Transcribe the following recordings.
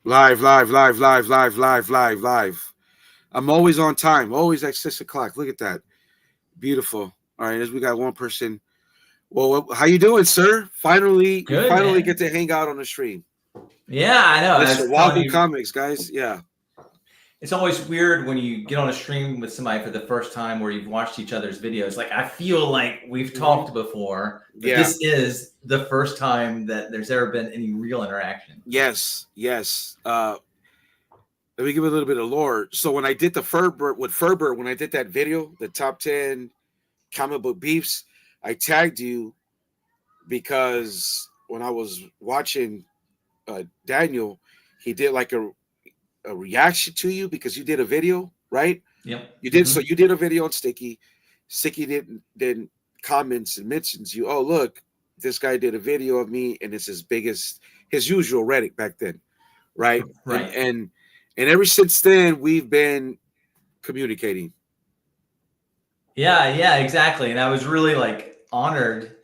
Live, live, live, live, live, live, live, live. I'm always on time, always at 6 o'clock. Look at that. Beautiful. All right, as we got one person. Well, how you doing, sir? Finally, we Good, finally get man. to hang out on the stream. Yeah, I know. I Mr. was telling Wahoo you, Comics, guys. Yeah. it's always weird when you get on a stream with somebody for the first time where you've watched each other's videos. Like, I feel like we've hmm talked before, but Yeah. this is the first time that there's ever been any real interaction. Yes. Yes. Let me give a little bit of lore. So when I did the Ferber, when I did that video, the top 10 comic book beefs, I tagged you because when I was watching Daniel, he did like a reaction to you because you did a video, right? Yep. You did, so you did a video on Sticky. Sticky didn't comments and mentions you. Oh, look, this guy did a video of me, and it's his biggest, his usual Reddit back then, right? And Right. and and ever since then we've been communicating. Yeah, exactly. And I was really like honored,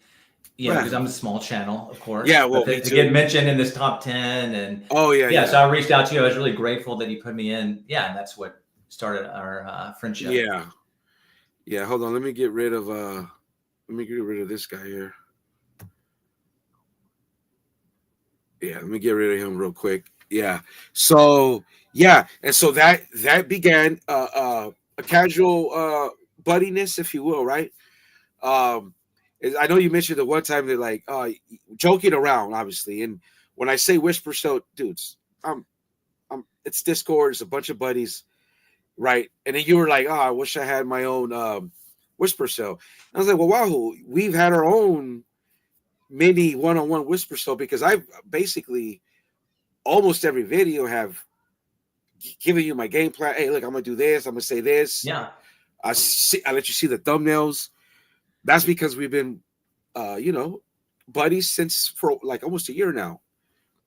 Yeah, because I'm a small channel, of yeah. course, but Well, me to get too. mentioned in this top 10. And Oh yeah, yeah, yeah, so I reached out to you. I was really grateful that you put me in. Yeah, and that's what started our friendship. yeah, yeah. Hold on, let me get rid of this guy here. Yeah, let me get rid of him real quick. Yeah. So yeah, and so that began a casual buddiness, if you will, right? Um I know you mentioned the one time that like joking around, obviously, and when I say whisper show, dudes, I'm it's Discord, it's a bunch of buddies, right? And then you were like, oh, I wish I had my own whisper show. And I was like, well, Wahoo, we've had our own mini one-on-one whisper show because I've basically almost every video have given you my game plan. Hey, look, I'm gonna do this. I'm gonna say this. Yeah. I let you see the thumbnails. That's because we've been, you know, buddies since for like almost a year now.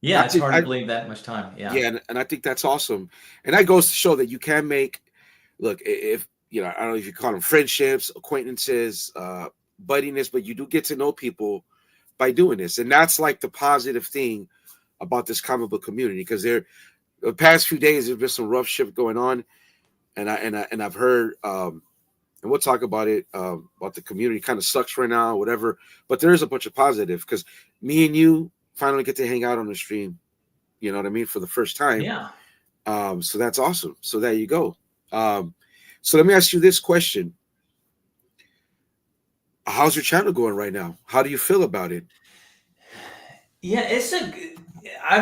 Yeah, I it's think, hard to believe that much time. Yeah. yeah, and I think that's awesome. And that goes to show that you can make. Look, if you know, I don't know if you call them friendships, acquaintances, buddiness, but you do get to know people by doing this, and that's like the positive thing about this comic book community because there the past few days there's been some rough shit going on, and I've heard and we'll talk about it about the community kind of sucks right now, whatever. But there is a bunch of positive because me and you finally get to hang out on the stream. You know what I mean for the first time. Yeah. So that's awesome. So there you go. Um, so let me ask you this question: how's your channel going right now? How do you feel about it? Yeah, I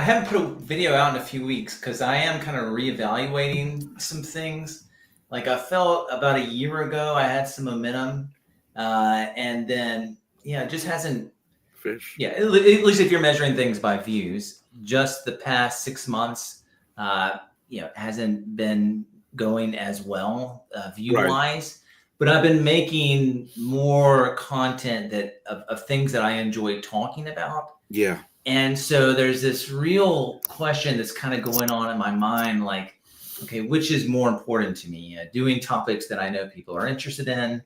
haven't put a video out in a few weeks because I am kind of reevaluating some things. Like, I felt about a year ago I had some momentum, and then yeah, it just hasn't. Fish. Yeah, at least if you're measuring things by views, just the past 6 months, hasn't been going as well view Right. wise. But I've been making more content of things that I enjoy talking about. Yeah. And so there's this real question that's kind of going on in my mind, like, okay, which is more important to me? Doing topics that I know people are interested in,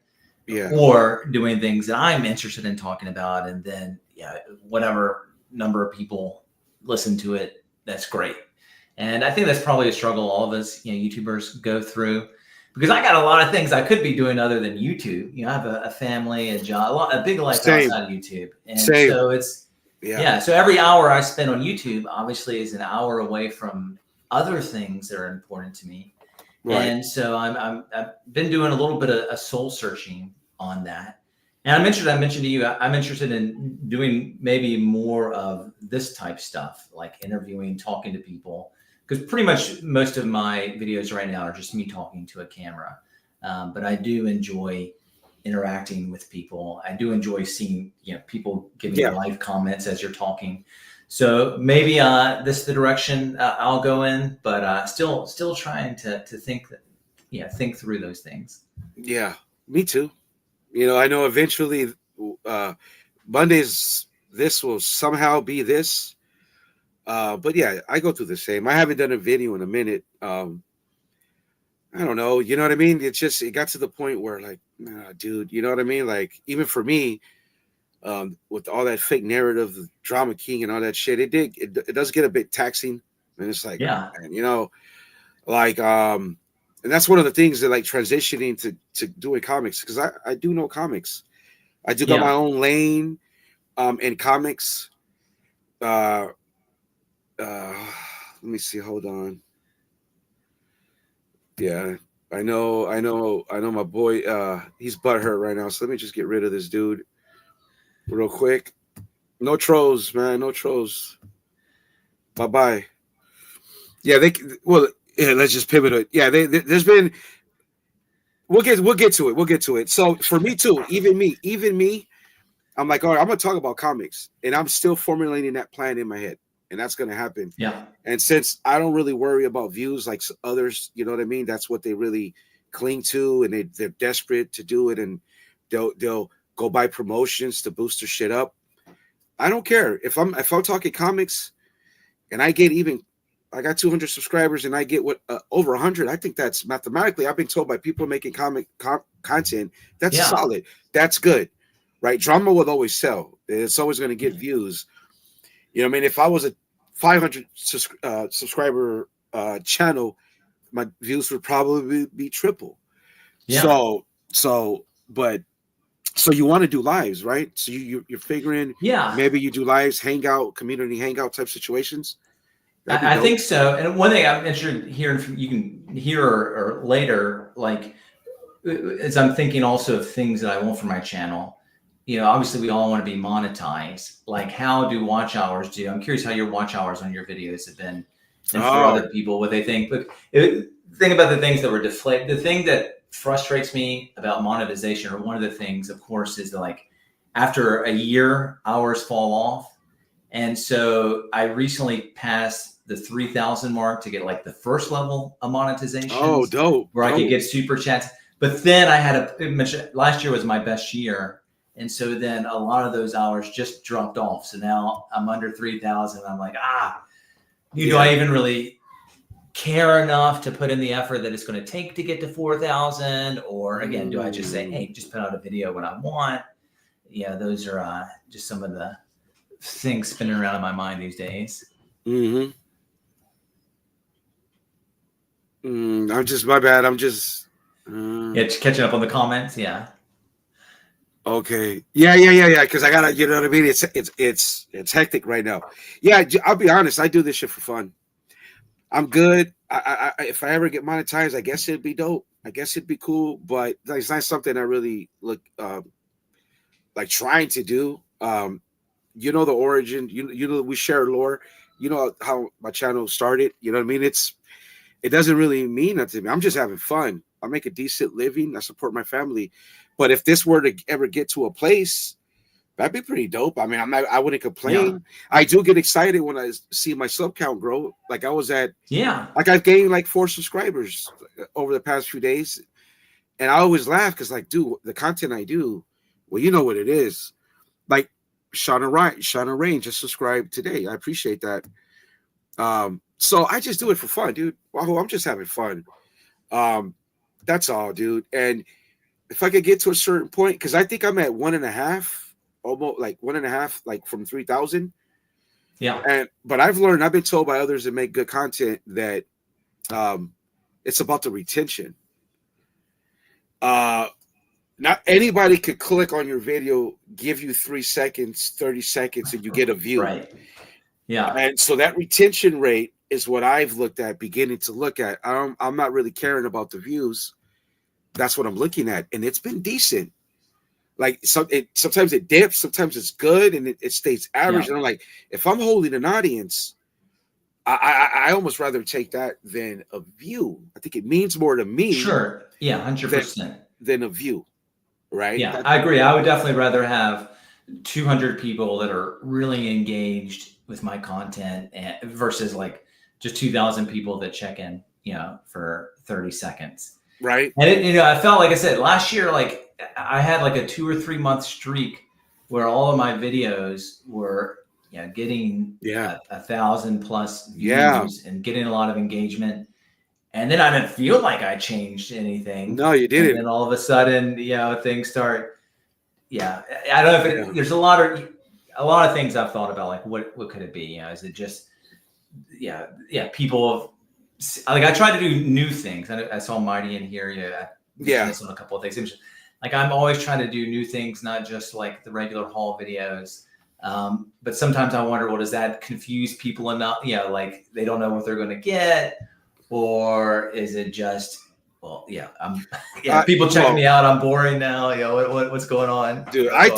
Yeah. or doing things that I'm interested in talking about, and then yeah, whatever number of people listen to it, that's great. And I think that's probably a struggle all of us, YouTubers go through, because I got a lot of things I could be doing other than YouTube. I have a family, a job, a big life Same. outside of YouTube, and Same. so it's Yeah. yeah. So every hour I spend on YouTube obviously is an hour away from other things that are important to me. Right. And so I've been doing a little bit of a soul searching on that. And I'm interested, I mentioned to you, I'm interested in doing maybe more of this type stuff, like interviewing, talking to people, because pretty much most of my videos right now are just me talking to a camera. But I do enjoy interacting with people. I do enjoy seeing, people giving Yeah. live comments as you're talking. So maybe this is the direction I'll go in, but still trying to think that, think through those things. Yeah. Me too. You know, I know eventually uh Mondays this will somehow be this. But yeah, I go through the same. I haven't done a video in a minute. I don't know, you know what I mean? It got to the point where like, nah, dude, you know what I mean? Like even for me, with all that fake narrative, the drama king and all that shit, it does get a bit taxing And it's like, Yeah. man, you know, like and that's one of the things that like transitioning to doing comics, because I do know comics. I do got my Yeah. own lane in comics. Uh let me see, hold on. Yeah. I know my boy he's butthurt right now. So let me just get rid of this dude real quick. No trolls, man, no trolls. Bye-bye. Yeah, well, yeah, let's just pivot it. Yeah, there's been we'll get to it. We'll get to it. So for me too, even me, I'm like, all right, I'm gonna talk about comics, and I'm still formulating that plan in my head, and that's gonna happen. Yeah. And since I don't really worry about views like others, you know what I mean? That's what they really cling to, and they're desperate to do it, and they'll go buy promotions to boost their shit up. I don't care if I'm talking comics, and I got 200 subscribers, and I get what over 100. I think that's mathematically. I've been told by people making content that's Yeah. solid. That's good, right? Drama will always sell. It's always going to get views. You know what I mean? If I was a 500 subscriber channel, my views would probably be triple. Yeah. So you want to do lives, right? So you're figuring Yeah. maybe you do lives, hangout, community hangout type situations. I think so. And one thing I'm interested in hearing from you can hear or later, like as I'm thinking also of things that I want for my channel. You know, obviously we all want to be monetized. Like, how do watch hours do? I'm curious how your watch hours on your videos have been, and for other people, what they think. But think about the things that were deflated. The thing that frustrates me about monetization, or one of the things, of course, is that, like, after a year, hours fall off. And so I recently passed the 3,000 mark to get like the first level of monetization. Oh, dope. Where I could get super chats. But then I had last year was my best year. And so then a lot of those hours just dropped off. So now I'm under 3,000. I'm like, do I even really care enough to put in the effort that it's going to take to get to 4,000? Or again, do I just say, hey, just put out a video when I want? Yeah, those are just some of the things spinning around in my mind these days. I'm just, my bad. I'm just just catching up on the comments. Yeah. Okay. Yeah. Because I gotta, you know what I mean. It's hectic right now. Yeah, I'll be honest. I do this shit for fun. I'm good. I if I ever get monetized, I guess it'd be dope. I guess it'd be cool, but it's not something I really look like trying to do. You know the origin. You know we share lore. You know how my channel started. You know what I mean. It doesn't really mean nothing to me. I'm just having fun. I make a decent living. I support my family. But if this were to ever get to a place, that'd be pretty dope. I mean, I wouldn't complain. Yeah. I do get excited when I see my sub count grow. Like I was at, like I gained like 4 subscribers over the past few days. And I always laugh because, like, dude, the content I do, well, you know what it is. Like Shauna Rain just subscribed today. I appreciate that. So I just do it for fun, dude. Wahoo, I'm just having fun. That's all, dude. And if I could get to a certain point, because I think I'm at 1.5, almost like 1.5, like from 3,000. Yeah. But I've been told by others that make good content that it's about the retention. Not anybody could click on your video, give you 3 seconds, 30 seconds, and you get a view. Right. Yeah. And so that retention rate is what I've beginning to look at. I'm not really caring about the views. That's what I'm looking at. And it's been decent. Like sometimes it dips, sometimes it's good, and it stays average. Yeah. And I'm like, if I'm holding an audience, I almost rather take that than a view. I think it means more to me. Sure. Yeah, 100%. Than a view. Right? Yeah, I agree. I would definitely rather have 200 people that are really engaged with my content versus like just 2,000 people that check in, for 30 seconds. Right. And I felt, like I said, last year, like I had like a 2 or 3 month streak where all of my videos were, getting 1,000+ views and getting a lot of engagement. And then I didn't feel like I changed anything. No, you didn't. And then all of a sudden, things start. Yeah, I don't know if there's a lot of things I've thought about, like what could it be? Is it just people like I try to do new things. I saw Mighty in here. This on a couple of things. Like I'm always trying to do new things, not just like the regular haul videos. But sometimes I wonder, well, does that confuse people enough? Like they don't know what they're going to get, or is it just, well, people checking me out. I'm boring now. What's going on, dude? I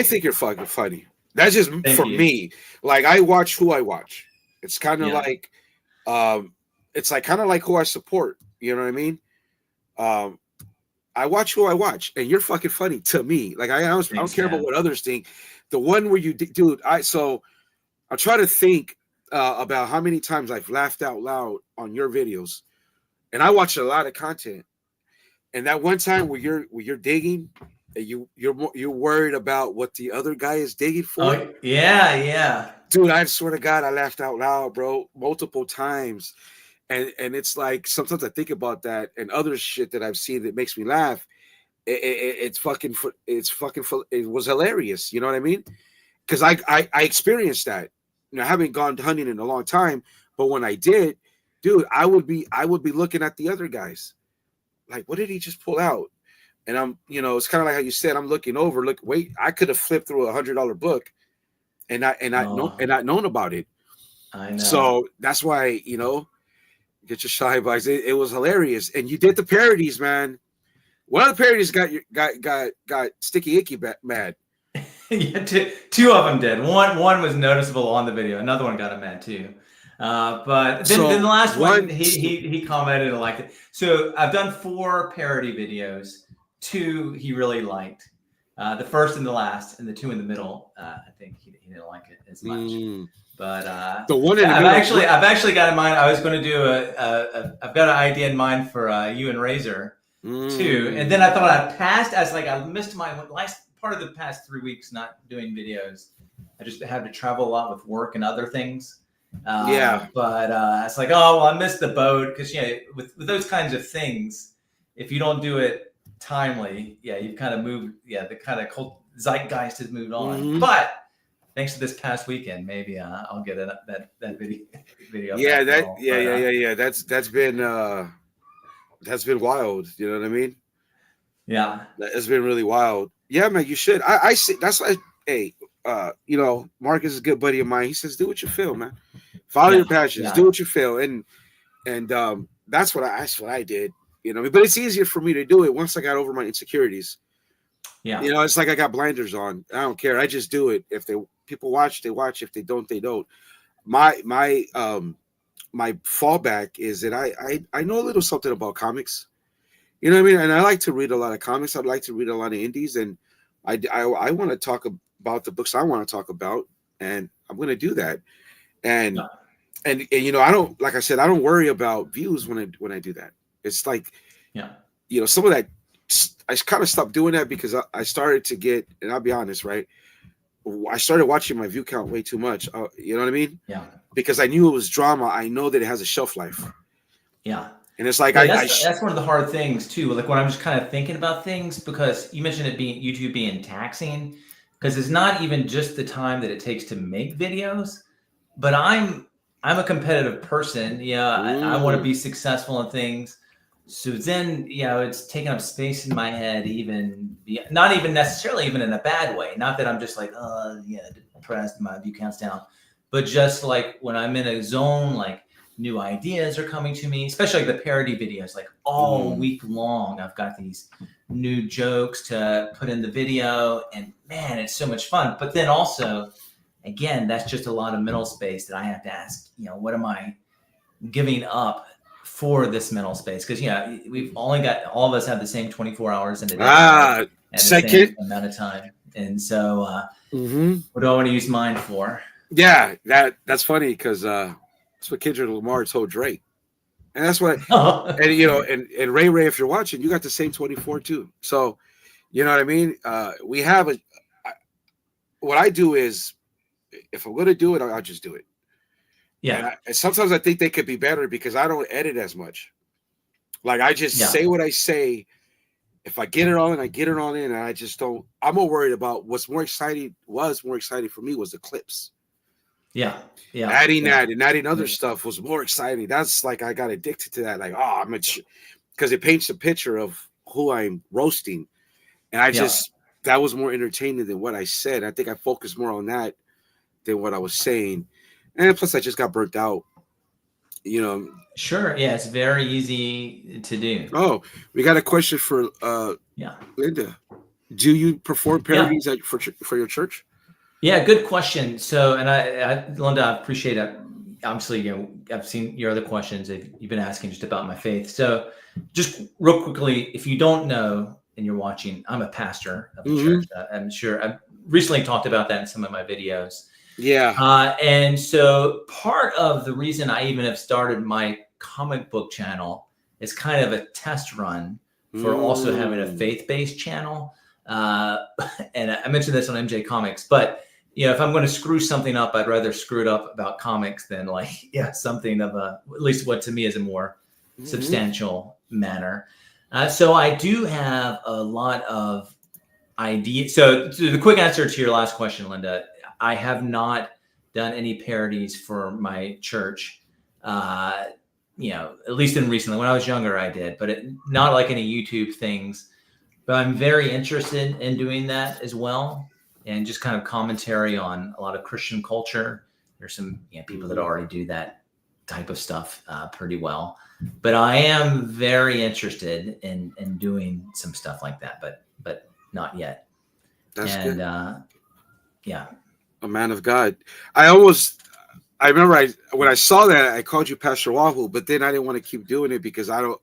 think you're fucking funny. That's just me. Like I watch who I watch. It's kind of like, it's like kind of like who I support. You know what I mean? I watch who I watch, and you're fucking funny to me. Like I don't care about what others think. The one where you, dude, I try to think about how many times I've laughed out loud on your videos, and I watch a lot of content. And that one time where you're digging, and you're worried about what the other guy is digging for. Oh, yeah. Dude, I swear to God, I laughed out loud, bro, multiple times. And it's like sometimes I think about that and other shit that I've seen that makes me laugh. It was hilarious. You know what I mean? Because I experienced that. I haven't gone hunting in a long time, but when I did, dude, I would be looking at the other guys, like, what did he just pull out? And I'm, it's kind of like how you said, I'm looking over. Wait, I could have flipped through $100 book, and not known about it. I know. So that's why get your shy buys. It was hilarious, and you did the parodies, man. One of the parodies got Sticky Icky mad. Yeah, two of them did. One was noticeable on the video. Another one got him mad too. But then the last one, he commented and liked it. So I've done 4 parody videos. 2 he really liked. The first and the last, and the 2 in the middle, I think he didn't like it as much. But the one in the I've actually got in mind. I was going to do I've got an idea in mind for you and Razor too. And then I thought I missed my last part of the past 3 weeks not doing videos. I just had to travel a lot with work and other things. But it's like, oh, well, I missed the boat because with those kinds of things, if you don't do it timely, you've kind of moved. The kind of cult zeitgeist has moved on. Mm-hmm. But thanks to this past weekend, maybe I'll get that video. That's been wild. You know what I mean? Yeah, it's been really wild. Yeah, man, you should. I see. That's why. Hey, Marcus is a good buddy of mine. He says, "Do what you feel, man. Follow your passions. Do what you feel." And that's what I did. But it's easier for me to do it once I got over my insecurities. Yeah. It's like I got blinders on. I don't care. I just do it. If people watch, they watch. If they don't, they don't. My fallback is that I know a little something about comics. You know what I mean? And I like to read a lot of comics. I'd like to read a lot of indies, and I want to talk about the books I want to talk about, and I'm going to do that. And I don't, like I said, I don't worry about views when I do that. It's like, some of that. I kind of stopped doing that because I started to get, and I'll be honest, right? I started watching my view count way too much. You know what I mean? Yeah. Because I knew it was drama. I know that it has a shelf life. Yeah. And it's like that's one of the hard things too. Like when I'm just kind of thinking about things, because you mentioned YouTube being taxing, because it's not even just the time that it takes to make videos, but I'm a competitive person. I want to be successful in things. So then, it's taking up space in my head, not even necessarily even in a bad way. Not that I'm just like, depressed, my view counts down, but just like when I'm in a zone, like new ideas are coming to me, especially like the parody videos, like all week long, I've got these new jokes to put in the video, and man, it's so much fun. But then also, again, that's just a lot of mental space that I have to ask, what am I giving up for this mental space? Because we've only got, all of us have the same 24 hours in a day and the same amount of time, and so what do I want to use mine for? That's funny because that's what Kendrick Lamar told Drake, and that's what and Ray, if you're watching, you got the same 24 too. So you know what I mean? We have what I do is, if I'm going to do it, I'll just do it. And sometimes I think they could be better because I don't edit as much. Like I just say what I say. If I get it all in, I get it all in, and I just don't. I'm more worried about what's more exciting. Was more exciting for me was the clips. Yeah. Yeah. Adding Yeah. that and adding other stuff was more exciting. That's like I got addicted to that. Like, oh, I'm because it paints a picture of who I'm roasting, and I Yeah. just that was more entertaining than what I said. I think I focused more on that than what I was saying, and plus I just got burnt out. You know. Sure. Yeah. It's very easy to do. Oh, we got a question for Yeah. Linda. Do you perform Yeah. parodies for your church? Yeah. Good question. So, and Linda, I appreciate it. Obviously, I've seen your other questions. You've been asking just about my faith. So, just real quickly, if you don't know and you're watching, I'm a pastor of a church. I'm sure I've recently talked about that in some of my videos. Yeah. And so part of the reason I even have started my comic book channel is kind of a test run for also having a faith-based channel. And I mentioned this on MJ Comics, but if I'm going to screw something up, I'd rather screw it up about comics than something of at least what to me is a more substantial manner. So I do have a lot of ideas. So the quick answer to your last question, Linda, I have not done any parodies for my church. At least in recently. When I was younger, I did, but not like any YouTube things. But I'm very interested in doing that as well, and just kind of commentary on a lot of Christian culture. There's some people that already do that type of stuff pretty well. But I am very interested in doing some stuff like that, but not yet. That's good. Yeah. A man of God. I remember when I saw that I called you Pastor Wahoo, but then I didn't want to keep doing it because I don't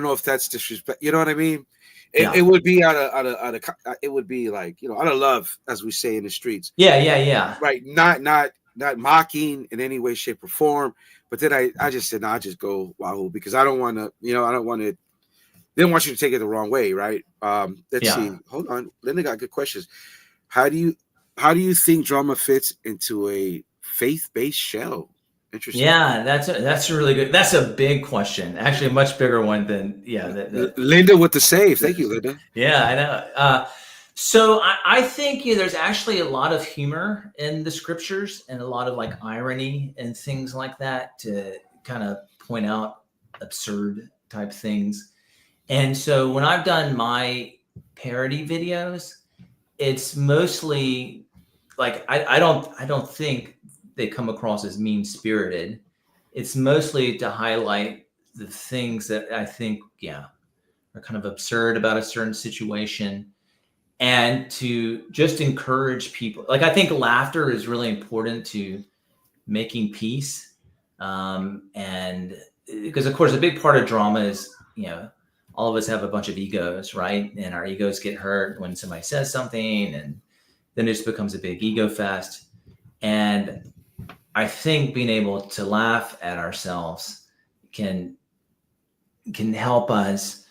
know if that's disrespect. You know what I mean? It would be it would be like out of love, as we say in the streets. Yeah. Right. Not mocking in any way, shape, or form. But then I just said, no, I just go Wahoo because I don't want to. I don't want to. Didn't want you to take it the wrong way, right? Let's see. Hold on, Linda got good questions. How do you think drama fits into a faith-based show? Interesting. Yeah, that's a really good. That's a big question. Actually, a much bigger one than Linda with the save. Thank you, Linda. Yeah, I know. So I think there's actually a lot of humor in the scriptures and a lot of irony and things like that to kind of point out absurd type things. And so when I've done my parody videos, it's mostly I don't think they come across as mean-spirited. It's mostly to highlight the things that I think, are kind of absurd about a certain situation, and to just encourage people. I think laughter is really important to making peace. And because, of course, a big part of drama is, all of us have a bunch of egos, right? And our egos get hurt when somebody says something, and then it just becomes a big ego fest. And I think being able to laugh at ourselves can help us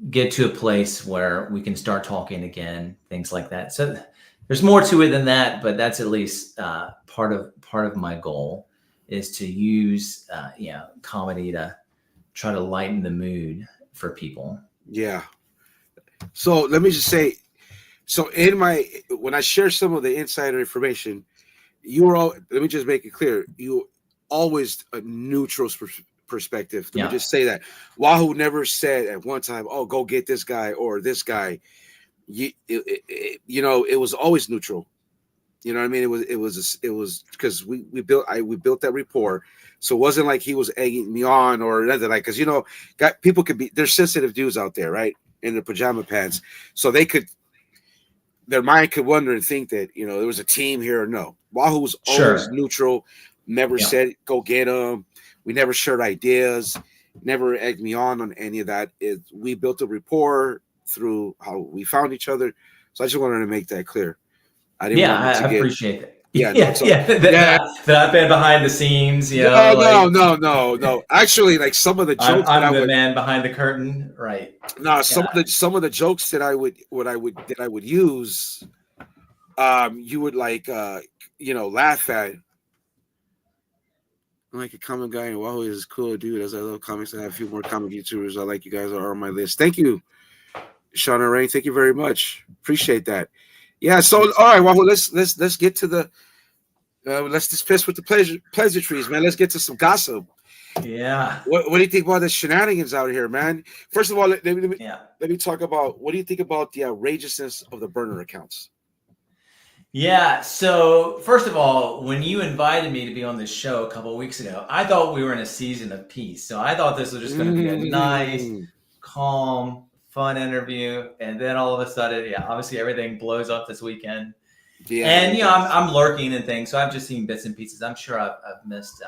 get to a place where we can start talking again, things like that. So there's more to it than that, but that's at least part of my goal is to use comedy to try to lighten the mood for people. Yeah. So let me just say, when I share some of the insider information, let me just make it clear, you always a neutral perspective. Let me just say that Wahoo never said at one time, "Oh, go get this guy or this guy." It was always neutral. You know what I mean? It was because we built that rapport, so it wasn't like he was egging me on or nothing because people could be, there's sensitive dudes out there, right, in their pajama pants, so their mind could wonder and think that there was a team here or no. Wahoo was always neutral, never said go get him. We never shared ideas, never egged me on any of that. We built a rapport through how we found each other. So I just wanted to make that clear. I appreciate it. Yeah, that I've been behind the scenes. No. Actually, some of the jokes I'm the man behind the curtain, right? No, some of the jokes that I would use, you would laugh at. I'm like a common guy, and Wahoo is cool dude. As I love comics, I have a few more comic YouTubers I like. You guys are on my list. Thank you, Sean and Ray. Thank you very much. Appreciate that. Yeah. So all right, Wahoo. Let's get to the Let's dispense with the pleasantries, man. Let's get to some gossip. Yeah. What do you think about the shenanigans out here, man? First of all, Yeah. let me talk about what do you think about the outrageousness of the burner accounts? Yeah. So first of all, when you invited me to be on this show a couple of weeks ago, I thought we were in a season of peace. So I thought this was just going to be a nice, calm, fun interview, and then all of a sudden, yeah, obviously everything blows up this weekend. Yeah, and I'm lurking and things, so I've just seen bits and pieces. I'm sure I've missed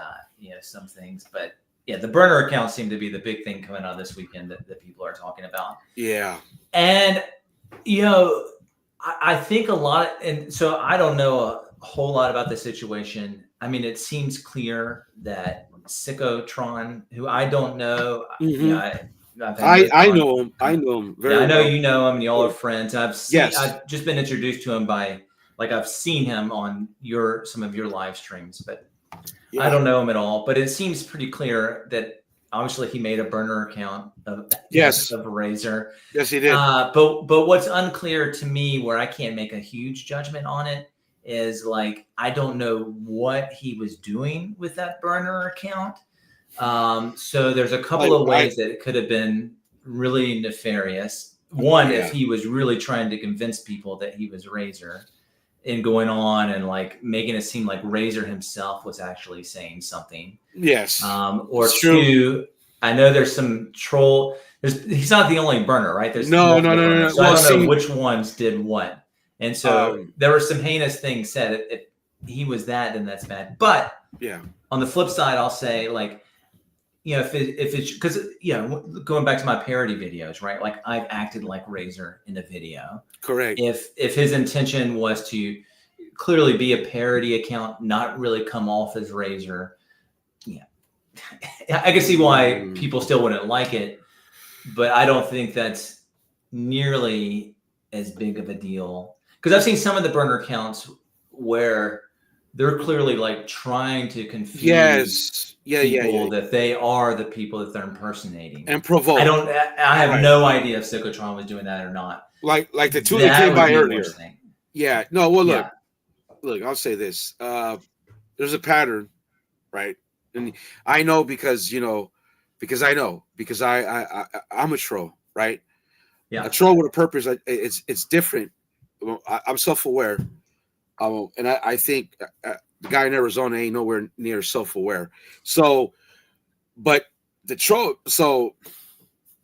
some things, but yeah, the burner accounts seem to be the big thing coming out this weekend that people are talking about. Yeah, and I think a lot, and so I don't know a whole lot about the situation. I mean, it seems clear that Psychotron, who I don't know, I know him. I know him very I know well. you know him, and y'all are friends. I've just been introduced to him by, like, I've seen him on some of your live streams, but I don't know him at all. But it seems pretty clear that obviously he made a burner account of Razor. Yes, he did. But what's unclear to me, where I can't make a huge judgment on it, is like, I don't know what he was doing with that burner account. So there's a couple of ways that it could have been really nefarious. One, if he was really trying to convince people that he was Razor, and going on and like making it seem like Razor himself was actually saying something. Yes. Or two, I know there's some troll. He's not the only burner, right? There's no. So I don't know which ones did what. And so there were some heinous things said. If he was that, then that's bad. But on the flip side, I'll say, like, if it's because going back to my parody videos, right? Like, I've acted like Razor in a video. Correct. If his intention was to clearly be a parody account, not really come off as Razor, I can see why people still wouldn't like it, but I don't think that's nearly as big of a deal. Because I've seen some of the burner accounts where they're clearly like trying to confuse people that they are the people that they're impersonating and provoke. I have no idea if Psychotron was doing that or not. Like the two that came by earlier. Yeah. No. Well, look. I'll say this. There's a pattern, right? And I know because I'm a troll, right? Yeah. A troll with a purpose. It's different. I'm self-aware. And I think the guy in Arizona ain't nowhere near self-aware. So, but the troll. So,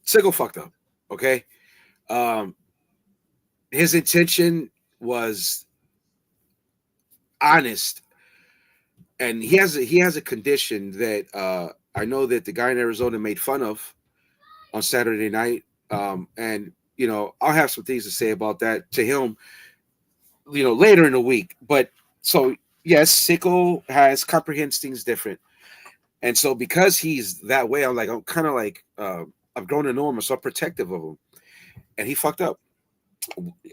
Sicko fucked up. Okay. His intention was honest, and he has a condition that I know that the guy in Arizona made fun of on Saturday night, and I'll have some things to say about that to him, later in the week. But so yes, Sicko comprehends things different, and so because he's that way, I'm kind of like I've grown to know him, so I'm protective of him, and he fucked up.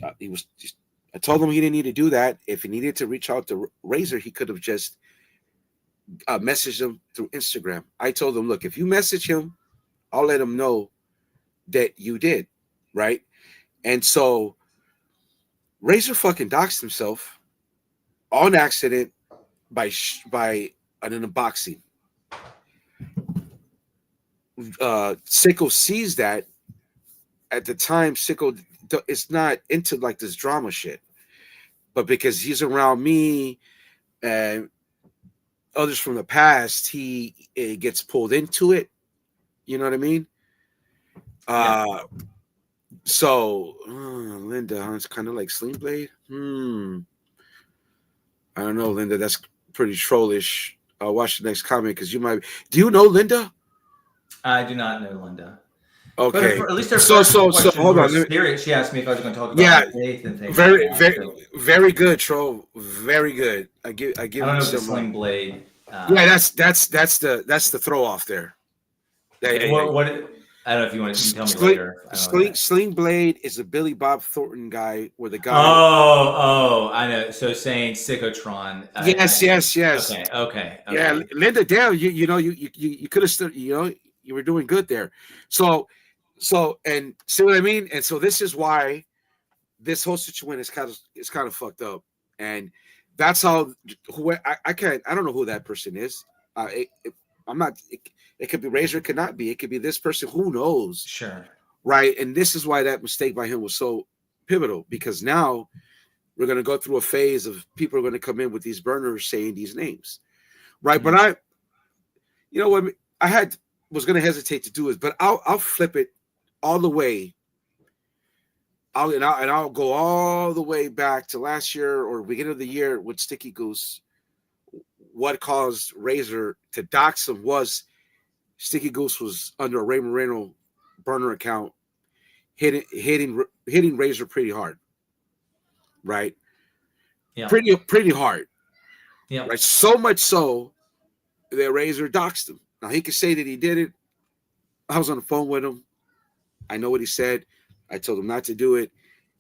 I told him he didn't need to do that. If he needed to reach out to Razor, he could have just messaged him through Instagram. I told him, look, if you message him, I'll let him know that you did, right? And so Razor fucking doxed himself on accident by an unboxing. Sicko sees that. At the time, Sicko is not into like this drama shit, but because he's around me and others from the past, he gets pulled into it. You know what I mean? So Linda, it's kind of like Sling Blade. I don't know, Linda. That's pretty trollish. I'll watch the next comment because you might. Do you know Linda? I do not know Linda. Okay. But at least her so hold on. She asked me if I was going to talk about faith and things. Very good, troll. Very good. I give I don't know if the Sling Blade. That's the throw off there. What I don't know if you want to tell me later. Sling Blade is a Billy Bob Thornton guy where the guy. Oh, I know. So saying Psychotron. Yes. Okay. Yeah, Linda Dale, you could have still, you were doing good there. So and see what I mean? And so this is why this whole situation is kind of fucked up. And That's how. I can't. I don't know who that person is. I'm not. It could be Razor. It could not be. It could be this person. Who knows? Sure. Right. And this is why that mistake by him was so pivotal, because now we're going to go through a phase of people are going to come in with these burners saying these names. Right. Mm-hmm. But you know what? Was going to hesitate to do it, but I'll flip it all the way. I'll go all the way back to last year or beginning of the year with Sticky Goose. What caused Razor to dox him was Sticky Goose was under a Ray Moreno burner account, hitting Razor pretty hard, right? Yeah. Pretty hard. Yeah. Right. So much so that Razor doxed him. Now he could say that he did it. I was on the phone with him. I know what he said. I told him not to do it.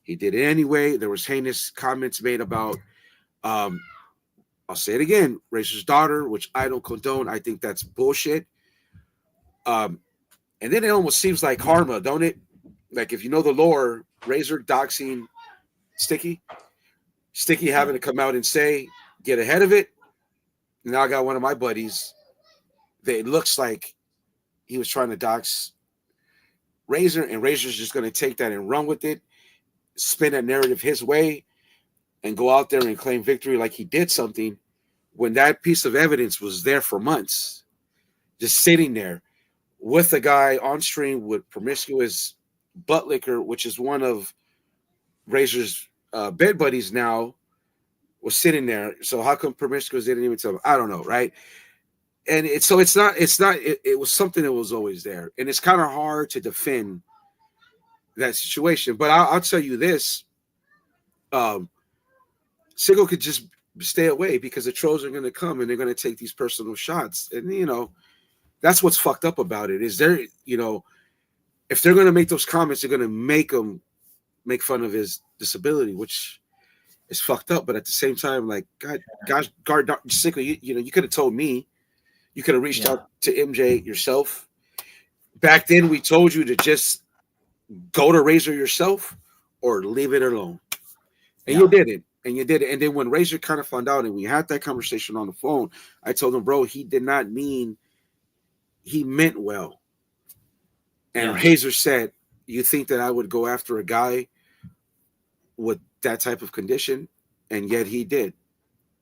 He did it anyway. There was heinous comments made about, I'll say it again, Razor's daughter, which I don't condone. I think that's bullshit. And then it almost seems like karma, don't it? Like if you know the lore, Razor doxing Sticky having to come out and say, get ahead of it. Now I got one of my buddies that it looks like he was trying to dox Razor, and Razor's just going to take that and run with it, spin that narrative his way, and go out there and claim victory like he did something when that piece of evidence was there for months, just sitting there with a guy on stream with promiscuous butt liquor, which is one of Razor's bed buddies now, was sitting there. So how come promiscuous didn't even tell him? I don't know, right? And it was something that was always there. And it's kind of hard to defend that situation. But I'll tell you this. Sigel could just stay away because the trolls are going to come and they're going to take these personal shots. And, you know, that's what's fucked up about it is there, you know, if they're going to make those comments, they're going to make him make fun of his disability, which is fucked up. But at the same time, like, God, Sigel, you know, you could have told me. You could have reached out to MJ yourself. Back then, we told you to just go to Razor yourself or leave it alone. And you did it. And you did it. And then when Razor kind of found out and we had that conversation on the phone, I told him, bro, he did not mean, he meant well. And Razor said, you think that I would go after a guy with that type of condition? And yet he did.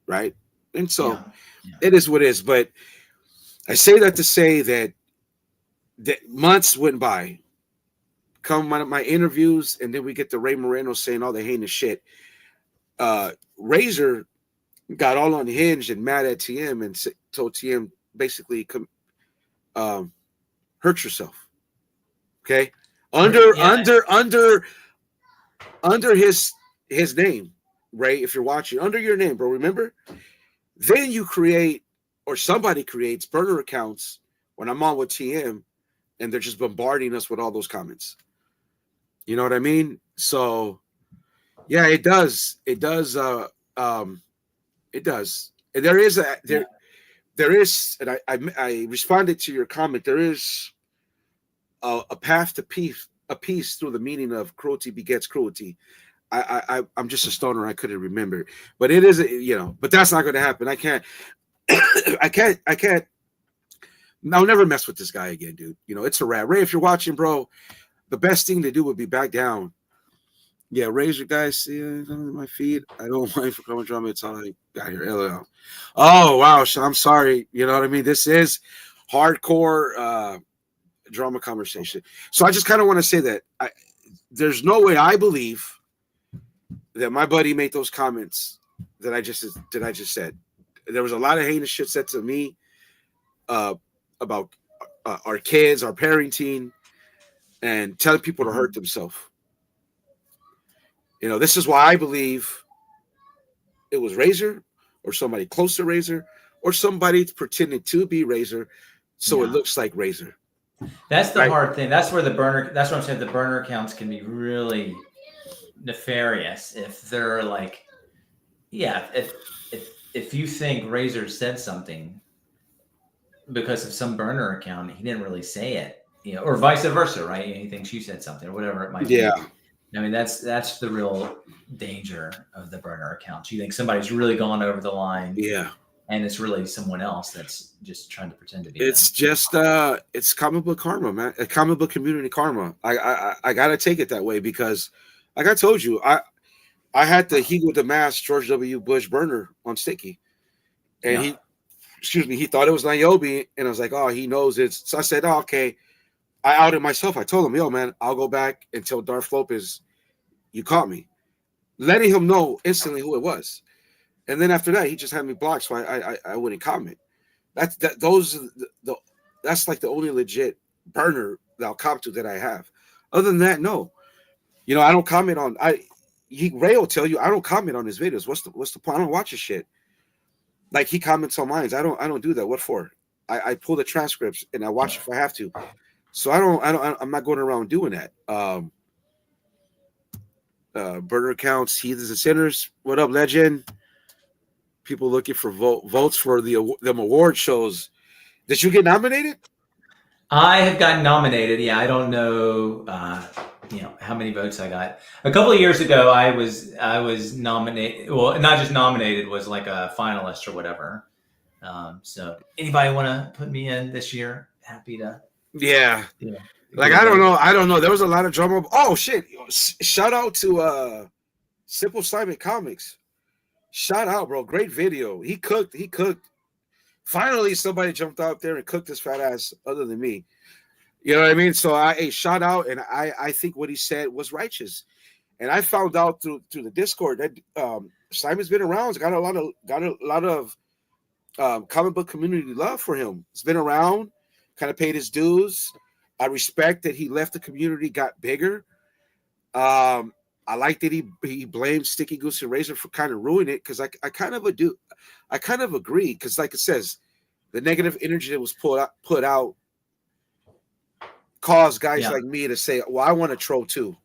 Right? And so it is what it is. But I say that to say that months went by, come my interviews, and then we get the Ray Moreno saying all the heinous shit. Razor got all unhinged and mad at TM and told TM basically, hurt yourself. Okay, under his name, Ray. If you're watching, under your name, bro. Remember, then you create. Or somebody creates burner accounts when I'm on with TM and they're just bombarding us with all those comments. You know what I mean? So yeah, it does. It does. It does. And there is, and I responded to your comment. There is a path to peace through the meaning of cruelty begets cruelty. I'm just a stoner. I couldn't remember, but it is, you know, but that's not going to happen. I can't. I'll never mess with this guy again, dude. You know, it's a wrap. Ray, if you're watching, bro, the best thing to do would be back down. Yeah, Razor guys, see my feed. I don't mind for coming drama. It's all I got here. LOL. Oh, wow. I'm sorry. You know what I mean? This is hardcore drama conversation. So I just kind of want to say that there's no way I believe that my buddy made those comments that I just said. There was a lot of heinous shit said to me about our kids, our parenting, and telling people to hurt themselves. You know, this is why I believe it was Razor or somebody close to Razor or somebody pretending to be Razor so it looks like Razor. That's the hard thing. That's where that's what I'm saying. The burner accounts can be really nefarious if they're like, if you think Razor said something because of some burner account, he didn't really say it, you know, or vice versa, right? He thinks you said something or whatever it might be. I mean, that's the real danger of the burner accounts. You think somebody's really gone over the line, Yeah. and it's really someone else that's just trying to pretend to be It's them. just it's comic book karma, man. Comic book community karma. I gotta take it that way because, like I told you, I had the He with the Mask George W. Bush burner on Sticky, and Yeah. he thought it was Niobe, and I was like, oh, he knows it's. So I said, oh, okay. I outed myself. I told him, yo, man, I'll go back and tell Darth Lopez you caught me, letting him know instantly who it was. And then after that, he just had me blocked, so I wouldn't comment. That's like the only legit burner that I'll cop to that I have. Other than that, no. You know, I don't comment on. Ray will tell you I don't comment on his videos. What's the point? I don't watch his shit. Like he comments on mine. I don't do that. What for? I pull the transcripts and I watch if I have to. So I'm not going around doing that. Burner accounts, heathens and sinners. What up, legend? People looking for votes for them award shows. Did you get nominated? I have gotten nominated. Yeah, I don't know, how many votes I got. A couple of years ago, I was nominated. Well, not just nominated, was like a finalist or whatever. So anybody want to put me in this year? Happy to. Yeah. Like I don't know. There was a lot of drama. Oh shit! Shout out to Simple Simon Comics. Shout out, bro. Great video. He cooked. Finally, somebody jumped out there and cooked his fat ass other than me. You know what I mean? So shout out, and I think what he said was righteous. And I found out through the Discord that Simon's been around. He's got a lot of comic book community love for him. He's been around, kind of paid his dues. I respect that he left the community, got bigger. I like that he blamed Sticky Goose and Razor for kind of ruining it because I kind of agree because like it says, the negative energy that was put out caused guys like me to say, well, I want to troll too.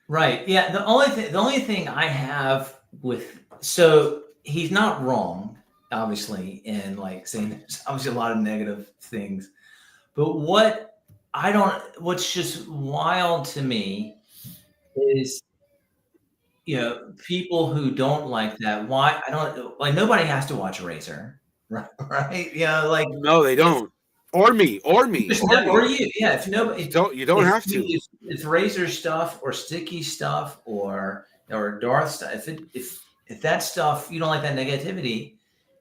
Right. Yeah. The only thing I have with, so he's not wrong, obviously, in like saying there's obviously a lot of negative things, but what's just wild to me is, people who don't like that. Why? I don't like, nobody has to watch Razor, right? Like, no, they don't. Or me. Or you. Yeah. If you don't have to. It's Razor stuff or Sticky stuff or Darth stuff. If that stuff, you don't like that negativity,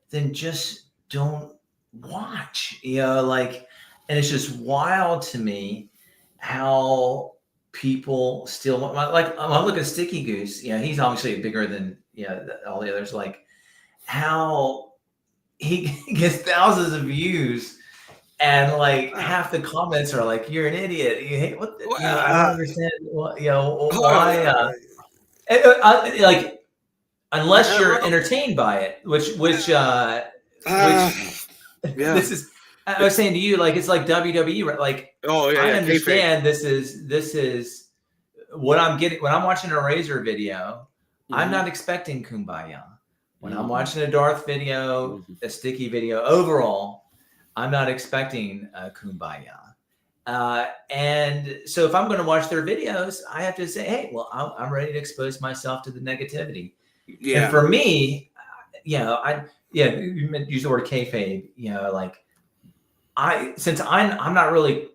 then just don't watch. And it's just wild to me how people still like. I look at Sticky Goose. He's obviously bigger than all the others. Like how he gets thousands of views, and like half the comments are like, "You're an idiot. You hate what? I don't understand. Why? Like unless you're entertained by it, which this is." I was saying to you, like it's like WWE, right? Like, I understand this is what I'm getting when I'm watching a Razor video. I'm not expecting Kumbaya. When I'm watching a Darth video, a Sticky video, overall, I'm not expecting Kumbaya. And so if I'm going to watch their videos, I have to say, hey, well, I'm ready to expose myself to the negativity. Yeah. And for me, you used the word kayfabe, like. Since I'm not really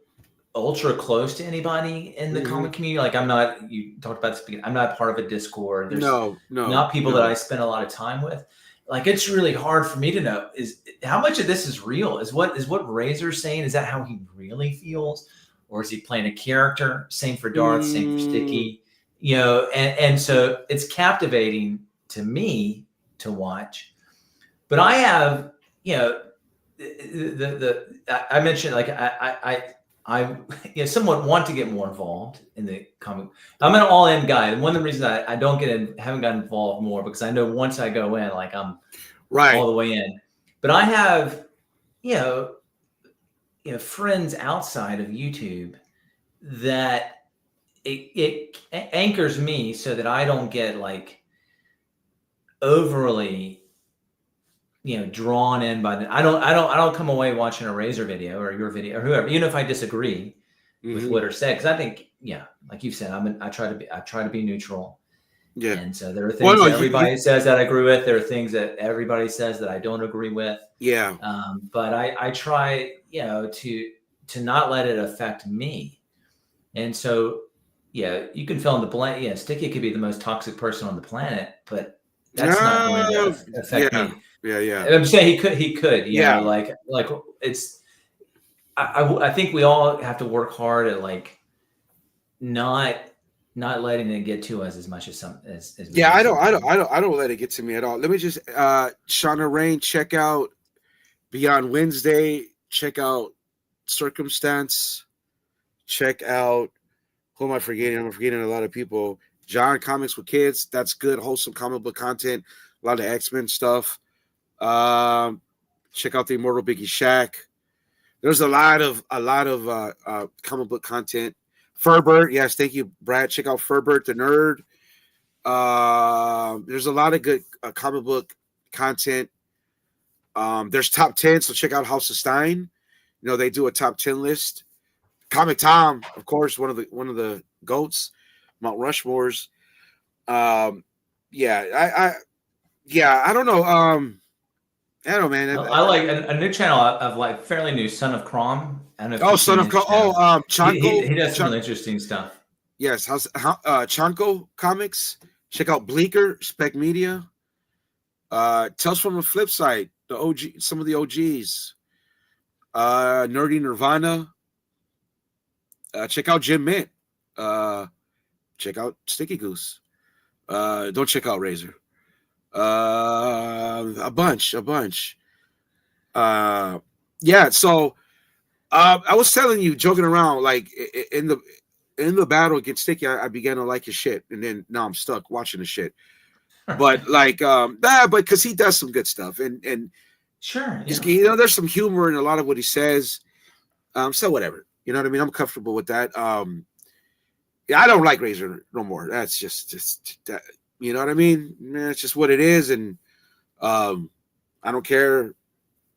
ultra close to anybody in the comic community, like I'm not. You talked about this. I'm not part of a Discord. There's not people that I spend a lot of time with. Like it's really hard for me to know is how much of this is real. Is what Razor's saying? Is that how he really feels, or is he playing a character? Same for Darth. Same for Sticky. And so it's captivating to me to watch. But I have I mentioned like I somewhat want to get more involved in the comic. I'm an all-in guy, and one of the reasons I haven't gotten involved more because I know once I go in, like I'm all the way in. But I have friends outside of YouTube that it anchors me so that I don't get like overly drawn in by I don't come away watching a Razor video or your video or whoever, even if I disagree, with what are said. Because I think, yeah, like you said, I try to be neutral. Yeah. And so there are things that everybody says that I agree with. There are things that everybody says that I don't agree with. Yeah. But I try, to not let it affect me. And so, yeah, you can fill in the blank. Yeah, Sticky could be the most toxic person on the planet, but that's not going to affect me. Yeah. I'm saying he could, yeah. like it's, I think we all have to work hard at like not letting it get to us as much as yeah. I don't let it get to me at all. Let me just Shauna Rain, check out Beyond Wednesday, check out Circumstance, check out, who am I forgetting? I'm forgetting a lot of people. John Comics with Kids, that's good, wholesome comic book content, a lot of X-Men stuff. Check out the Immortal Biggie Shack. There's a lot of comic book content. Furbert, yes, thank you, Brad. Check out Furbert the Nerd. There's a lot of good comic book content. There's top 10, so check out House of Stein. They do a top 10 list. Comic Tom, of course, one of the goats, Mount Rushmore's. I don't know. I don't know, man. I like a new channel of like fairly new, Son of Crom. I don't know. Oh, Son of Crom. Chanko. He does some really interesting stuff. Yes, Chanko Comics. Check out Bleaker, Spec Media. Tales from the Flip Side, the OG, some of the OGs. Nerdy Nirvana. Check out Jim Mint. Check out Sticky Goose. Don't check out Razor. A bunch. Yeah. So, I was telling you, joking around, like in the battle against Sticky, I began to like his shit, and then now I'm stuck watching the shit. But like, but because he does some good stuff, and sure, there's some humor in a lot of what he says. So whatever, you know what I mean. I'm comfortable with that. I don't like Razor no more. That's just that. You know what I mean? It's just what it is, and I don't care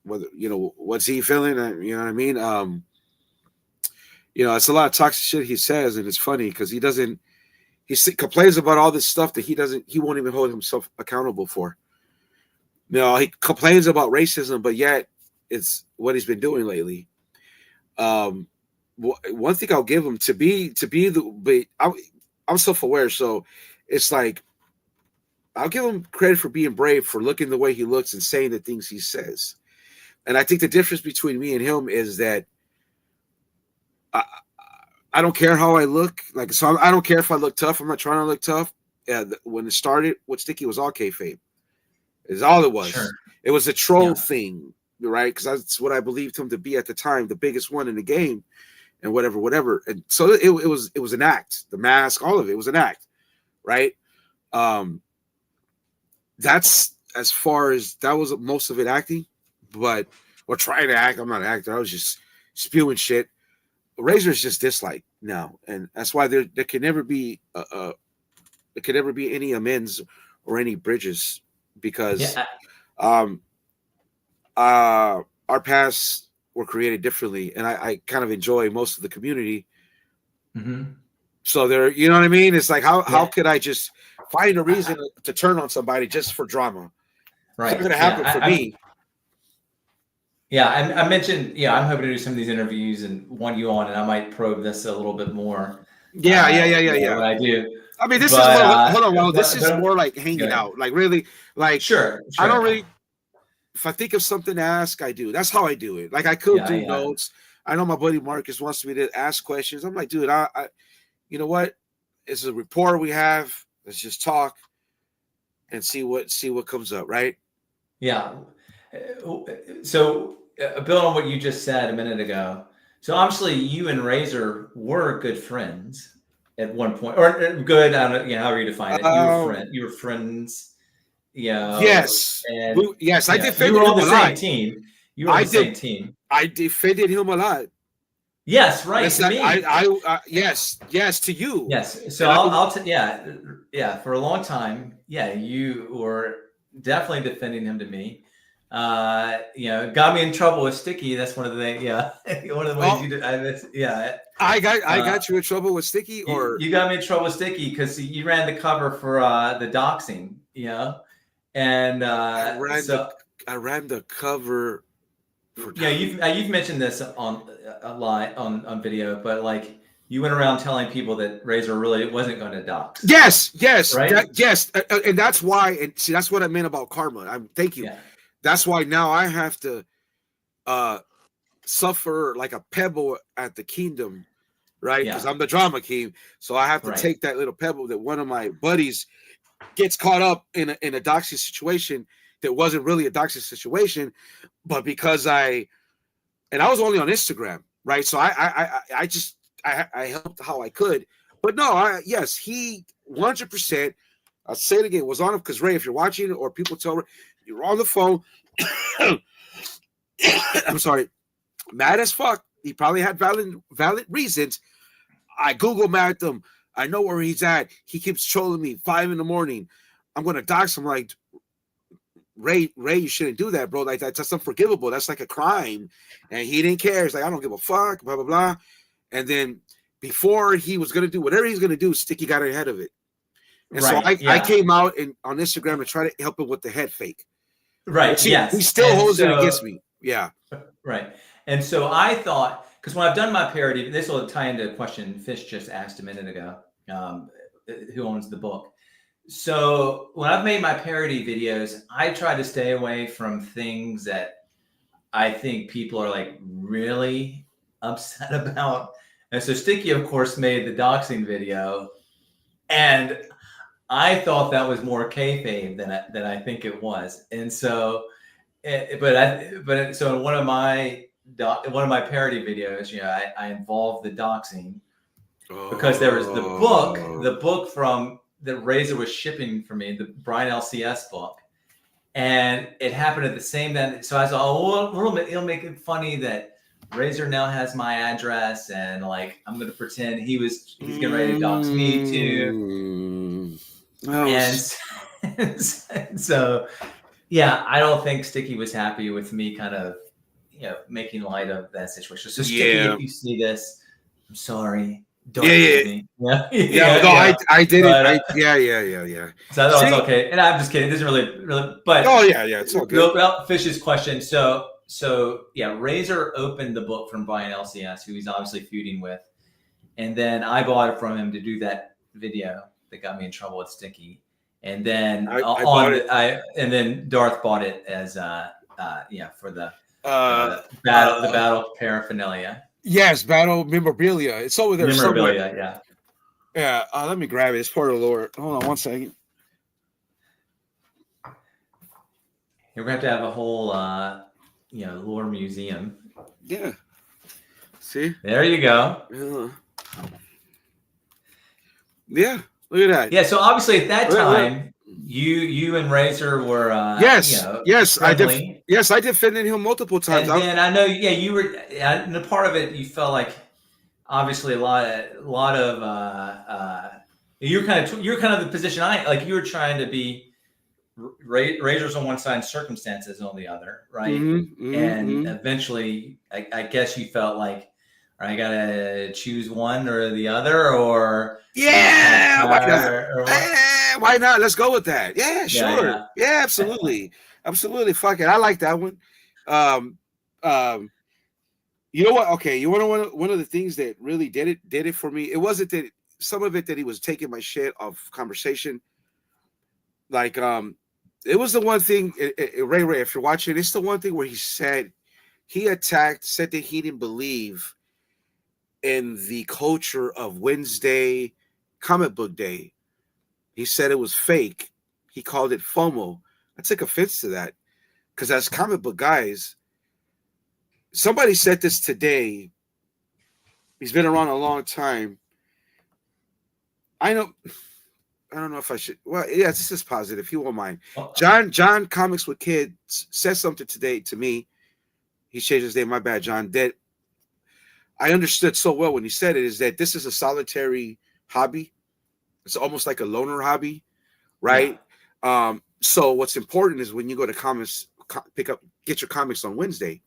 whether what's he feeling. You know what I mean? It's a lot of toxic shit he says, and it's funny because he doesn't. He complains about all this stuff that he won't even hold himself accountable for. He complains about racism, but yet it's what he's been doing lately. One thing I'll give him I'm self-aware, so it's like I'll give him credit for being brave, for looking the way he looks and saying the things he says. And I think the difference between me and him is that I don't care how I look. Like, so I don't care if I look tough. I'm not trying to look tough. When it started, what Sticky was all kayfabe. Is all it was. Sure. It was a troll thing, right? Because that's what I believed him to be at the time, the biggest one in the game, and whatever. And so it was an act. The mask, all of it was an act, right? That's as far as that was most of it acting, or trying to act. I'm not an actor. I was just spewing shit. Razor is just dislike now, and that's why there can never be any amends or any bridges, because our paths were created differently, and I kind of enjoy most of the community. Mm-hmm. So there, you know what I mean? It's like how could I just find a reason to turn on somebody just for drama? Right, it's not going to happen for me. Yeah, I mentioned, I'm hoping to do some of these interviews and want you on, and I might probe this a little bit more. Yeah. What I do. I mean, this is hold on. Well, this is more like hanging out, like really, like sure. I don't really. If I think of something to ask, I do. That's how I do it. Like I could do notes. I know my buddy Marcus wants me to ask questions. I'm like, dude, I you know what? It's a rapport we have. Let's just talk and see what comes up, right? Yeah. So, build on what you just said a minute ago. So, obviously, you and Razor were good friends at one point, or good. I don't know, however you define it. You were friends. Yes. And, yes, I defended him. You were on the same team. You were on the same team. I defended him a lot. Yes, right. To me. Yes, to you. Yes. So for a long time, you were definitely defending him to me. got me in trouble with Sticky. That's one of the things. Yeah, one of the ways you did. I got you in trouble with Sticky, or you got me in trouble with Sticky because you ran the cover for the doxing. And I ran the cover. You've mentioned this on a lot on video, but like you went around telling people that Razor really wasn't going to dox. Yes, right? And that's why. And see, that's what I meant about karma. Thank you. Yeah. That's why now I have to suffer like a pebble at the kingdom, right? Because I'm the drama king, so I have to take that little pebble that one of my buddies gets caught up in a doxing situation that wasn't really a doxing situation, but because I was only on Instagram, right? So I just helped how I could, but no, yes, he 100%. I'll say it again, was on him because Ray, if you're watching or people tell Ray, you're on the phone. I'm sorry, mad as fuck. He probably had valid reasons. I Google mapped him. I know where he's at. He keeps trolling me 5 a.m. I'm gonna dox him. Like, Ray, you shouldn't do that, bro. Like that's unforgivable. That's like a crime. And he didn't care. He's like, I don't give a fuck, blah, blah, blah. And then before he was gonna do whatever he's gonna do, Sticky got ahead of it. And so I came out on Instagram and tried to help him with the head fake. Right. Yes. He still holds it against me. Yeah. Right. And so I thought, because when I've done my parody, this will tie into a question Fish just asked a minute ago, who owns the book. So when I've made my parody videos, I try to stay away from things that I think people are like really upset about. And so Sticky, of course, made the doxing video, and I thought that was more kayfabe than I think it was. And so, so in one of my parody videos, I involved the doxing because there was the book from that Razor was shipping for me, the Brian LCS book, and it happened at the same time. So I thought, it'll make it funny that Razor now has my address, and like I'm going to pretend he's getting ready to dox me too. And so, I don't think Sticky was happy with me kind of, making light of that situation. So Sticky, if you see this, I'm sorry. Don't me. I did it. Yeah. So I thought it's okay. And I'm just kidding. It doesn't really, but it's all good. About Fish's question. So Razor opened the book from Brian LCS, who he's obviously feuding with. And then I bought it from him to do that video that got me in trouble with Sticky. And then and then Darth bought it as for the battle paraphernalia. Yes, battle memorabilia. It's over there somewhere. Yeah. Let me grab it. It's part of the lore. Hold on 1 second. We're gonna have to have a whole lore museum. Yeah. See? There you go. Yeah. Look at that. Yeah, so obviously at that time, you and Razor were yes, I did. Yes, I defended him multiple times. And then I know, you were, and a part of it, you felt like obviously a lot of you're kind of the position you were trying to be Razor's on one side, circumstances on the other, right? And eventually, I guess you felt like, I gotta choose one or the other, or why not? Let's go with that. Yeah, sure. Yeah, absolutely. Fuck it. I like that one. You know what? Okay, you want to know one of the things that really did it for me? It wasn't that some of it that he was taking my shit off conversation. Like, it was the one thing, Ray, if you're watching, it's the one thing where he said that he didn't believe in the culture of Wednesday comic book day. He said it was fake. He called it FOMO. I took offense to that because as comic book guys, somebody said this today. He's been around a long time. I don't know if I should. Well, yeah, this is positive. He won't mind. John Comics with Kids said something today to me. He changed his name. My bad, John. That I understood so well when he said it is that this is a solitary hobby. It's almost like a loner hobby, right? Yeah. So what's important is when you go to get your comics on Wednesday,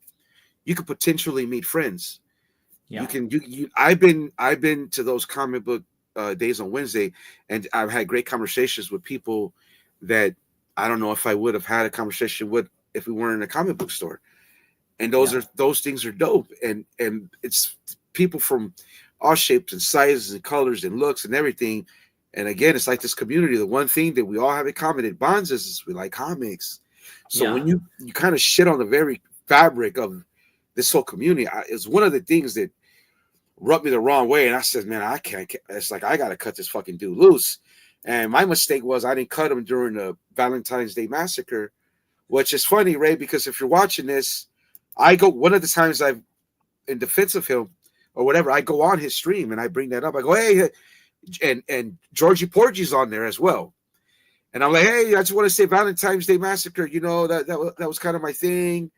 you could potentially meet friends. Yeah. You can I've been to those comic book days on Wednesday, and I've had great conversations with people that I don't know if I would have had a conversation with if we weren't in a comic book store. And those things are dope, and it's people from all shapes and sizes and colors and looks and everything. And again, it's like this community. The one thing that we all have in common that bonds us is we like comics. So when you kind of shit on the very fabric of this whole community, it's one of the things that rubbed me the wrong way. And I said, man, I can't. It's like I got to cut this fucking dude loose. And my mistake was I didn't cut him during the Valentine's Day massacre, which is funny, Ray, because if you're watching this, I go one of the times I've in defense of him or whatever, I go on his stream and I bring that up. I go, hey, and Georgie Porgy's on there as well. And I'm like, hey, I just want to say Valentine's Day Massacre, you know, that was kind of my thing.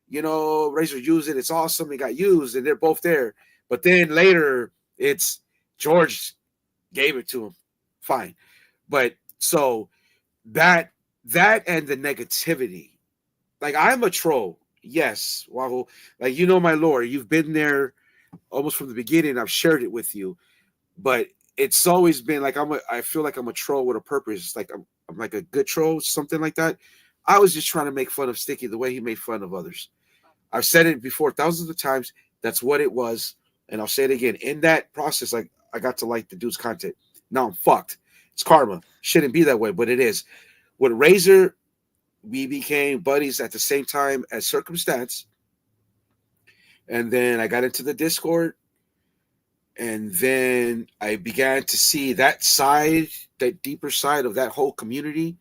You know, Razor used it. It's awesome. It got used and they're both there. But then later it's George gave it to him. Fine. But so that and the negativity, like I'm a troll. Yes, Wahoo. Like, you know my lore. You've been there almost from the beginning. I've shared it with you, but it's always been like I feel like I'm a troll with a purpose. It's like I'm like a good troll, something like that. I was just trying to make fun of Sticky the way he made fun of others. I've said it before thousands of times. That's what it was, and I'll say it again. In that process, like I got to like the dude's content. Now I'm fucked. It's karma. Shouldn't be that way, but it is. With Razor, we became buddies at the same time as Circumstance. And then I got into the Discord. And then I began to see that side, that deeper side of that whole community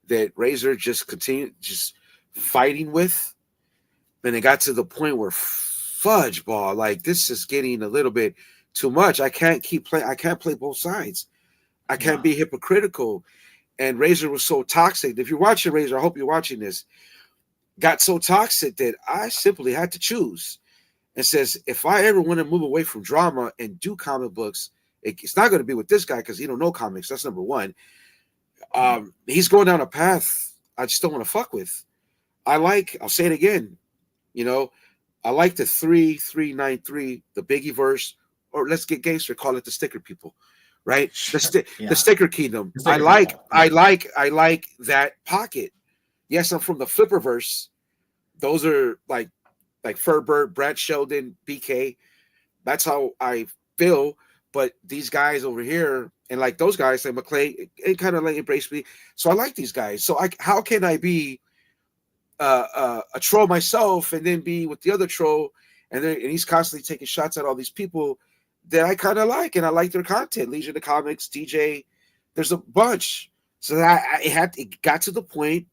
that Razor just continued just fighting with. And it got to the point where fudge ball, like this is getting a little bit too much. I can't keep playing. I can't play both sides. I can't be hypocritical. And Razor was so toxic. If you're watching Razor, I hope you're watching this. Got so toxic that I simply had to choose. And says, if I ever want to move away from drama and do comic books, it's not going to be with this guy because he don't know comics. That's number one. He's going down a path I just don't want to fuck with. I'll say it again, you know, I like the 3393, the Biggie verse, or let's get gangster, call it the sticker people. Right, the sticker kingdom. I like that pocket. Yes, I'm from the Flipperverse. Those are like Furbird, Brad Sheldon, BK. That's how I feel. But these guys over here, and like those guys, like McClay, it kind of like embrace me. So I like these guys. So how can I be a troll myself and then be with the other troll, and he's constantly taking shots at all these people that I kind of like, and I like their content. Legion of Comics, DJ, there's a bunch. So that it got to the point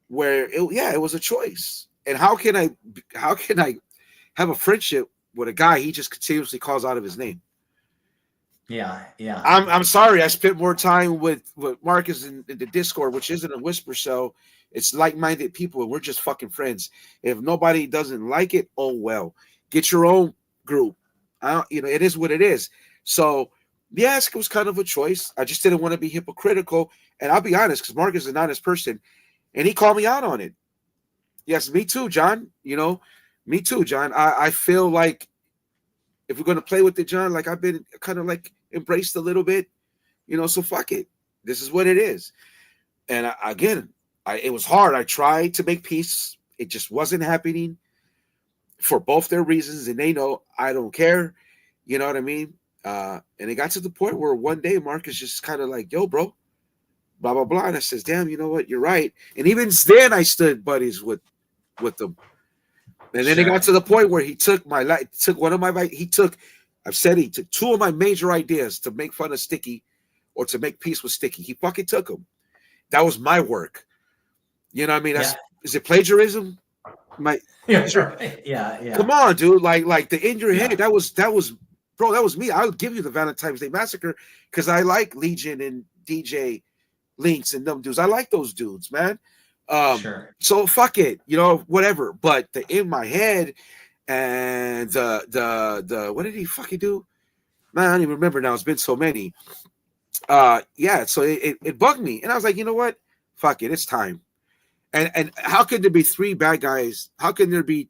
where it was a choice. And how can I have a friendship with a guy he just continuously calls out of his name? Yeah. I'm sorry. I spent more time with Marcus in the Discord, which isn't a whisper cell. It's like-minded people, and we're just fucking friends. If nobody doesn't like it, oh well. Get your own group. It is what it is. So, yes, it was kind of a choice. I just didn't want to be hypocritical. And I'll be honest, because Marcus is an honest person, and he called me out on it. Yes, me too, John. Me too, John. I feel like if we're going to play with it, John, like I've been kind of like embraced a little bit, so fuck it. This is what it is. And it was hard. I tried to make peace. It just wasn't happening. For both their reasons, and they know I don't care, you know what I mean? And it got to the point where one day Marcus just kind of like, yo, bro, blah, blah, blah. And I says, damn, you know what? You're right. And even then I stood buddies with them. And then it got to the point where he took one of my, he took two of my major ideas to make fun of Sticky or to make peace with Sticky. He fucking took them. That was my work. You know what I mean? Is it plagiarism? Yeah. Come on, dude. Like the in your head. That was bro. That was me. I'll give you the Valentine's Day Massacre because I like Legion and DJ Links and them dudes. I like those dudes, man. Sure. So fuck it, whatever. But the in my head and the what did he fucking do? Man, I don't even remember now. It's been so many. So it bugged me, and I was like, you know what? Fuck it, it's time. And how could there be three bad guys? How can there be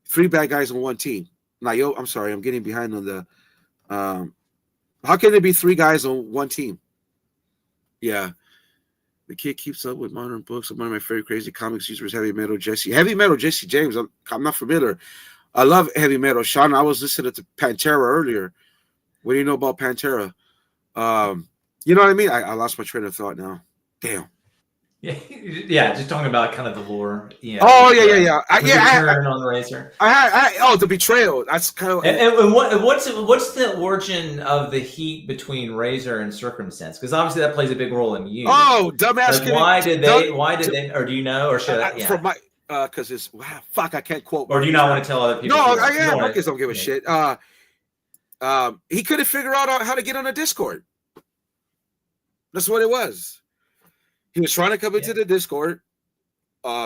three bad guys on one team? Nayo, I'm sorry, I'm getting behind on the. How can there be three guys on one team? Yeah, the kid keeps up with modern books. One of my favorite crazy comics users, Heavy Metal Jesse. Heavy Metal Jesse James. I'm not familiar. I love Heavy Metal. Sean, I was listening to Pantera earlier. What do you know about Pantera? You know what I mean? I lost my train of thought now. Damn. Yeah, just talking about kind of the lore. Yeah. Oh yeah. Return on Razor. The betrayal. That's kind of. And what's the origin of the heat between Razor and Circumstance? Because obviously that plays a big role in you. Oh, dumbass! Like, why did they? Or do you know? Or should I? From my because it's fuck. I can't quote. Or do you not want to tell other people? No, Marcus don't give a shit. He couldn't figure out how to get on a Discord. That's what it was. He was trying to come into the Discord.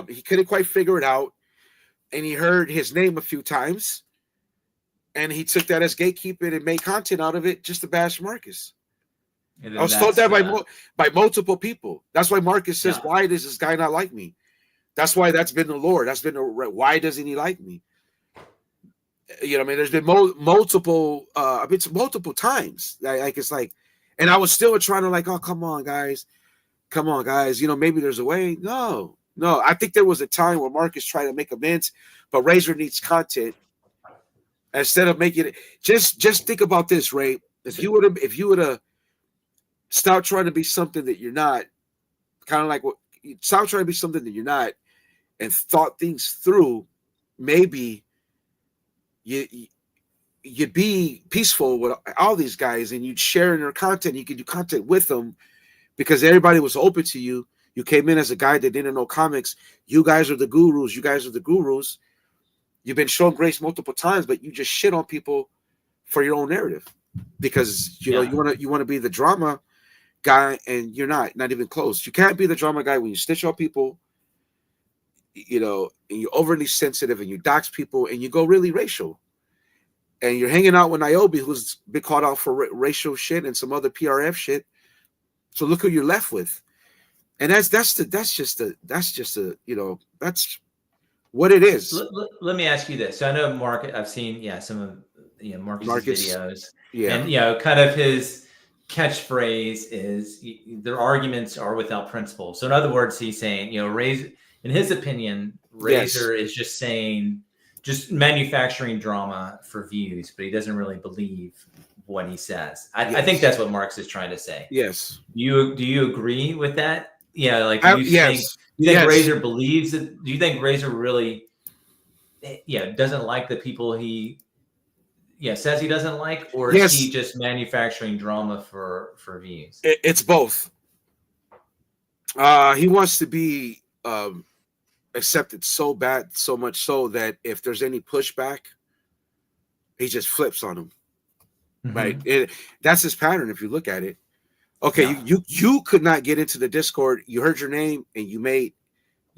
He couldn't quite figure it out. And he heard his name a few times. And he took that as gatekeeping and made content out of it just to bash Marcus. I was told that by multiple people. That's why Marcus says, why does this guy not like me? That's why that's been the lore. That's been why doesn't he like me? You know what I mean? There's been multiple times. Like it's like, and I was still trying to like, oh, come on, guys. You know, maybe there's a way. No. I think there was a time where Marcus tried to make amends, but Razor needs content. Instead of making it, just think about this, Ray. If you would have stopped trying to be something that you're not, kind of like what stop trying to be something that you're not, and thought things through, maybe you'd be peaceful with all these guys, and you'd share in their content. You could do content with them because everybody was open to you. You came in as a guy that didn't know comics. You guys are the gurus. You've been shown grace multiple times, but you just shit on people for your own narrative because you know you want to be the drama guy, and you're not even close. You can't be the drama guy when you stitch on people, you know, and you're overly sensitive and you dox people and you go really racial. And you're hanging out with Niobe, who's been called out for racial shit and some other PRF shit. So look who you're left with, and that's just you know, that's what it is. Let me ask you this. So I know Mark. I've seen some of Marcus's videos, and kind of his catchphrase is their arguments are without principle. So in other words, he's saying, Razor, in his opinion, Razor is just manufacturing drama for views, but he doesn't really believe what he says. I think that's what Marx is trying to say. Yes. Do you agree with that? Yeah. Like, do you think Razor believes it? Do you think Razor really, doesn't like the people he, says he doesn't like, or is he just manufacturing drama for views? It's both. He wants to be accepted so bad, so much so that if there's any pushback, he just flips on him. Mm-hmm. Right? That's his pattern. If you look at it, okay, you could not get into the Discord. You heard your name and you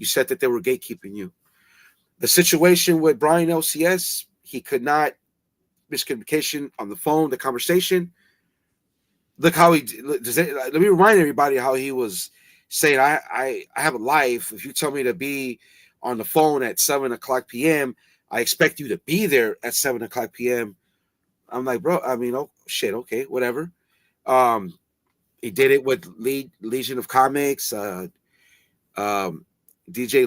said that they were gatekeeping you. The situation with Brian LCS, he could not. Miscommunication on the phone, the conversation. Look how let me remind everybody how he was saying, I have a life. If you tell me to be on the phone at 7:00 p.m., I expect you to be there at 7:00 p.m. I'm like, bro, I mean, oh shit, okay, whatever. He did it with Legion of Comics, DJ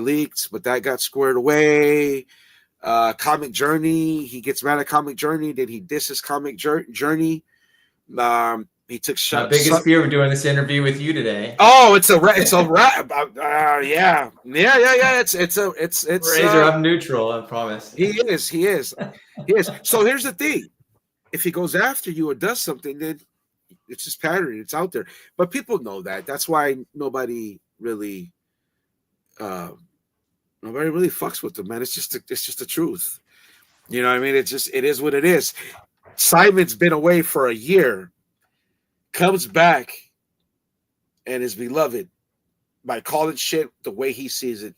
Leaks, but that got squared away. Comic Journey, he gets mad at Comic Journey, then he disses Comic Journey. He took shots. My biggest fear of doing this interview with you today. Oh, it's a wrap. Yeah. It's Razor. I'm neutral, I promise. He is. So here's the thing: if he goes after you or does something, then it's just pattern. It's out there, but people know that. That's why nobody really fucks with them, man. It's just the truth. You know what I mean? It is what it is. Simon's been away for a year, comes back, and is beloved by calling shit the way he sees it,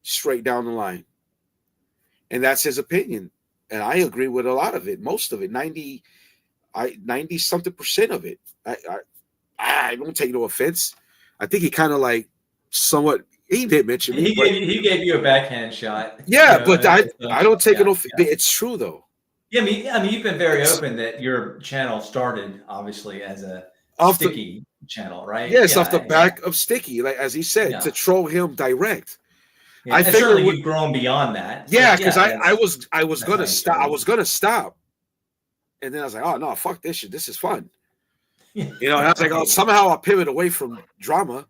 straight down the line. And that's his opinion. And I agree with a lot of it, most of it, 90 something % of it. I don't take no offense. I think he kind of like somewhat He didn't mention me, but he gave you a backhand shot. yeah, but So, I don't take yeah, it off. It's true though. yeah. I mean, you've been very open that your channel started obviously as a Off the sticky channel, right? Yes, off the Yeah, back of Sticky, like as he said, to yeah. troll him direct. Yeah, I and figured, certainly you've grown beyond that. yeah, But because yeah, I was that's how gonna you stop. I started. was gonna stop, and then I was like, oh no, fuck this shit. This is fun. Yeah, You know, and I was like, oh, somehow I'll pivot away from drama,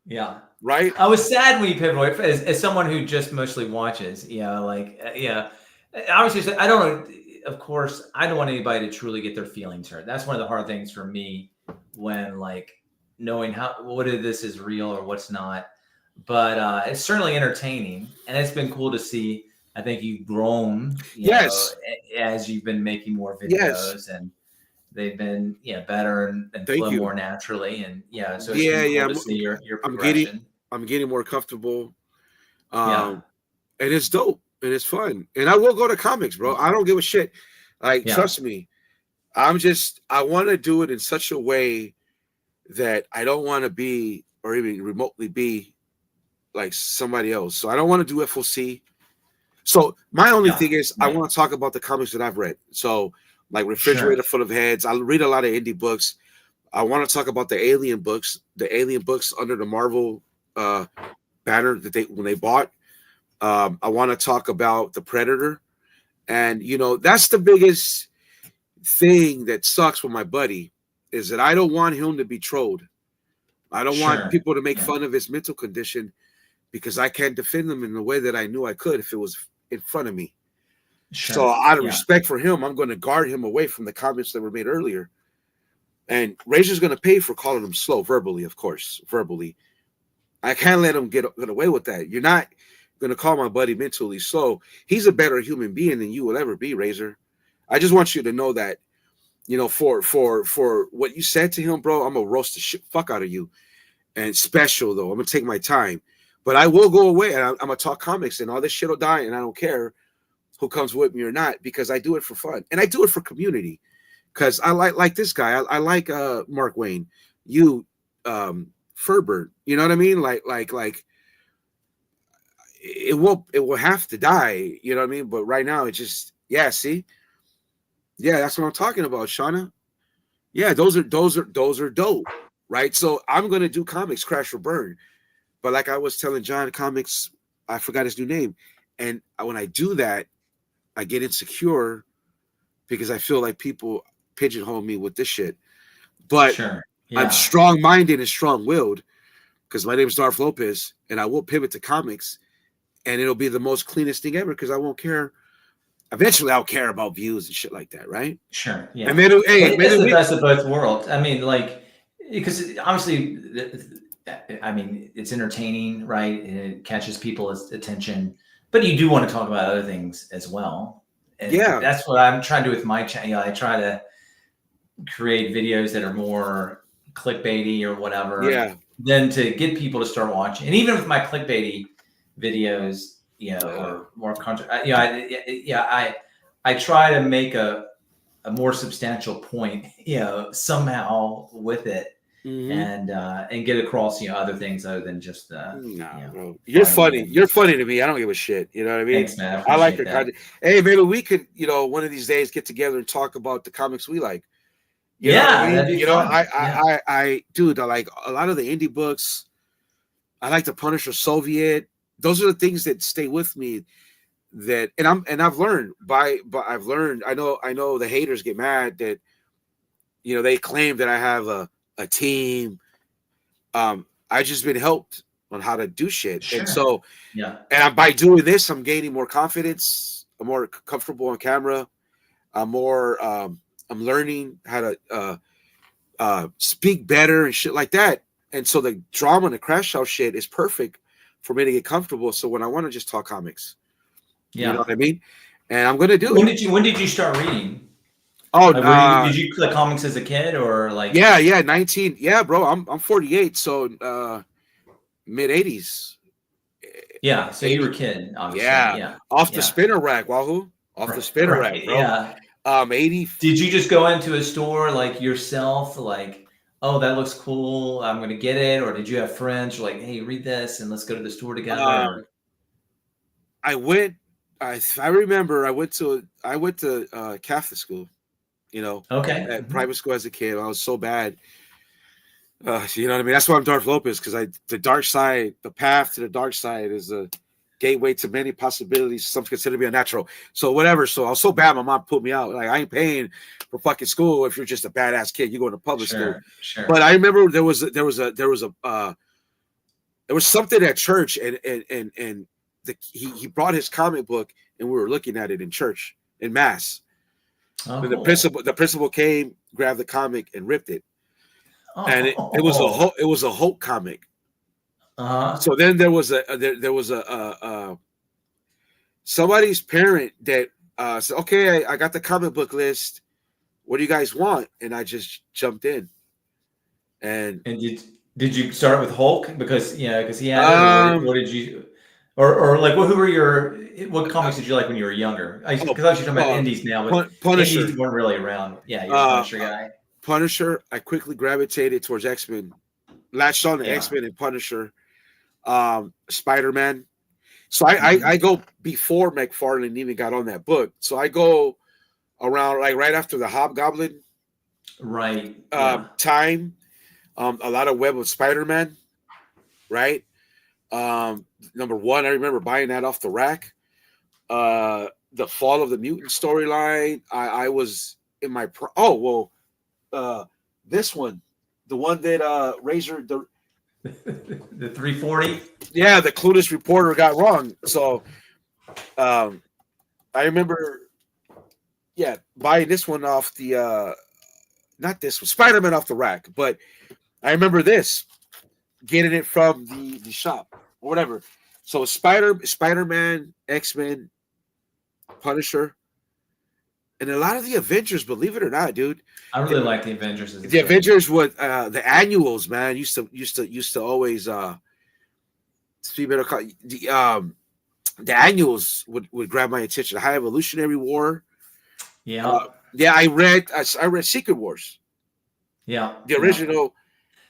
yeah. right? I was sad when you pivoted away. As someone who just mostly watches, obviously, I don't know. Of course, I don't want anybody to truly get their feelings hurt. That's one of the hard things for me when like knowing what of this is real or what's not. But it's certainly entertaining, and it's been cool to see. I think you've grown, Yes, as you've been making more yes. videos, and they've been better and Thank flow you. more naturally. And so it's Yeah, been yeah. cool to see your I'm progression. getting more comfortable. Yeah, And it's dope and it's fun. And I will go to comics, bro. I don't give a shit. Like, yeah, trust me. I want to do it in such a way that I don't want to be or even remotely be like somebody else. So I don't want to do FOC. So my only thing is I right. want to talk about the comics that I've read. So like Sure. Refrigerator Full of Heads. I read a lot of indie books. I want to talk about the Alien books under the Marvel banner that when they bought. I want to talk about the Predator. And that's the biggest thing that sucks with my buddy is that I don't want him to be trolled. I don't want Sure. people to make Yeah. fun of his mental condition because I can't defend him in the way that I knew I could if it was in front of me. Sure. So out of Yeah. respect for him, I'm going to guard him away from the comments that were made earlier. And Razor's going to pay for calling him slow verbally, of course, verbally. I can't let him get away with that. You're not going to call my buddy mentally slow. He's a better human being than you will ever be, Razor. I just want you to know that, for what you said to him, bro, I'm going to roast the fuck out of you. And special, though. I'm going to take my time. But I will go away, and I'm going to talk comics, and all this shit will die, and I don't care who comes with me or not, because I do it for fun. And I do it for community. Because I like this guy. I like Mark Wayne. You, Furbert. You know what I mean? Like it will have to die. You know what I mean? But right now, it just see. Yeah, that's what I'm talking about, Shauna. Yeah, those are dope, right? So I'm gonna do comics, Crash or Burn. But like I was telling John, comics, I forgot his new name, and when I do that, I get insecure because I feel like people pigeonhole me with this shit. But Sure. Yeah. I'm strong-minded and strong-willed because my name is Darth Lopez, and I will pivot to comics, and it'll be the most cleanest thing ever because I won't care. Eventually, I'll care about views and shit like that, right? Sure. Yeah. And then, hey, It's the best of both worlds. I mean, like, because obviously, I mean, it's entertaining, right? And it catches people's attention, but you do want to talk about other things as well. And that's what I'm trying to do with my channel. I try to create videos that are more clickbaity or whatever. Yeah. Then to get people to start watching, and even with my clickbaity videos, or more content, I try to make a more substantial point, somehow with it, and get across, other things other than just bro. You're funny. You're funny to me. I don't give a shit. You know what I mean? Thanks, man. I like your content. Hey, maybe we could, one of these days get together and talk about the comics we like. You know what I mean? That'd be fun. I dude, I like a lot of the indie books. I like the Punisher Soviet. Those are the things that stay with me. I've learned I know the haters get mad that they claim that I have a team. I just been helped on how to do shit. Sure. And so by doing this, I'm gaining more confidence. I'm more comfortable on camera. I'm learning how to speak better and shit like that. And so the drama and the crash out shit is perfect for me to get comfortable. So when I want to just talk comics, you know what I mean? And I'm going to do it. When did you start reading? Oh, did you collect comics as a kid or like? Yeah, 19. Yeah, bro, I'm 48. So mid 80s. Yeah. So you were a kid, obviously. Yeah. Off the spinner rack, Wahoo. Off the spinner rack, bro. Yeah. 80. Did you just go into a store like yourself, like oh, that looks cool, I'm going to get it? Or did you have friends who were like, hey, read this and let's go to the store together? I went. I remember I went to Catholic school. You know, Okay. at private school as a kid. I was so bad. You know what I mean? That's why I'm Darth Lopez, because the dark side, the path to the dark side is a gateway to many possibilities. Some consider to be unnatural. So whatever. So I was so bad, my mom put me out. Like, I ain't paying for fucking school if you're just a badass kid. You go to public school. Sure. But I remember there was something at church, and he brought his comic book, and we were looking at it in church in mass. Oh, And cool. the principal came, grabbed the comic, and ripped it. Oh. And it was a Hulk comic. Uh-huh. So then there was somebody's parent that said, okay, I got the comic book list. What do you guys want? And I just jumped in. And did you start with Hulk because he had it? Or what did you, or like what comics did you like when you were younger? Because I was talking about indies now, but Punisher. Indies weren't really around. Yeah, you're a Punisher guy. Punisher. I quickly gravitated towards X-Men. Latched on to X-Men and Punisher. Spider-Man. So I go before McFarlane even got on that book. So I go around like right after the Hobgoblin time. A lot of Web of Spider-Man, right? Number one, I remember buying that off the rack. The Fall of the Mutant storyline. I was in my this one, the one that Razor the 340. Yeah, the clueless reporter got wrong. So I remember buying this one off the not this one, Spider-Man off the rack, but I remember getting it from the shop or whatever. So Spider-Man, X-Men, Punisher, and a lot of the Avengers, believe it or not, dude. I really like the Avengers. The Avengers with the annuals, man, used to always the annuals would grab my attention. The High Evolutionary War. Yeah. I read Secret Wars. Yeah. The original.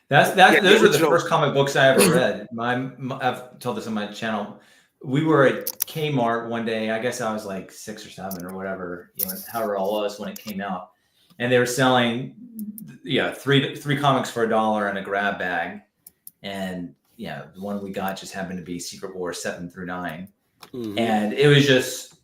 Those were the first comic books I ever read. I've told this on my channel. We were at Kmart one day. I guess I was like 6 or 7 or whatever, however old I was when it came out. And they were selling, three comics for $1 in a grab bag. And the one we got just happened to be Secret Wars 7 through 9. Mm-hmm. And it was just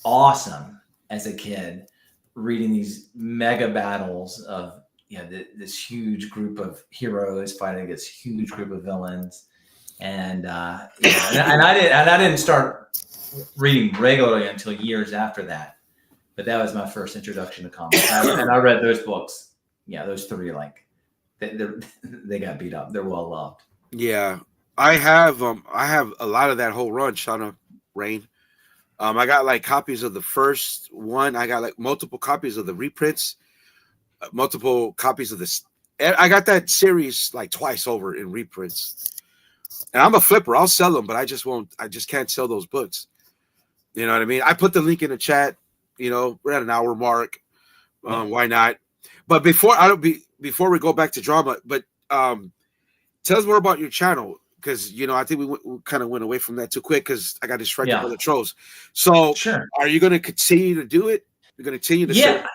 awesome as a kid reading these mega battles of this huge group of heroes fighting against a huge group of villains. And I didn't start reading regularly until years after that. But that was my first introduction to comics. And I read those books. Yeah, those three, like they got beat up. They're well loved. Yeah, I have a lot of that whole run, Shauna Rain. I got like copies of the first one. I got like multiple copies of the reprints, multiple copies of this. I got that series like twice over in reprints. And I'm a flipper. I'll sell them, but I just can't sell those books. You know what I mean? I put the link in the chat. We're at an hour mark. Why not? But before we go back to drama, but tell us more about your channel, because I think we kind of went away from that too quick because I got distracted by the trolls. So, Are you going to continue to do it? You're going to continue to? Yeah,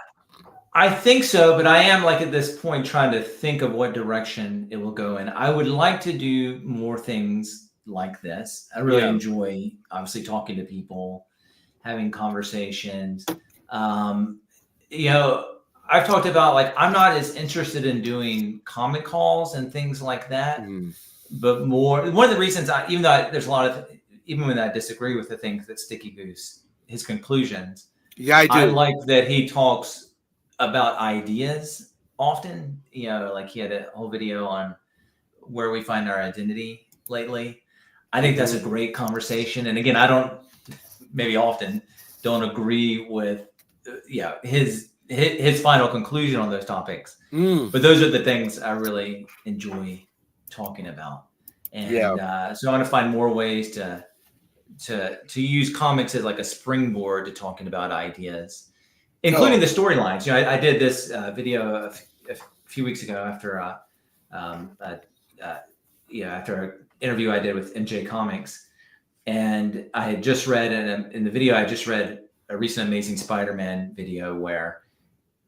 I think so. But I am at this point trying to think of what direction it will go in. I would like to do more things like this. I really enjoy, obviously, talking to people, having conversations. I've talked about I'm not as interested in doing comic calls and things like that, but more one of the reasons even when I disagree with the things that Sticky Goose, his conclusions. Yeah, I do. I like that he talks about ideas often. He had a whole video on where we find our identity lately. I think that's a great conversation. And again, I don't agree with his final conclusion on those topics, but those are the things I really enjoy talking about. And so I want to find more ways to use comics as like a springboard to talking about ideas, including the storylines. I did this video a few weeks ago after um, uh, uh, after an interview I did with MJ Comics, and I had just read in the video, I just read a recent Amazing Spider-Man video where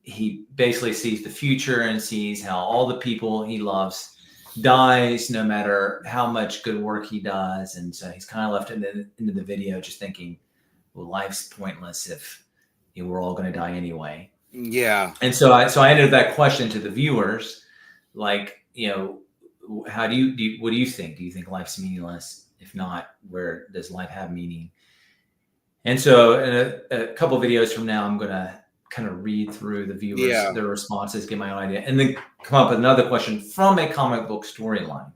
he basically sees the future and sees how all the people he loves dies no matter how much good work he does. And so he's kind of left into the video just thinking, well, life's pointless if we're all going to die anyway. Yeah. And so I ended that question to the viewers, like, how do you what do you think? Do you think life's meaningless? If not, where does life have meaning? And so in a couple of videos from now, I'm going to kind of read through the viewers, their responses, get my own idea, and then come up with another question from a comic book storyline.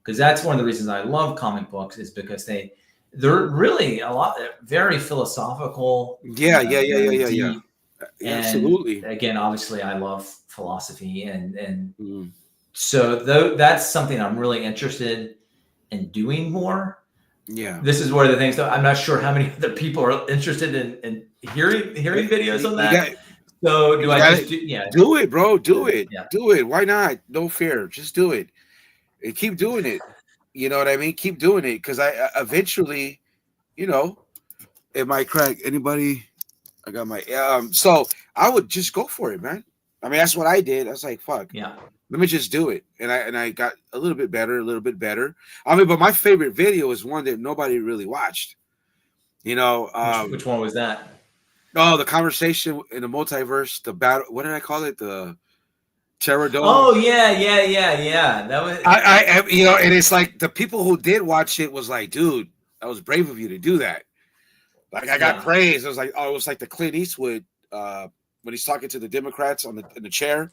Because that's one of the reasons I love comic books, is because they're really very philosophical. Yeah. Absolutely. And again, obviously, I love philosophy, and so that's something I'm really interested in doing more. Yeah. This is one of the things that I'm not sure how many other people are interested in hearing videos on that. So do I just do it, bro? Do it. Yeah. Do it. Why not? No fear. Just do it. And keep doing it. You know what I mean? Keep doing it, because I eventually, it might crack. Anybody? I got my so I would just go for it, man. I mean, that's what I did. I was like, fuck. Yeah. Let me just do it. And I got a little bit better. I mean, but my favorite video is one that nobody really watched. Which one was that? Oh, the conversation in the multiverse, the battle. What did I call it? The Terror Dome. Oh yeah. That was. I and it's like the people who did watch it was like, dude, that was brave of you to do that. Like I got praised. It was like, it was like the Clint Eastwood when he's talking to the Democrats in the chair.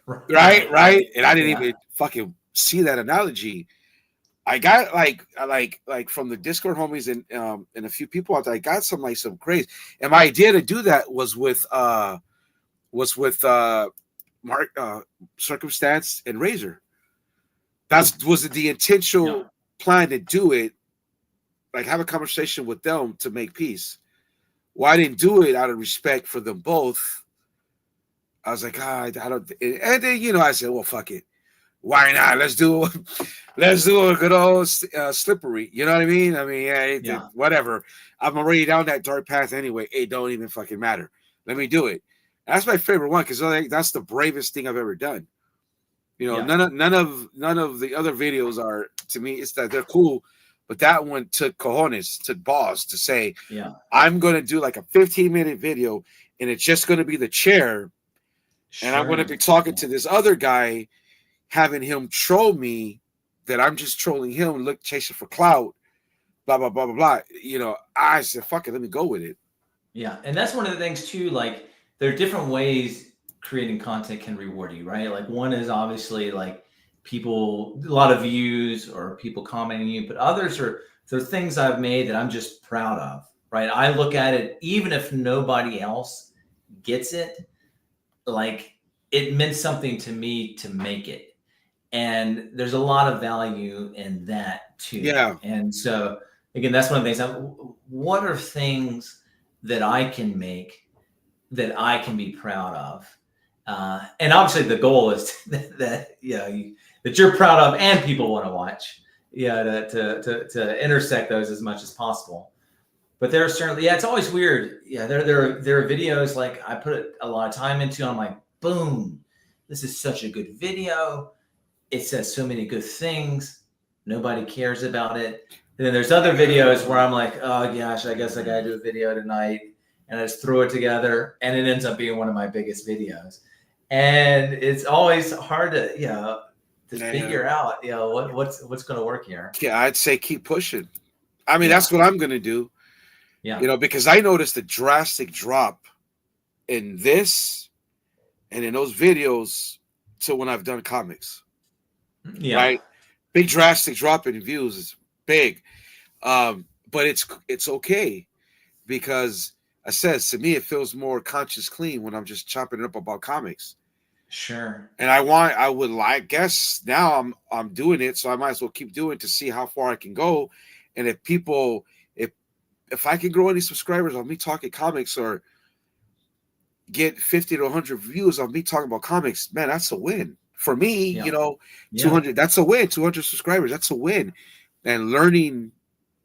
Right. And I didn't even fucking see that analogy. I got like from the Discord homies and a few people out there, I got some craze. And my idea to do that was with Mark Circumstance and Razor. That was the intentional plan to do it, like have a conversation with them to make peace. Well, I didn't do it out of respect for them both. I was like, I don't. And then I said, well, fuck it. Why not? Let's do a good old slippery. You know what I mean? I mean, whatever. I'm already down that dark path anyway. It don't even fucking matter. Let me do it. That's my favorite one, because that's the bravest thing I've ever done. None of the other videos are, to me, it's that they're cool, but that one took cojones, took balls to say, I'm going to do like a 15-minute video, and it's just going to be the chair. Sure. And I'm going to be talking to this other guy, having him troll me, that I'm just trolling him, chasing for clout, blah, blah, blah, blah, blah. I said, fuck it, let me go with it. Yeah. And that's one of the things too, like there are different ways creating content can reward you, right? Like one is obviously like people, a lot of views or people commenting you, but others are things I've made that I'm just proud of, right? I look at it, even if nobody else gets it, like it meant something to me to make it. And there's a lot of value in that too. Yeah. And so again, that's one of the things. What are things that I can make that I can be proud of? And obviously the goal is that you're proud of and people want to watch. To intersect those as much as possible. But there are certainly, it's always weird. Yeah, there are videos like I put a lot of time into. I'm like, boom, this is such a good video. It says so many good things. Nobody cares about it. And then there's other videos where I'm like, oh gosh, I guess I gotta do a video tonight, and I just throw it together, and it ends up being one of my biggest videos. And it's always hard to figure out what's going to work here. Yeah, I'd say keep pushing. I mean, that's what I'm going to do. Yeah, because I noticed a drastic drop in this and in those videos to when I've done comics. Yeah, right. Big drastic drop in views is big, but it's okay, because I said, to me it feels more conscious clean when I'm just chopping it up about comics. Sure. And I guess now I'm doing it, so I might as well keep doing it to see how far I can go. And if I can grow any subscribers on me talking comics, or get 50 to 100 views on me talking about comics, man, that's a win. For me, Yeah. 200, that's a win. 200 subscribers, that's a win. And learning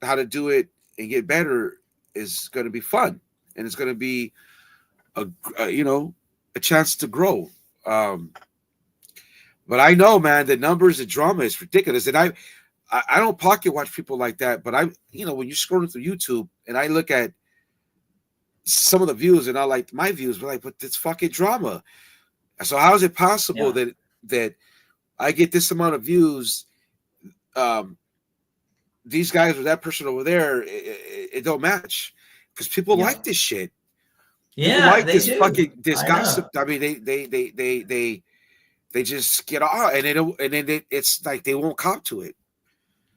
how to do it and get better is going to be fun, and it's going to be a chance to grow. Um, but I know, man, the numbers, the drama is ridiculous, and I don't pocket watch people like that. But when you're scrolling through YouTube and I look at some of the views and I like my views, but it's fucking drama. So how is it possible that I get this amount of views? These guys or that person over there, it don't match because people like this shit. People like this gossip. I mean, they just get off, and it's like they won't cop to it.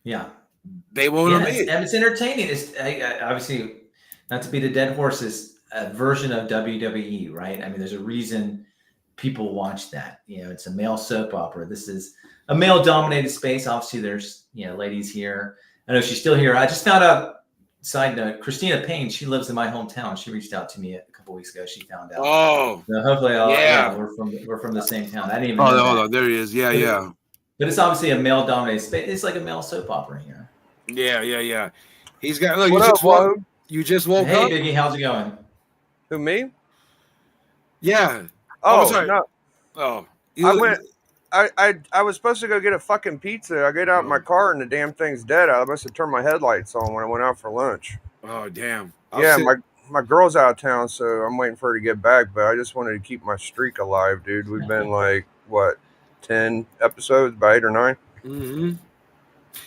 Yeah, they won't admit it. And it's entertaining. It's obviously not to be the dead horse's version of WWE, right? I mean, there's a reason people watch that. It's a male soap opera. This is a male-dominated space. Obviously, there's ladies here. I know she's still here. I just found out. Side note: Christina Payne. She lives in my hometown. She reached out to me a couple weeks ago. She found out. Oh, so hopefully, we're from the same town. I didn't even. Hold on, there he is. Yeah. But it's obviously a male-dominated space. It's like a male soap opera here. Yeah. He's got. Look, you just woke up. Hey, Biggie, how's it going? Who, me? Yeah. Oh, sorry. No. Oh, I went. I was supposed to go get a fucking pizza. I get out in my car and the damn thing's dead. I must have turned my headlights on when I went out for lunch. Oh, damn. My girl's out of town, so I'm waiting for her to get back. But I just wanted to keep my streak alive, dude. We've been like, 10 episodes, about 8 or 9? Mm-hmm.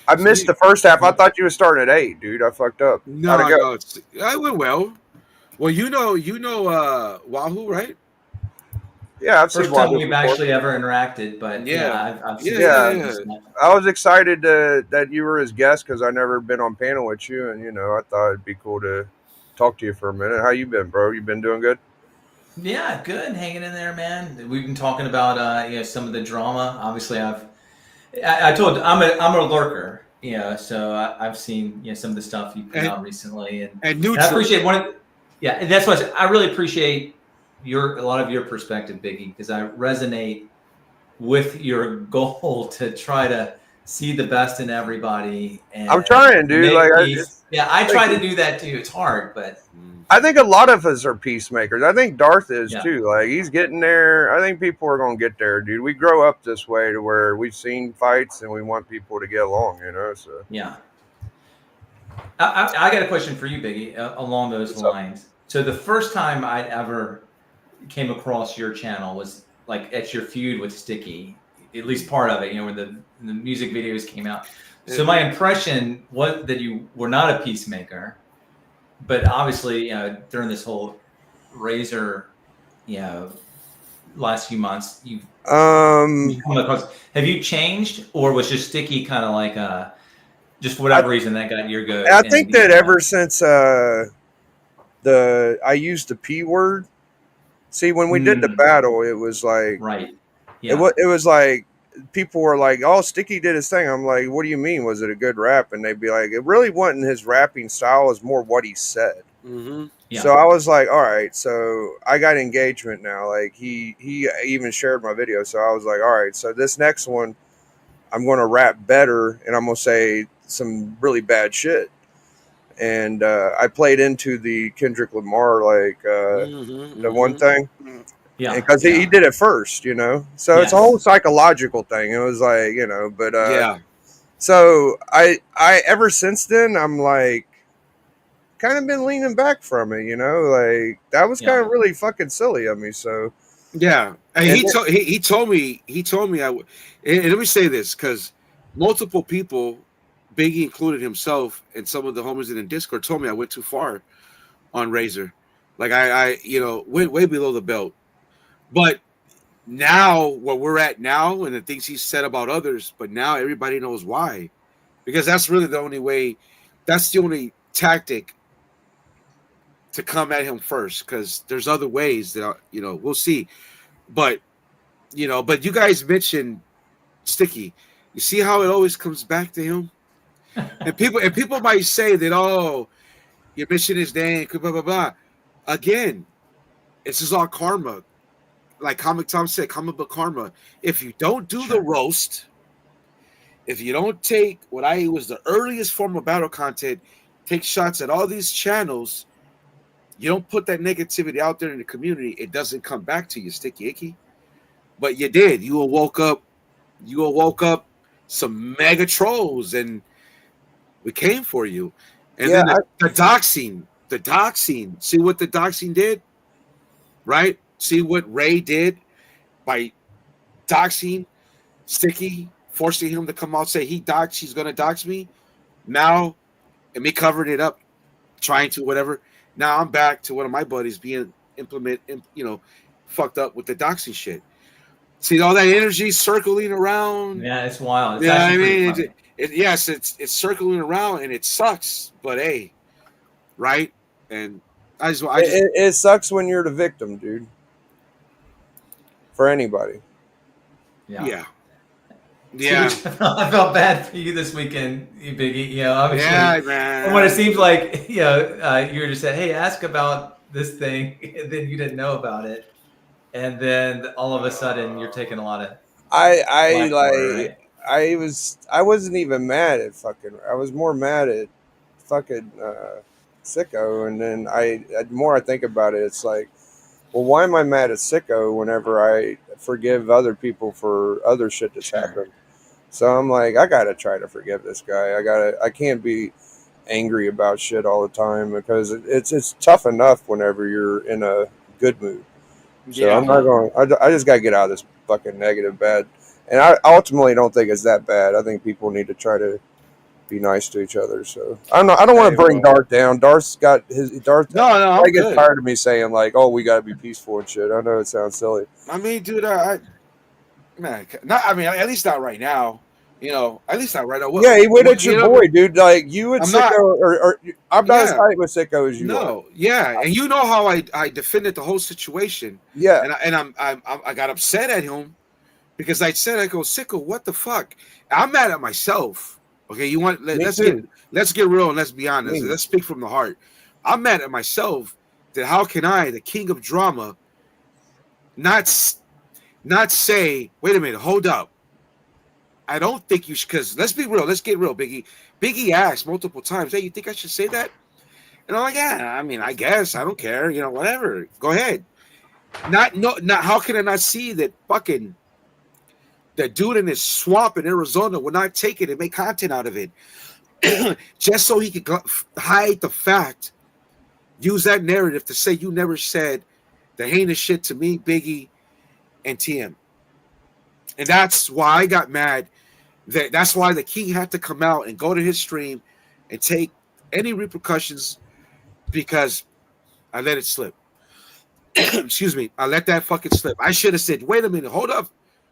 I missed the first half. I thought you were starting at 8, dude. I fucked up. No, I went well. Well, Wahoo, right? Yeah, I've first seen time we've actually ever interacted, but I've seen I was excited that you were his guest because I never been on panel with you, and I thought it'd be cool to talk to you for a minute. How you been, bro? You been doing good? Yeah, good, hanging in there, man. We've been talking about some of the drama. Obviously, I told you, I'm a lurker, so I've seen some of the stuff you put out recently, and I appreciate and that's why I really appreciate a lot of your perspective, Biggie, because I resonate with your goal to try to see the best in everybody. And I'm trying, dude. I try to do that too. It's hard, but I think a lot of us are peacemakers. I think Darth is too. Like, he's getting there. I think people are going to get there, dude. We grow up this way to where we've seen fights and we want people to get along, So yeah. I got a question for you, Biggie, along those lines. So the first time I ever came across your channel was like at your feud with Sticky, at least part of it, when the music videos came out. So my impression was that you were not a peacemaker, but obviously, during this whole Razor, last few months, you've come across. Have you changed, or was just Sticky kind of like just for whatever reason that got your goat? I think that ever since I used the P word. See, when we did the battle, it was like it was like people were like, "Oh, Sticky did his thing." I'm like, "What do you mean? Was it a good rap?" And they'd be like, "It really wasn't his rapping style. It was more what he said." Mm-hmm. Yeah. So I was like, "All right." So I got engagement now. Like he even shared my video. So I was like, "All right." So this next one, I'm going to rap better, and I'm going to say some really bad shit. And I played into the Kendrick Lamar, the one thing. Yeah. Because he did it first, So it's a whole psychological thing. It was like, but so I ever since then, I'm like kind of been leaning back from it, like that was kind of really fucking silly of me. So yeah. And he told me and let me say this, because multiple people, Biggie included himself, and some of the homies in the Discord told me I went too far on Razor. Like I went way below the belt. But now, where we're at now, and the things he said about others, but now everybody knows why. Because that's really the only way, that's the only tactic to come at him first. Because there's other ways that, we'll see. But you guys mentioned Sticky. You see how it always comes back to him? And people might say that, oh, you mentioned his name, blah, blah, blah. Again, this is all karma. like Comic Tom said, comic book karma. If you don't do the roast, if you don't take what I was the earliest form of battle content, take shots at all these channels, you don't put that negativity out there in the community, it doesn't come back to you, sticky icky. But you did. You awoke up some mega trolls, and we came for you. And Yeah, then the doxing. See what the doxing did, right? See what Ray did by doxing Sticky, forcing him to come out, say he's gonna dox me. Now, and me covering it up, trying to whatever. Now I'm back to one of my buddies being fucked up with the doxing shit. See all that energy circling around. Yeah, it's wild. It's Yeah, I actually mean, pretty it's circling around and it sucks. But hey, right? And it sucks when you're the victim, dude. For anybody. Yeah. Yeah. I felt bad for you this weekend, Biggie. You know, obviously, yeah, man. when it seems like you were just saying, "Hey, ask about this thing," and then you didn't know about it, and then all of a sudden you're taking a lot of. I wasn't even mad at fucking. I was more mad at fucking Sicko, and then the more I think about it, it's like, well, why am I mad at Sicko whenever I forgive other people for other shit that's happened? So I'm like, I gotta try to forgive this guy. I can't be angry about shit all the time because it's tough enough whenever you're in a good mood. So I'm not going. I just gotta get out of this fucking negative bad. And I ultimately don't think it's that bad. I think people need to try to be nice to each other. So I don't want to bring Darth down. Darth's got his Darth. No, I get tired of me saying like, "Oh, we got to be peaceful and shit." I know it sounds silly. I mean, dude, at least not right now. You know, at least not right now. Yeah, he went at your boy, dude. Like you and Sicko, or I'm not as tight with Sicko as you are. No, yeah, and you know how I defended the whole situation. Yeah, and I got upset at him because I go, Sicko, what the fuck? I'm mad at myself. Okay, you want let's get real and let's be honest. Let's speak from the heart. I'm mad at myself that how can I, the king of drama, not say, wait a minute, hold up. I don't think you should, because let's be real. Let's get real, Biggie. Biggie asked multiple times, hey, you think I should say that? And I'm like, yeah, I mean, I guess. I don't care. You know, whatever. Go ahead. Not how can I not see that fucking that dude in his swamp in Arizona would not take it and make content out of it just so he could hide the fact, use that narrative to say you never said the heinous shit to me, Biggie, and TM. And that's why I got mad. That's why the king had to come out and go to his stream and take any repercussions because I let it slip. Excuse me. I let that fucking slip. I should have said, wait a minute, hold up.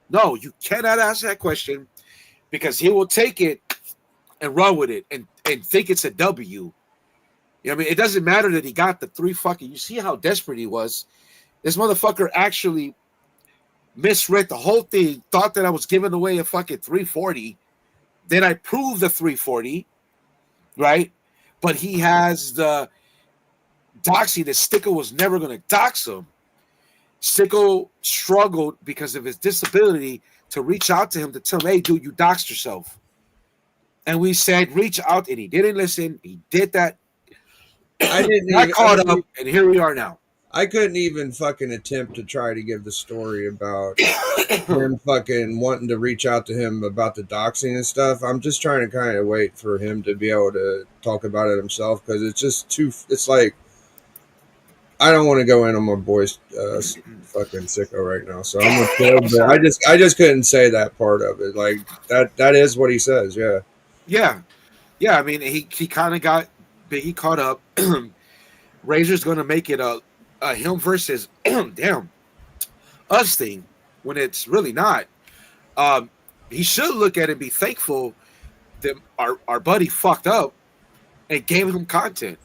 No, you cannot ask that question because he will take it and run with it and think it's a W. You know what I mean? It doesn't matter that he got the three fucking. You see how desperate he was? This motherfucker actually misread the whole thing, thought that I was giving away a fucking 340. Then I proved the 340, right? But he has the doxing that Sicko was never going to dox him. Sicko struggled because of his disability to reach out to him to tell him, hey, dude, you doxed yourself. And we said, reach out, and he didn't listen. He did that. I caught up, and here we are now. I couldn't even fucking attempt to try to give the story about him fucking wanting to reach out to him about the doxing and stuff. I'm just trying to kind of wait for him to be able to talk about it himself because it's just it's like, I don't want to go in on my boy's fucking Sicko right now, so I'm gonna chill. But I just couldn't say that part of it. Like that is what he says. Yeah. I mean, he kind of got Biggie caught up. Razor's gonna make it a him versus damn us thing when it's really not. He should look at it and be thankful that our buddy fucked up and gave him content.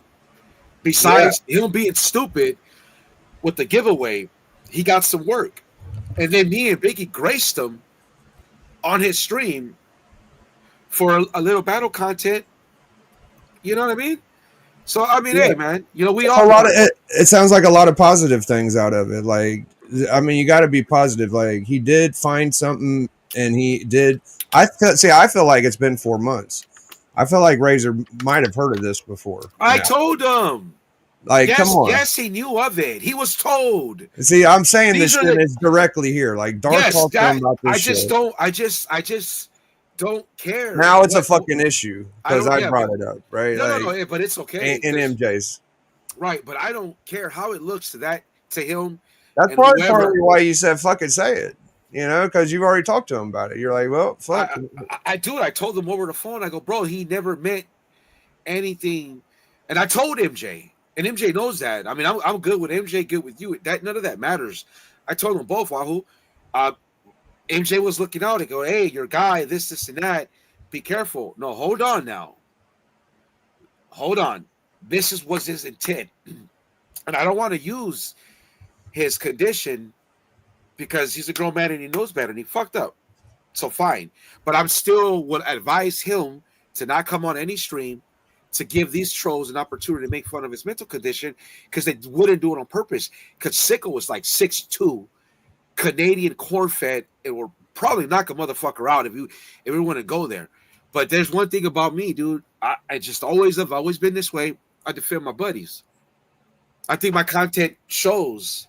Besides him being stupid with the giveaway, he got some work. And then me and Biggie graced him on his stream for a little battle content. You know what I mean? So, I mean, hey, man, you know, we all... it sounds like a lot of positive things out of it. Like, I mean, you got to be positive. Like he did find something, and he did. I feel like it's been 4 months. I feel like Razor might have heard of this before. I now. told him. Like, Yes, come on. yes, he knew of it. He was told. See, I'm saying These this are shit the- is directly here. Like, Dark Yes, talked to him that about this I just shit. don't. I just don't care. Now it's a what- fucking issue I because don't- I yeah, brought but- it up, right? No, like, no, but it's okay. in 'cause- MJ's. Right, but I don't care how it looks to him. That's and probably whoever- partly why you said fucking say it. You know, because you've already talked to him about it. You're like, well, fuck. I do it. I told him over the phone. I go, bro, he never meant anything. And I told MJ, and MJ knows that. I mean, I'm good with MJ, good with you. That none of that matters. I told them both, Wahoo. MJ was looking out and go, hey, your guy, this, and that. Be careful. No, hold on now. Hold on. This was his intent. And I don't want to use his condition because he's a grown man and he knows better and he fucked up. So fine. But I'm still would advise him to not come on any stream to give these trolls an opportunity to make fun of his mental condition because they wouldn't do it on purpose. Because Sicko was like 6'2", Canadian corn-fed, and will probably knock a motherfucker out if we want to go there. But there's one thing about me, dude. I just I've always been this way. I defend my buddies. I think my content shows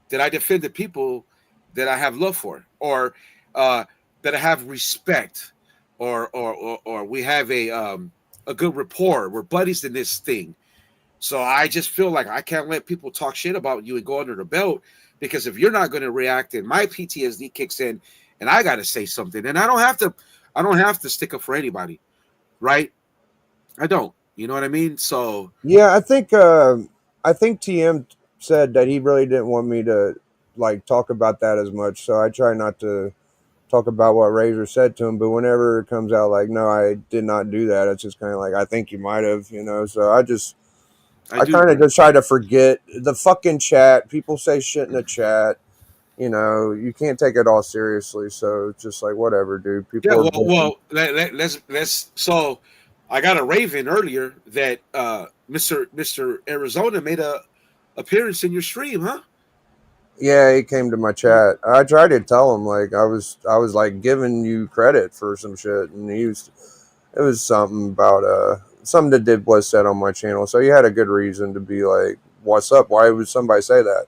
that I defend the people that I have love for, or that I have respect, or we have a good rapport. We're buddies in this thing. So I just feel like I can't let people talk shit about you and go under the belt, because if you're not going to react, and my PTSD kicks in, and I got to say something, and I don't have to stick up for anybody, right? I don't. You know what I mean? So yeah, I think TM said that he really didn't want me to like talk about that as much. So I try not to talk about what Razor said to him. But whenever it comes out like, no, I did not do that, it's just kind of like, I think you might have, you know. So I kind of just try to forget the fucking chat. People say shit in the chat. You know, you can't take it all seriously. So it's just like, whatever, dude. People. Yeah. Let's. So I got a raven earlier that Mr. Arizona made a appearance in your stream, huh? Yeah, he came to my chat. I tried to tell him like I was like giving you credit for some shit, and it was something about something that was said on my channel. So he had a good reason to be like, "What's up? Why would somebody say that?"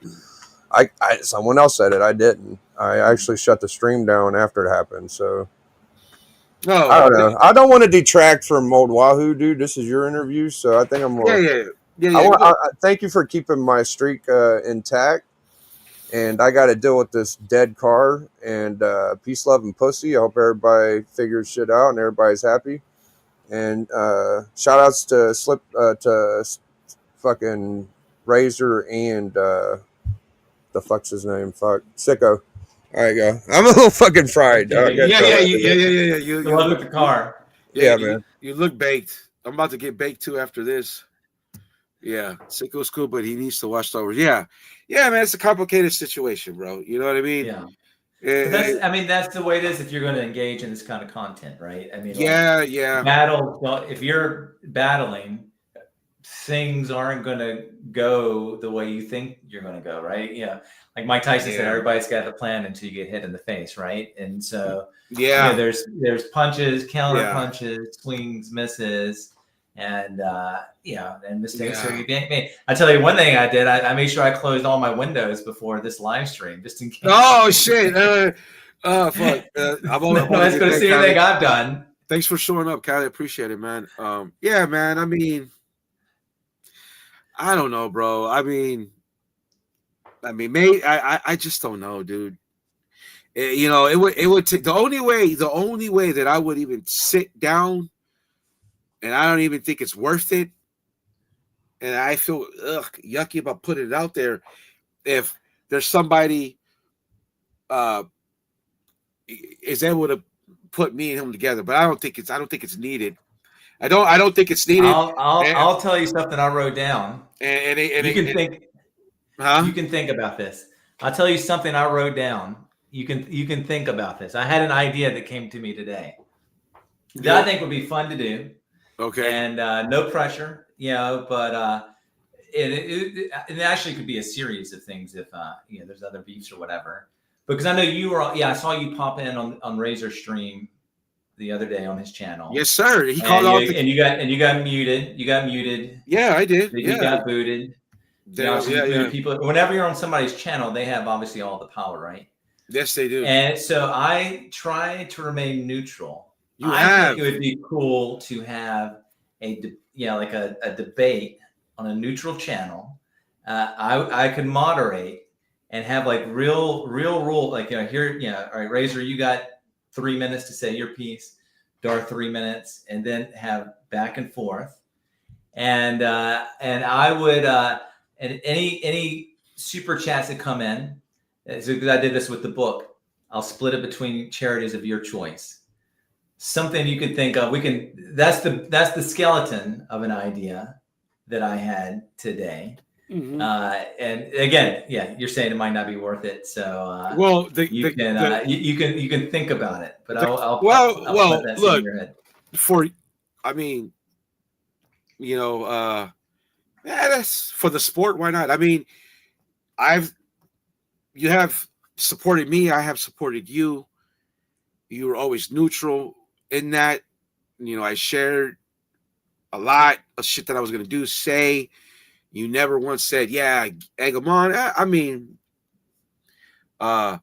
Someone else said it. I didn't. I actually shut the stream down after it happened. So I don't know. I don't want to detract from old Wahoo, dude. This is your interview, so I think I'm more. Yeah. Thank you for keeping my streak intact. And I got to deal with this dead car and peace, love, and pussy. I hope everybody figures shit out and everybody's happy. And shout outs to fucking Razor and the fuck's his name? Fuck, Sicko. All right, go. I'm a little fucking fried. Yeah. You look at the car. Yeah, man. You look baked. I'm about to get baked too after this. Yeah, Sicko's cool, but he needs to watch over. Yeah, man, it's a complicated situation, bro. You know what I mean? Yeah. That's the way it is if you're going to engage in this kind of content, right? I mean, battle. If you're battling, things aren't going to go the way you think you're going to go, right? Yeah, like Mike Tyson said, everybody's got a plan until you get hit in the face, right? And so, there's punches, counter punches, swings, misses. And and mistakes are being made. I tell you one thing I did. I made sure I closed all my windows before this live stream, just in case. Oh shit! Fuck! I'm only going to see anything I've done. Thanks for showing up, Callie. Appreciate it, man. Yeah, man. I mean, I don't know, bro. I mean, mate, I just don't know, dude. It would take the only way that I would even sit down. And I don't even think it's worth it. And I feel yucky about putting it out there. If there's somebody is able to put me and him together, but I don't think it's needed. I don't think it's needed. I'll tell you something I wrote down. You can think about this. I'll tell you something I wrote down. You can think about this. I had an idea that came to me today that I think would be fun to do. Okay. And no pressure, but it actually could be a series of things if there's other beefs or whatever. Because I know you were, I saw you pop in on Razor stream the other day on his channel. Yes, sir. He and called out you got muted. You got muted. Yeah, I did. You got booted. Yeah. People. Whenever you're on somebody's channel, they have obviously all the power, right? Yes, they do. And so I try to remain neutral. I think it would be cool to have a debate on a neutral channel. I could moderate and have like real rule, like here, all right, Razor, you got 3 minutes to say your piece, Darth 3 minutes, and then have back and forth. And I would and any super chats that come in, so because I did this with the book, I'll split it between charities of your choice. Something you could think of. That's the skeleton of an idea that I had today. Mm-hmm. And again, you're saying it might not be worth it. So you can think about it. But I'll put that in your head. That's for the sport. Why not? I mean, you have supported me. I have supported you. You were always neutral in that. I shared a lot of shit that I was going to say. You never once said, yeah, egg them on. I mean, I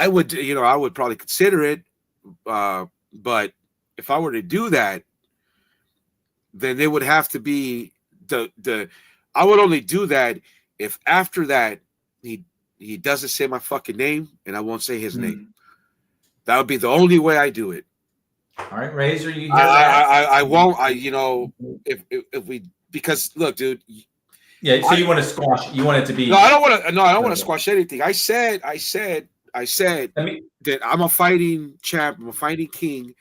would probably consider it. But if I were to do that, then it would have to be I would only do that if after that he doesn't say my fucking name and I won't say his name. That would be the only way I do it. All right, Razor, you hear that? I won't. If we, because look, dude. Yeah. So you want to squash? You want it to be? No, I don't want to. No, I don't want to squash anything. I said that I'm a fighting champ. I'm a fighting king,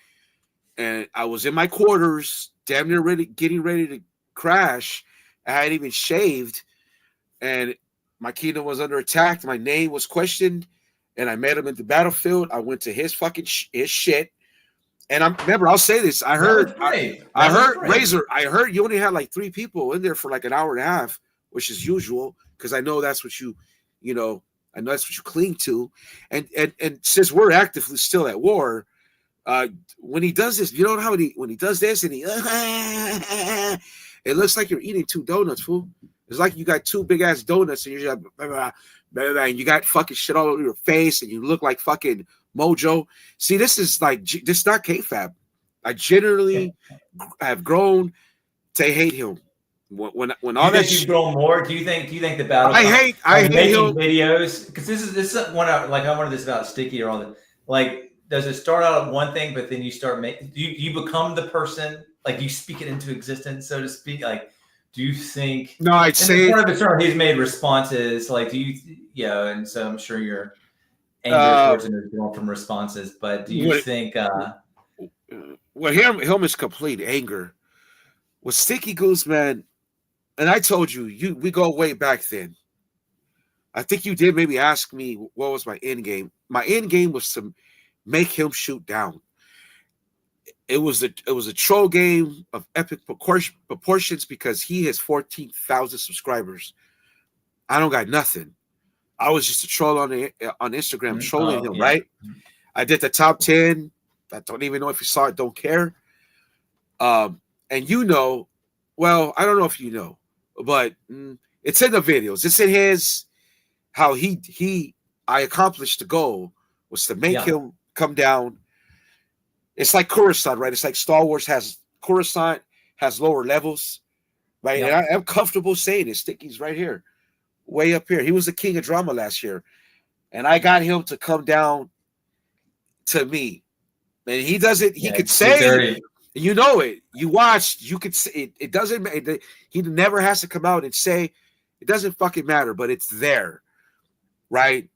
and I was in my quarters, damn near getting ready to crash. I hadn't even shaved, and my kingdom was under attack. My name was questioned, and I met him at the battlefield. I went to his fucking his shit. And I'll say this. I heard Razor. I heard you only had like 3 people in there for like an hour and a half, which is usual because I know that's what I know that's what you cling to. And since we're actively still at war, when he does this, you know how when he does this and it looks like you're eating 2 donuts, fool. It's like you got 2 big ass donuts and you're just and you got fucking shit all over your face and you look like fucking Mojo. See, this is not kayfabe. I generally have grown to hate him. When all that you've grown more, do you think the battle? I hate him. Videos because this is one I wanted this about Sticky or all that. Like, does it start out at one thing, but then you start making? You become the person? Like, you speak it into existence, so to speak? Like, do you think? No, I'd say part of the term he's made responses. Like, do you? Yeah, and so I'm sure you're angry towards him from responses, but do you think? Well, him is complete anger. With Sticky Goose, man, and I told you, we go way back then. I think you did maybe ask me what was my end game. My end game was to make him shoot down. It was a troll game of epic proportions because he has 14,000 subscribers. I don't got nothing. I was just a troll on Instagram trolling him, right? I did the top 10. I don't even know if you saw it. Don't care. And well, I don't know if you know, but it's in the videos. It's in his how I accomplished the goal was to make him come down. It's like Coruscant, right? It's like Star Wars Coruscant has lower levels, right? And I'm comfortable saying it. Sticky's right here, way up here. He was the king of drama last year, and I got him to come down to me. And he doesn't. He could say, you know it. You watched. You could say it. It doesn't. He never has to come out and say it doesn't fucking matter, but it's there, right?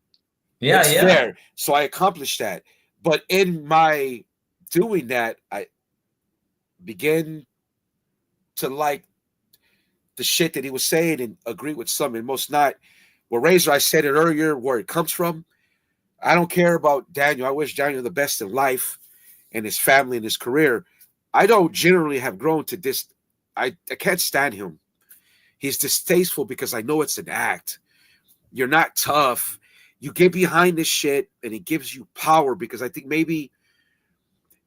Yeah, it's there. So I accomplished that. But in my doing that, I began to like the shit that he was saying and agree with some and most not. Well, Razor, I said it earlier where it comes from. I don't care about Daniel. I wish Daniel the best in life and his family and his career. I don't generally have grown to this. I can't stand him. He's distasteful because I know it's an act. You're not tough. You get behind this shit, and it gives you power because I think maybe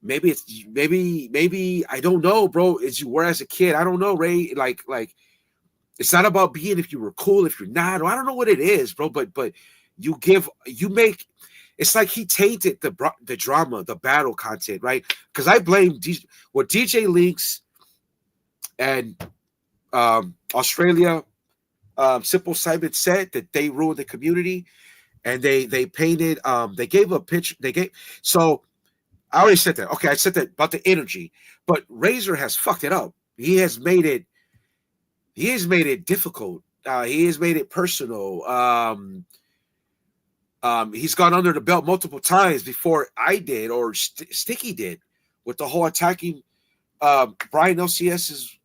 I don't know, bro. As you were as a kid, I don't know, Ray. Like it's not about being if you were cool, if you're not, or I don't know what it is, bro. But you make. It's like he tainted the drama, the battle content, right? Because I blame what DJ Links and Australia, Simple Simon said that they ruined the community, and they painted. They gave a picture. So. I already said that. Okay, I said that about the energy, but Razor has fucked it up. He has made it difficult. He has made it personal. He's gone under the belt multiple times before I did or Sticky did with the whole attacking Brian LCS's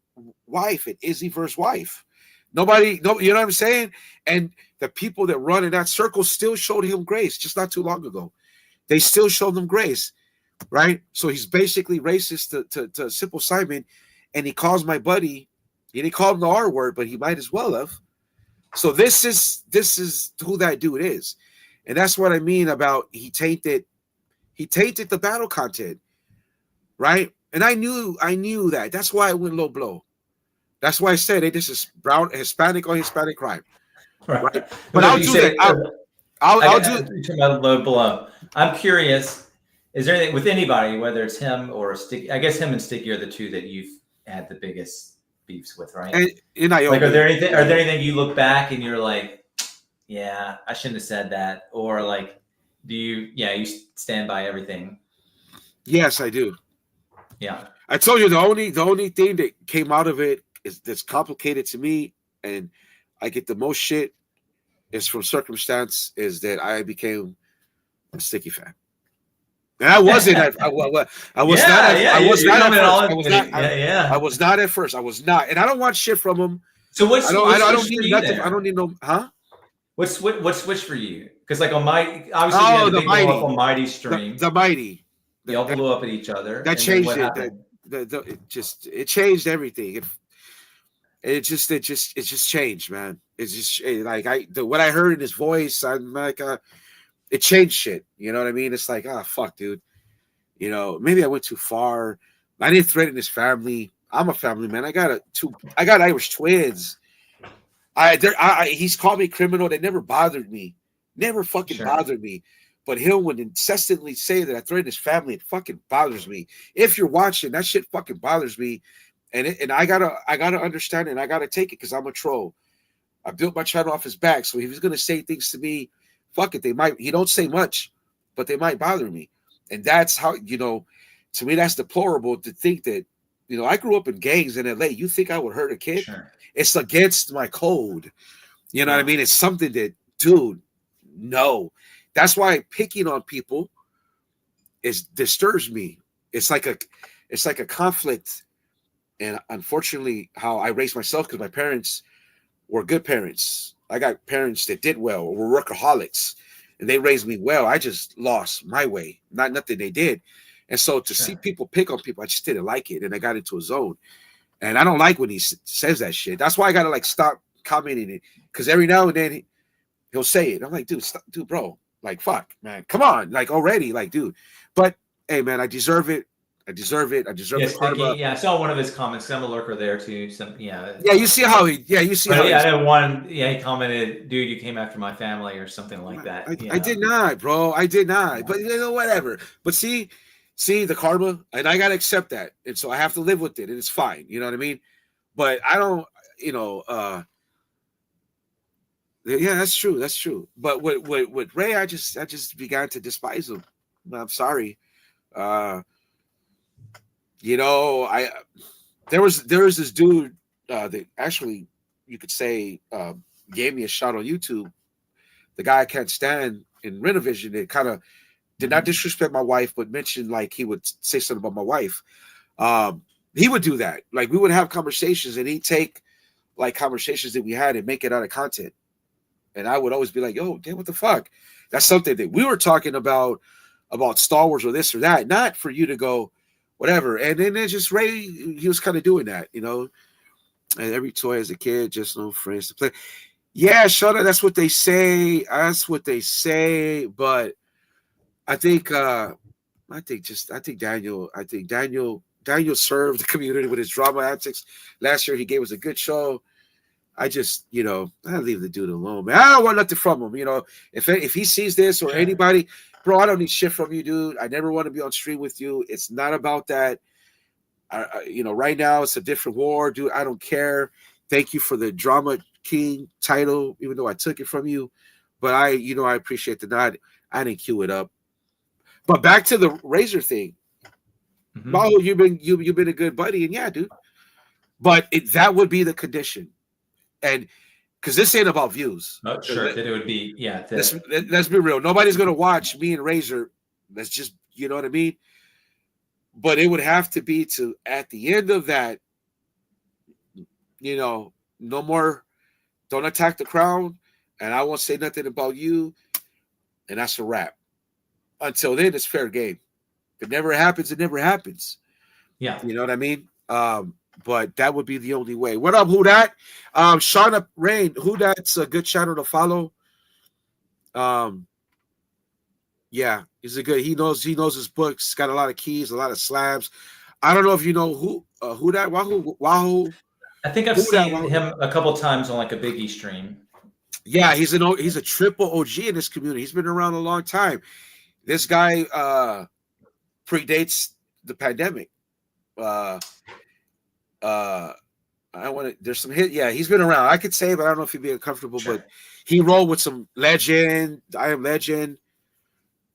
wife and Izzy versus wife. You know what I'm saying? And the people that run in that circle still showed him grace just not too long ago. They still showed them grace. Right, so he's basically racist to Simple Simon, and he calls my buddy. He didn't call him the R word, but he might as well have. So this is who that dude is, and that's what I mean about he tainted the battle content, right? And I knew that. That's why I went low blow. That's why I said, hey, this is brown Hispanic on Hispanic crime, right? But I'll do that. I'll do. You're talking about low blow. I'm curious. Is there anything with anybody, whether it's him or Sticky? I guess him and Sticky are the two that you've had the biggest beefs with, right? And like, are there anything you look back and you're like, yeah, I shouldn't have said that, or like, you stand by everything? Yes, I do. Yeah, I told you the only thing that came out of it is that's complicated to me, and I get the most shit is from circumstance. Is that I became a Sticky fan. And I wasn't. I was not at first. I was not, and I don't want shit from him. So what's I don't need nothing. I don't need no. Huh? What's switched for you? Because like on my obviously you had a big blow up on Mighty stream. The Mighty. Y'all blew up at each other. That changed it. It changed everything. It just changed, man. It's just like what I heard in his voice. I'm like, it changed shit. You know what I mean? It's like, fuck, dude. You know, maybe I went too far. I didn't threaten his family. I'm a family man. I got Irish twins. He's called me criminal. They never bothered me. Never fucking bothered me. But he'll would incessantly say that I threatened his family. It fucking bothers me. If you're watching, that shit fucking bothers me. And I gotta understand it. And I gotta take it because I'm a troll. I built my channel off his back. So if he's gonna say things to me, fuck it. He don't say much, but they might bother me. And that's how, to me, that's deplorable to think that, I grew up in gangs in LA. You think I would hurt a kid? Sure. It's against my code. You know what I mean? It's something that, dude, no. That's why picking on people disturbs me. It's like a conflict. And unfortunately, how I raised myself, because my parents were good parents. I got parents that did well, or were workaholics, and they raised me well. I just lost my way, nothing they did. And so to see people pick on people, I just didn't like it. And I got into a zone. And I don't like when he says that shit. That's why I got to stop commenting it. Because every now and then he'll say it. I'm like, dude, stop, dude, bro. Like, fuck, man. Come on. Already. Dude. But, hey, man, I deserve it. I deserve it. The karma. Yeah, I saw one of his comments. I'm a lurker there, too. Yeah, you see how he... Yeah, you see how he... I know one... Yeah, he commented, dude, you came after my family or something like that. I did not, bro. I did not. But, whatever. But see the karma, and I gotta accept that, and so I have to live with it, and it's fine. You know what I mean? But I don't, yeah, that's true. But with Ray, I just began to despise him. I'm sorry. There was this dude that actually, you could say, gave me a shot on YouTube. The guy I can't stand in Renovision, it kind of did not disrespect my wife, but mentioned he would say something about my wife. He would do that. We would have conversations, and he'd take conversations that we had and make it out of content. And I would always be like, yo, damn, what the fuck? That's something that we were talking about Star Wars or this or that, not for you to go, whatever. And then just Ray, he was kind of doing that, And every toy as a kid, just no friends to play. Yeah, shut up. That's what they say. That's what they say. But I think Daniel served the community with his drama antics. Last year he gave us a good show. I just, I leave the dude alone, man. I don't want nothing from him. If he sees this or anybody, bro, I don't need shit from you, dude. I never want to be on stream with you. It's not about that. Right now it's a different war, dude. I don't care. Thank you for the Drama King title, even though I took it from you. But I appreciate the nod. I didn't cue it up. But back to the Razor thing. Mm-hmm. Maho, you've been a good buddy, and yeah, dude. But that would be the condition. And because this ain't about views. Oh, sure, that it would be, yeah. Let's be real. Nobody's gonna watch me and Razor. That's just, you know what I mean? But it would have to be to at the end of that, no more, don't attack the crown, and I won't say nothing about you, and that's a wrap. Until then, it's fair game. If it never happens, it never happens. Yeah. You know what I mean? But that would be the only way. What up, Who Dat? Shauna Rain, Who Dat's a good channel to follow. Yeah, he's a good. He knows his books. He's got a lot of keys, a lot of slabs. I don't know if you know Who Dat Wahoo. I think I've seen him a couple times on like a Biggie stream. Yeah, he's a triple OG in this community. He's been around a long time. This guy predates the pandemic. There's some hit. Yeah, he's been around. I could say, but I don't know if he'd be uncomfortable. Sure. But he rolled with some legend. I Am Legend.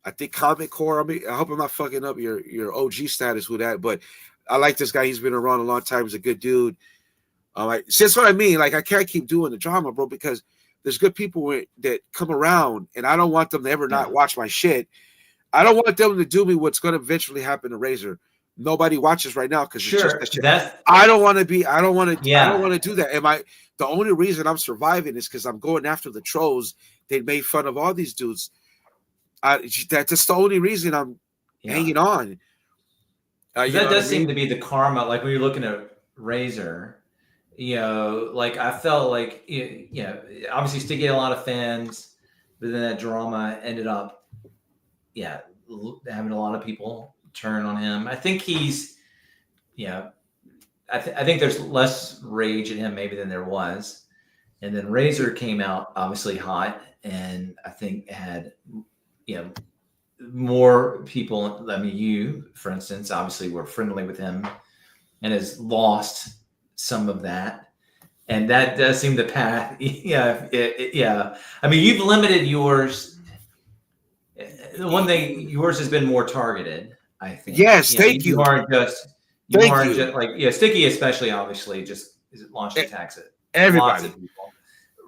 I think Comic Core. I hope I'm not fucking up your OG status with that. But I like this guy. He's been around a long time. He's a good dude. See, that's what I mean. Like, I can't keep doing the drama, bro, because there's good people that come around, and I don't want them to ever not watch my shit. I don't want them to do me what's going to eventually happen to Razor. Nobody watches right now because it's just that shit. I don't want to do that. The only reason I'm surviving is because I'm going after the trolls. They made fun of all these dudes. That's the only reason I'm hanging on. That does seem to be the karma. Like when you're looking at Razor, like I felt like, obviously Sticky had a lot of fans, but then that drama ended up, having a lot of people turn on him. I think he's, I think there's less rage in him maybe than there was. And then Razor came out obviously hot, and I think had, more people. I mean, you, for instance, obviously were friendly with him and has lost some of that. And that does seem the path. Yeah. I mean, you've limited yours. The one thing, yours has been more targeted, I think. Yes, thank you. You aren't just like, Sticky especially, obviously, just launched attacks at everybody. Lots of people.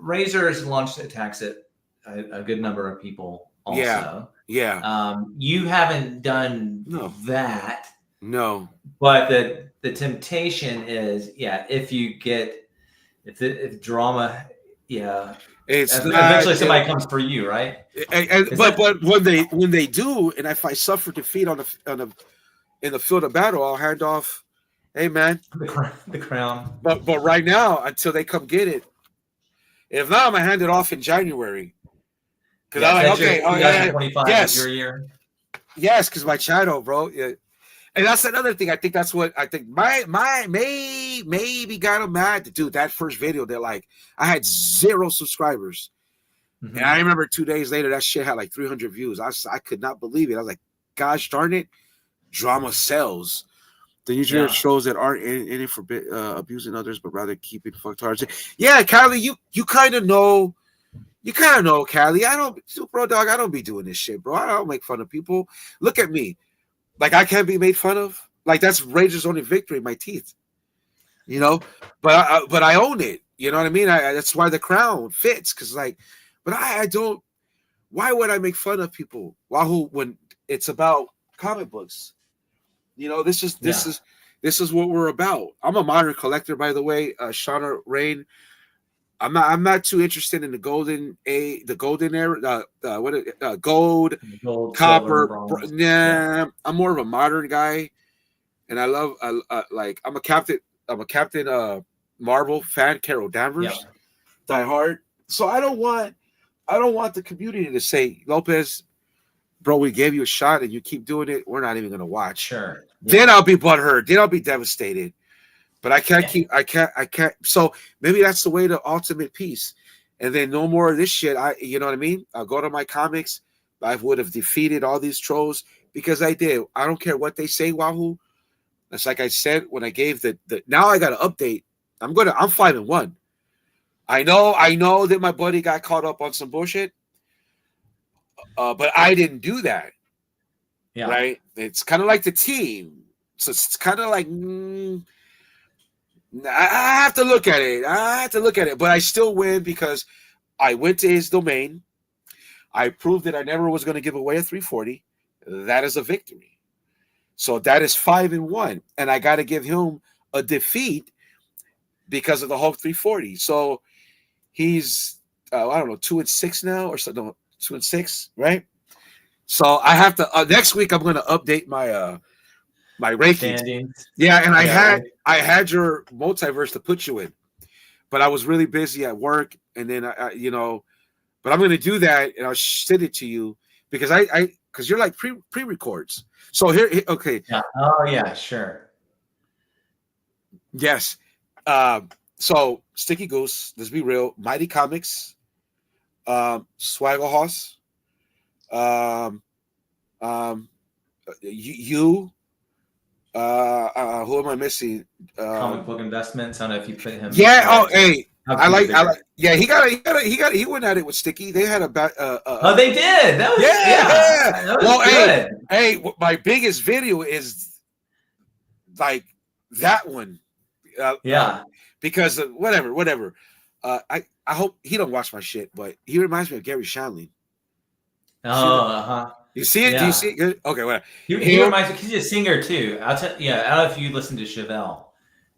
Razor has launched attacks at a good number of people also. Yeah. You haven't done that. No. But the temptation is, if drama, it's eventually somebody comes for you, right? But when they do, and if I suffer defeat in the field of battle, I'll hand off, hey man, the crown. But right now, until they come get it, if not, I'm gonna hand it off in January. Because I'm like, okay, 2025 is your year. Yes, because my channel, bro. Yeah. And that's another thing. I think that's what I think my maybe got him mad. Dude, that first video, they're like, I had 0 subscribers. Mm-hmm. And I remember 2 days later, that shit had like 300 views. I could not believe it. I was like, gosh darn it, drama sells. The usual shows that aren't in it for abusing others, but rather keeping fucked hard. Yeah, Kylie, you kind of know. You kind of know, Callie. I don't be doing this shit, bro. I don't make fun of people. Look at me. Like, I can't be made fun of. Like, that's Rage's only victory, my teeth. But I own it. You know what I mean? That's why the crown fits. Because, but I don't. Why would I make fun of people? When it's about comic books? This is what we're about. I'm a modern collector, by the way. Shauna Rain. I'm not too interested in the golden era, gold, copper. I'm more of a modern guy, and I love I'm a captain Marvel fan, Carol Danvers, Yep. Die Hard. So I don't want the community to say, Lopez, bro, we gave you a shot and you keep doing it. We're not even gonna watch. Sure. Then I'll be butthurt. Then I'll be devastated. But I can't I can't. So maybe that's the way to ultimate peace. And then no more of this shit. You know what I mean? I'll go to my comics. I would have defeated all these trolls because I did. I don't care what they say, Wahoo. That's like I said when I gave the now I got to update. I'm 5-1. I know that my buddy got caught up on some bullshit. But I didn't do that. Yeah. Right? It's kind of like the team. So it's kind of like I have to look at it. But I still win because I went to his domain. I proved that I never was going to give away a 340. That is a victory. So that is 5-1. And I got to give him a defeat because of the Hulk 340. So he's, I don't know, 2-6 now or something. 2-6, right? So I have to, next week I'm going to update my my rankings. Standings. Yeah, and I had your multiverse to put you in. But I was really busy at work. And then, but I'm going to do that and I'll send it to you because because you're like pre-records. So here, okay. Yeah. Oh yeah, sure. Yes. So Sticky Goose, let's be real. Mighty Comics, Swaggle Hoss, you, who am I missing? Comic book investments. I don't know if you put him. Yeah. Oh, hey. I like. Yeah, he went at it with Sticky. They had a. Oh, they did. That was yeah. That was well, good. hey, my biggest video is like that one. Because of whatever. I hope he don't watch my shit, but he reminds me of Gary Shandling. Oh, You see it? Yeah. Do you see it? Good. Okay, whatever. He reminds me. He's a singer too. I don't know if you listen to Chevelle.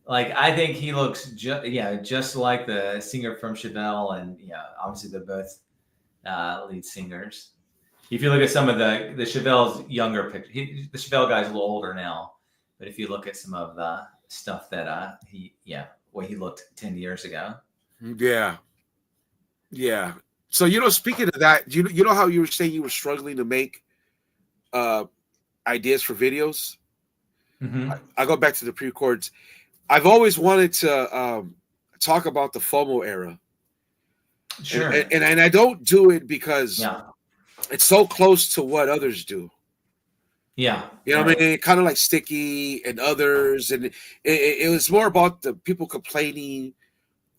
Like I think he looks just like the singer from Chevelle, and obviously they're both lead singers. If you look at some of the Chevelle's younger pictures, the Chevelle guy's a little older now, but if you look at some of the stuff that he looked 10 years ago. Yeah. So speaking of that, you know how you were saying you were struggling to make ideas for videos? Mm-hmm. I go back to the pre-records. I've always wanted to talk about the FOMO era. Sure. And I don't do it because it's so close to what others do. Yeah. You know what I mean? Kind of like Sticky and others. And it was more about the people complaining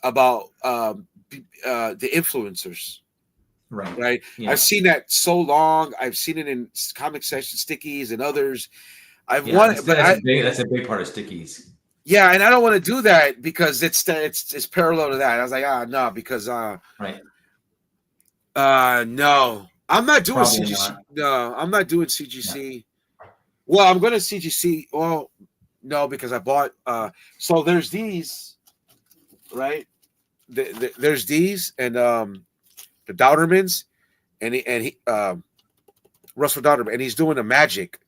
about the influencers. Right. Yeah. I've seen that so long. I've seen it in comic section Stickies and others. That's a big part of Stickies. Yeah, and I don't want to do that because it's parallel to that. I was like, no, because no, I'm not doing CGC. No, I'm not doing CGC. No. Well, I'm going to CGC. Well, no, because I bought. So there's these, right? There's these and the Dowdermans, and he Russell Dowderman, and he's doing a Magic.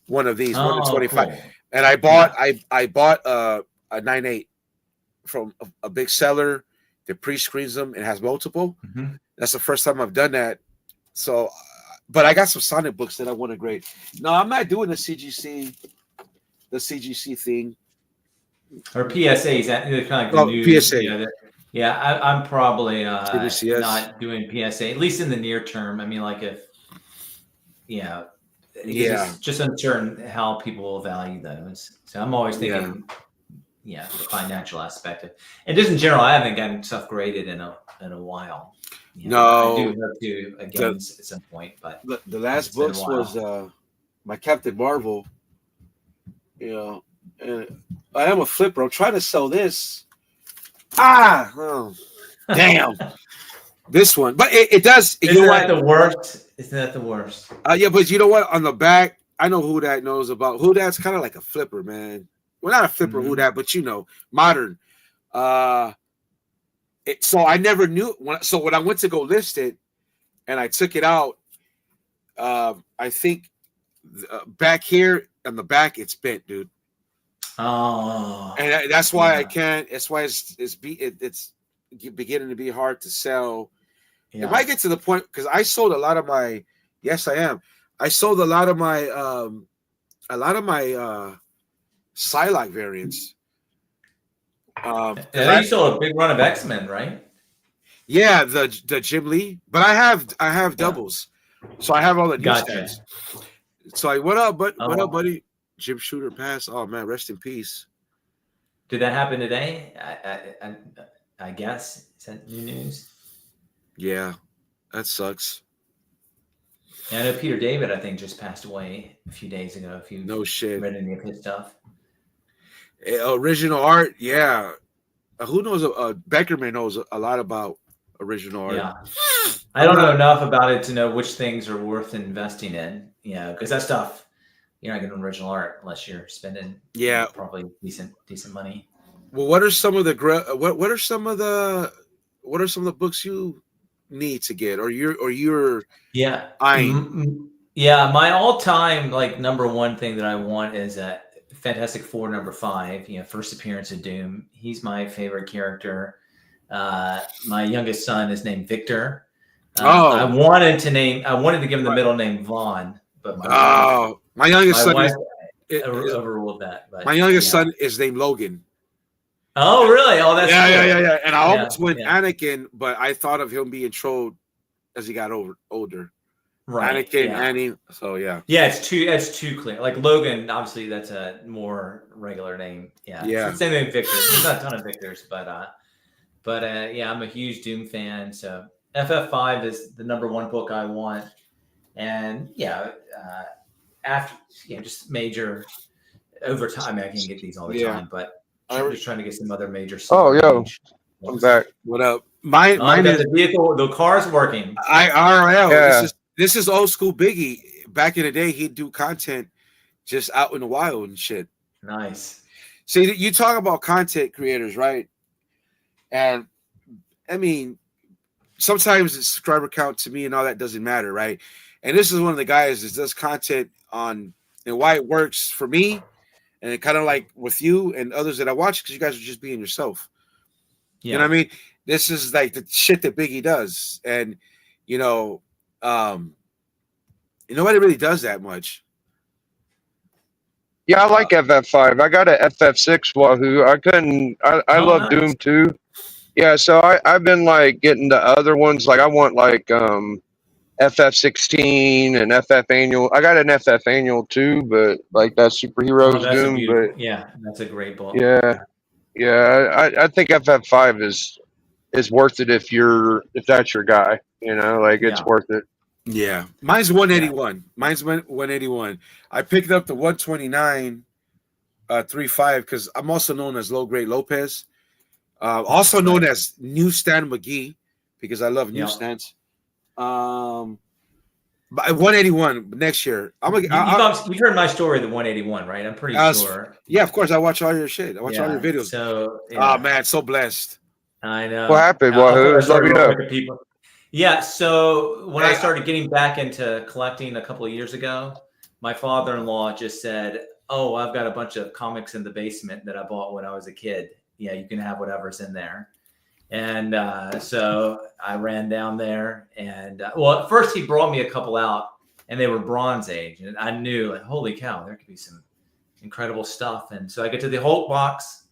One of these, 1 to 25. Cool. And I bought a 9.8 from a big seller that pre-screens them and has multiple. Mm-hmm. That's the first time I've done that. So, but I got some Sonic books that I want to grade. No, I'm not doing the CGC thing. Or PSAs, kind of like the new PSA. I'm probably not doing PSA, at least in the near term. I mean, like it's just uncertain how people will value those. So I'm always thinking, the financial aspect of it. And just in general, I haven't gotten stuff graded in a while. No, I do hope to again at some point. But the last books was my Captain Marvel. And I am a flipper. I'm trying to sell this. Damn. This one, but it does. Isn't that the worst? Isn't that the worst? Yeah, but you know what? On the back, I know who that knows about. Who that's kind of like a flipper, man. Well, not a flipper, who that, but modern. So I never knew. When I went to go list it, and I took it out, I think back here on the back it's bent, dude. Oh, and that's why I yeah. can't. That's why it's beginning to be hard to sell. It Yeah. might get to the point because I sold a lot of my. Yes, I am. I sold a lot of my Psylocke variants. And then you sold a big run of X-Men, right? Yeah, the Jim Lee, but I have Yeah. doubles, so I have all the Gotcha. newsstands. So like, what up, Oh. buddy? Jim Shooter passed. Oh man, rest in peace. Did that happen today? I guess. Is that new news? Yeah, that sucks. Yeah, I know Peter David, I think, just passed away a few days ago. If you No shit. read any of his stuff. Original art, yeah. Who knows? Beckerman knows a lot about original art. Yeah. I don't know enough about it to know which things are worth investing in. Yeah, because that stuff, you're not getting original art unless you're spending probably decent money. Well, what are some of the what are some of the books you need to get or you're eyeing? Yeah, my all-time like number one thing that I want is a Fantastic Four #5, first appearance of Doom. He's my favorite character. My youngest son is named Victor. I wanted to give him the middle name Vaughn, but my youngest son overruled that. But my youngest son is named Logan. Oh, really? Oh, that's cool. Yeah. And I almost went Anakin, but I thought of him being trolled as he got older. Right. Anakin, Annie. So yeah. Yeah, it's too clear. Like Logan, obviously that's a more regular name. Yeah. Yeah. It's the same name Victor. There's not a ton of Victors, but yeah, I'm a huge Doom fan. So FF5 is the number one book I want. And after just major over time. I can't get these all the time, but I'm just trying to get some other major stuff. Oh, yo, I'm back. What up? Mine is the vehicle. The car's working. IRL. Yeah. This is old school Biggie. Back in the day, he'd do content just out in the wild and shit. Nice. See, you talk about content creators, right? And I mean, sometimes the subscriber count to me and all that doesn't matter, right? And this is one of the guys that does content on and why it works for me, and it kind of like with you and others that I watch because you guys are just being yourself. Yeah. You know what I mean? This is like the shit that Biggie does, and nobody really does that much. Yeah, I like FF5. I got a FF6 Wahoo. I love nice. Doom too. Yeah, so I've been like getting the other ones. Like I want like FF16 and FF Annual. I got an FF Annual too, but like that superheroes Doom. But yeah, that's a great book. Yeah. I think FF5 is worth it if that's your guy. It's worth it. Yeah, mine's 181. Yeah. Mine's 181. I picked up the 129 35 because I'm also known as Low Grade Lopez, also known as Newsstand McGee because I love newsstands. But 181 next year. You've heard my story, the 181, right? I'm pretty sure. Yeah, of course. I watch all your shit. I watch all your videos. So, oh man, so blessed. I know. What happened? Let me know. Yeah, so when I started getting back into collecting a couple of years ago, my father-in-law just said, "Oh, I've got a bunch of comics in the basement that I bought when I was a kid. Yeah, you can have whatever's in there." And so I ran down there, and at first he brought me a couple out, and they were Bronze Age, and I knew, like, holy cow, there could be some incredible stuff. And so I get to the Hulk box.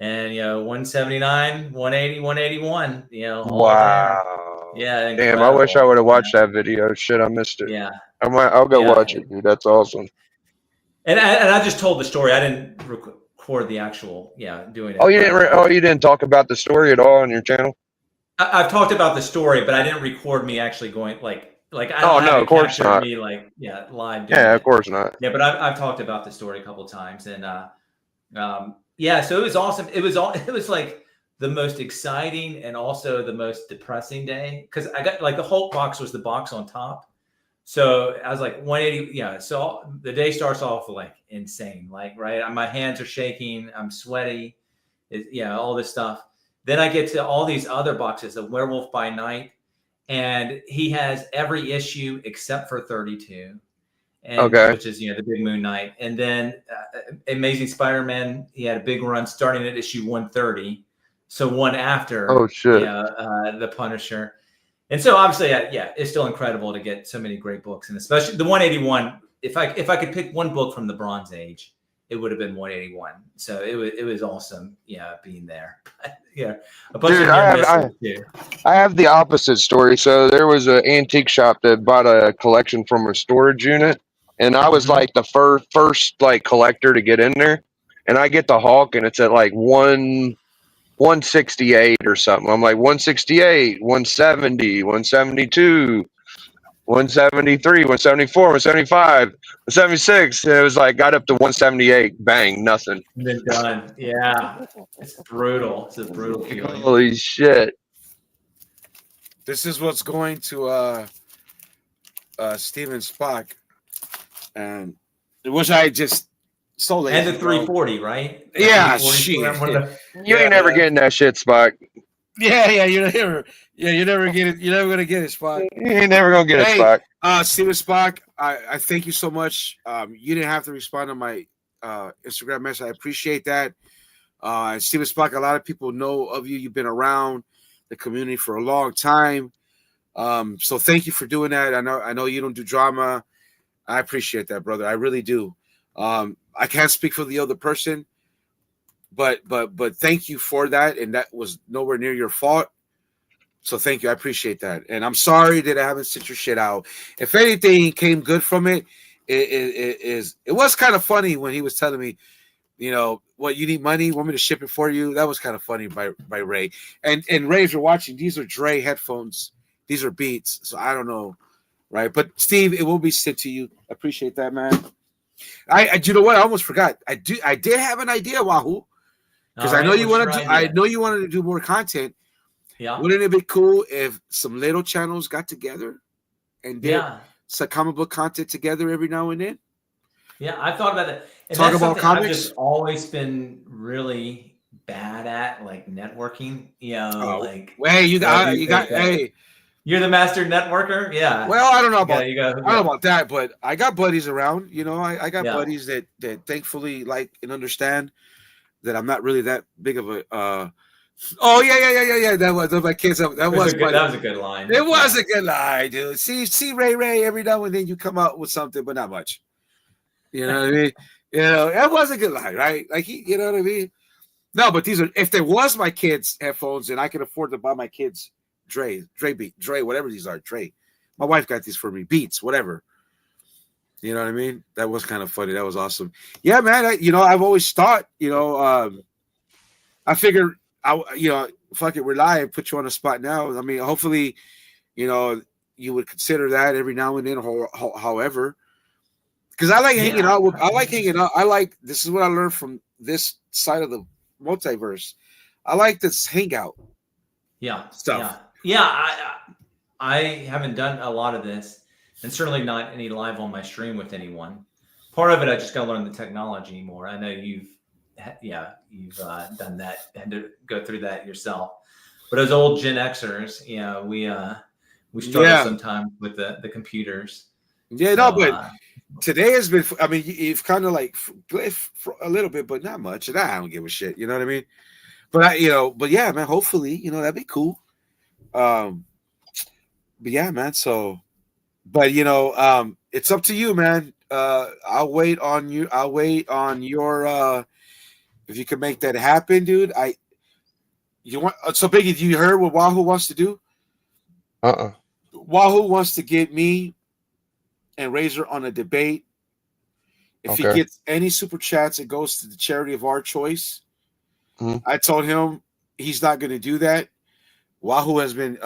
And 179, 180, 181. Wow. Yeah. Damn, I wish I would have watched that video. Shit, I missed it. Yeah. I'll go watch it, dude. That's awesome. And I just told the story. I didn't record the actual doing it. Oh, you didn't talk about the story at all on your channel? I've talked about the story, but I didn't record me actually going like. I don't no, of course not. Me live. Yeah, of course not. Yeah, but I've talked about the story a couple of times, and yeah, so it was awesome. It was like the most exciting and also the most depressing day because I got like the Hulk box was the box on top. So I was like 180. Yeah. So the day starts off like insane, like, right. My hands are shaking. I'm sweaty. All this stuff. Then I get to all these other boxes of Werewolf by Night, and he has every issue except for 32. and Okay. which is the Big Moon Knight, and then Amazing Spider-Man. He had a big run starting at issue 130, so one after Oh shit. the Punisher, and so obviously it's still incredible to get so many great books, and especially the 181. If I could pick one book from the Bronze Age, it would have been 181. So it was awesome, being there. A bunch Dude, of near misses too. I have the opposite story. So there was an antique shop that bought a collection from a storage unit, and I was like the first like collector to get in there, and I get the Hulk, and it's at like 168 or something. I'm like 168, 170, 172. 173, 174, 175, 176. It was like got up to 178. Bang, nothing. And then done. Yeah. It's brutal. It's a brutal feeling. Holy shit. This is what's going to Steven Spock. And which I just so lazy. And the 340, right? Yeah, 340 You ain't never getting that shit, Spock. Yeah, you're never get it. You're never gonna get it, Spock. You ain't never gonna get it, Spock. Steven Spock, I thank you so much. You didn't have to respond to my Instagram message. I appreciate that. Steven Spock, a lot of people know of you. You've been around the community for a long time. So thank you for doing that. I know you don't do drama. I appreciate that, brother. I really do. I can't speak for the other person, but thank you for that. And that was nowhere near your fault. So thank you. I appreciate that. And I'm sorry that I haven't sent your shit out. If anything came good from it, it was kind of funny when he was telling me, what, you need money? Want me to ship it for you? That was kind of funny by Ray. And Ray, if you're watching, these are Dre headphones. These are Beats. So I don't know. Right. But Steve, it will be sent to you. I appreciate that, man. I you know what? I almost forgot. I did have an idea, Wahoo. Because I know you wanted to do more content. Yeah. Wouldn't it be cool if some little channels got together and did some comic book content together every now and then? Yeah, I thought about that. And talk about comics. I've just always been really bad at, like, networking. Hey, you're the master networker. Yeah. Well, I don't know about that, but I got buddies around. I got buddies that thankfully like and understand that I'm not really that big of a. Oh yeah. That was my kids. That was a good line. It was a good line, dude. See, Ray. Every now and then you come out with something, but not much. You know what I mean? That was a good line, right? Like you know what I mean? No, but these are. If there was my kids' headphones, and I could afford to buy my kids Dre, whatever these are, Dre. My wife got these for me, Beats, whatever. You know what I mean? That was kind of funny. That was awesome. Yeah, man. I've always thought, I figured. Fuck it, we're live. Put you on the spot now. I mean, hopefully, you would consider that every now and then. However, because I like hanging out. This is what I learned from this side of the multiverse. I like this hangout. Yeah. Stuff. Yeah. I haven't done a lot of this, and certainly not any live on my stream with anyone. Part of it, I just got to learn the technology more. I know you've done that, had to go through that yourself. But as old Gen Xers, we struggle sometimes with the computers. Yeah, so, but today has been. I mean, you've kind of like for a little bit, but not much. And I don't give a shit. You know what I mean? But but yeah, man. Hopefully, that'd be cool. But yeah, man. So, but it's up to you, man. I'll wait on you. I'll wait on your. If you can make that happen, dude. So Biggie, you heard what Wahoo wants to do? Wahoo wants to get me and Razor on a debate. If he gets any super chats, it goes to the charity of our choice. Mm-hmm. I told him he's not going to do that. Wahoo has been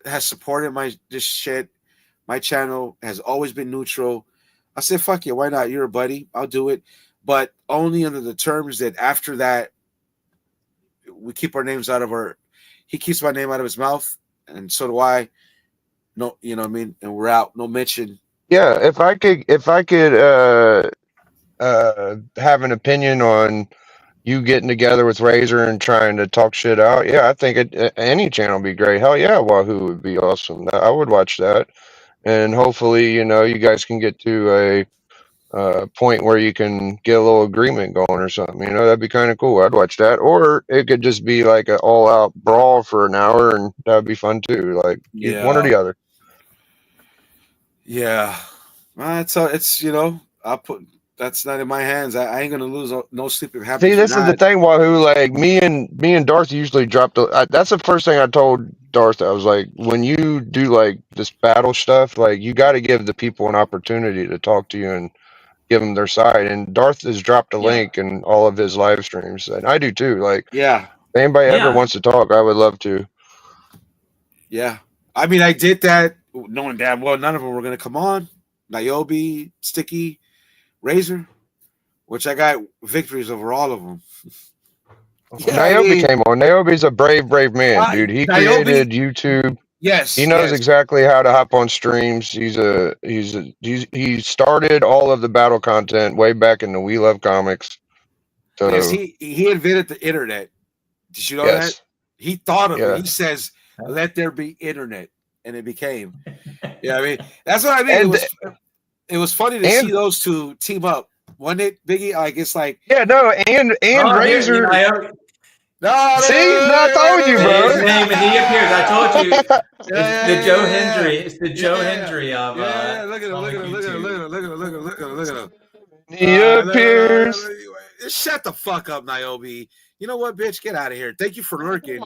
has supported this shit. My channel has always been neutral. I said, fuck you, why not? You're a buddy. I'll do it. But only under the terms that after that, we keep our names out of he keeps my name out of his mouth, and so do I. No, you know what I mean? And we're out. No mention. Yeah, if I could have an opinion on you getting together with Razor and trying to talk shit out, I think any channel would be great. Hell yeah, Wahoo would be awesome. I would watch that. and hopefully, you guys can get to a point where you can get a little agreement going or something. That'd be kind of cool. I'd watch that, or it could just be like an all-out brawl for an hour, and that'd be fun too. Like one or Yeah, the other. yeah. It's I put that's not in my hands. I ain't gonna lose no sleep if it See, happens or this is the not. thing, Wahoo. Like me and Darth usually drop that's the first thing I told Darth. I was like, when you do like this battle stuff, like you got to give the people an opportunity to talk to you and give them their side. And Darth has dropped a Yeah. link in all of his live streams, and I do too. Like, Yeah, if anybody ever Yeah. wants to talk, I would love to. yeah. I mean, I did that knowing damn well none of them were gonna come on. Niobe, Sticky, Razor, which I got victories over all of them. Yeah, I Niobe mean, came on. Niobe's a brave man, dude. He Niobe, created YouTube. He yes, knows yes, exactly how to hop on streams. He started all of the battle content way back in the We Love Comics. yes. So He invented the internet. Did you know that? yes, He thought of it. yeah. He says, "Let there be internet," and it became. Yeah, I mean, that's what I mean. And It was funny to see those two team up. Wasn't it, Biggie? Like it's like yeah, no, and Oh, here, Razor. no, See, I told you, bro. his name, and he appears. I told you. Yeah, It's the Joe yeah. Hendry. It's the Joe Yeah. Hendry of Yeah, look at him, look at him, look at him, YouTube. look at him, look at him, look at him, look at him. He appears. Shut the fuck up, Niobe. You know what, bitch? Get out of here. Thank you for lurking.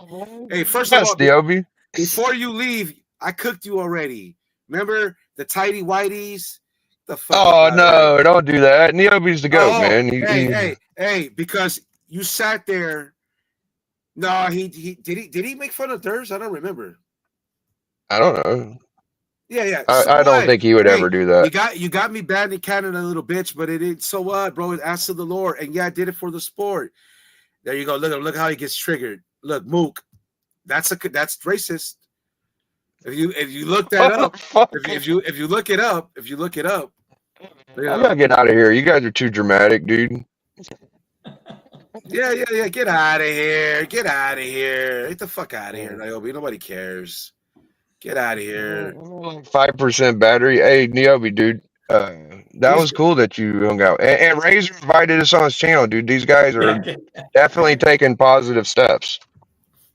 Hey, first Yes, of all, Niobe. before you leave, I cooked you already. Remember the tidy whiteys? The fuck Oh out of here. no, don't do that. Niobe's the goat, man. Hey, because you sat there. No, he did he make fun of theirs? I don't remember. I don't know. Yeah. I don't think he would ever do that. You got me bad in Canada, little bitch, but it ain't so what, bro. It asked of the Lord, and yeah, I did it for the sport. There you go. Look how he gets triggered. Look, Mook. That's racist. If you look that up, if you look it up, I'm not getting out of here. You guys are too dramatic, dude. Yeah. Get out of here. Get out of here. Get the fuck out of here, Niobe. Nobody cares. Get out of here. 5% battery. Hey, Niobe, dude. That was cool that you hung out. And Razor invited us on his channel, dude. These guys are definitely taking positive steps.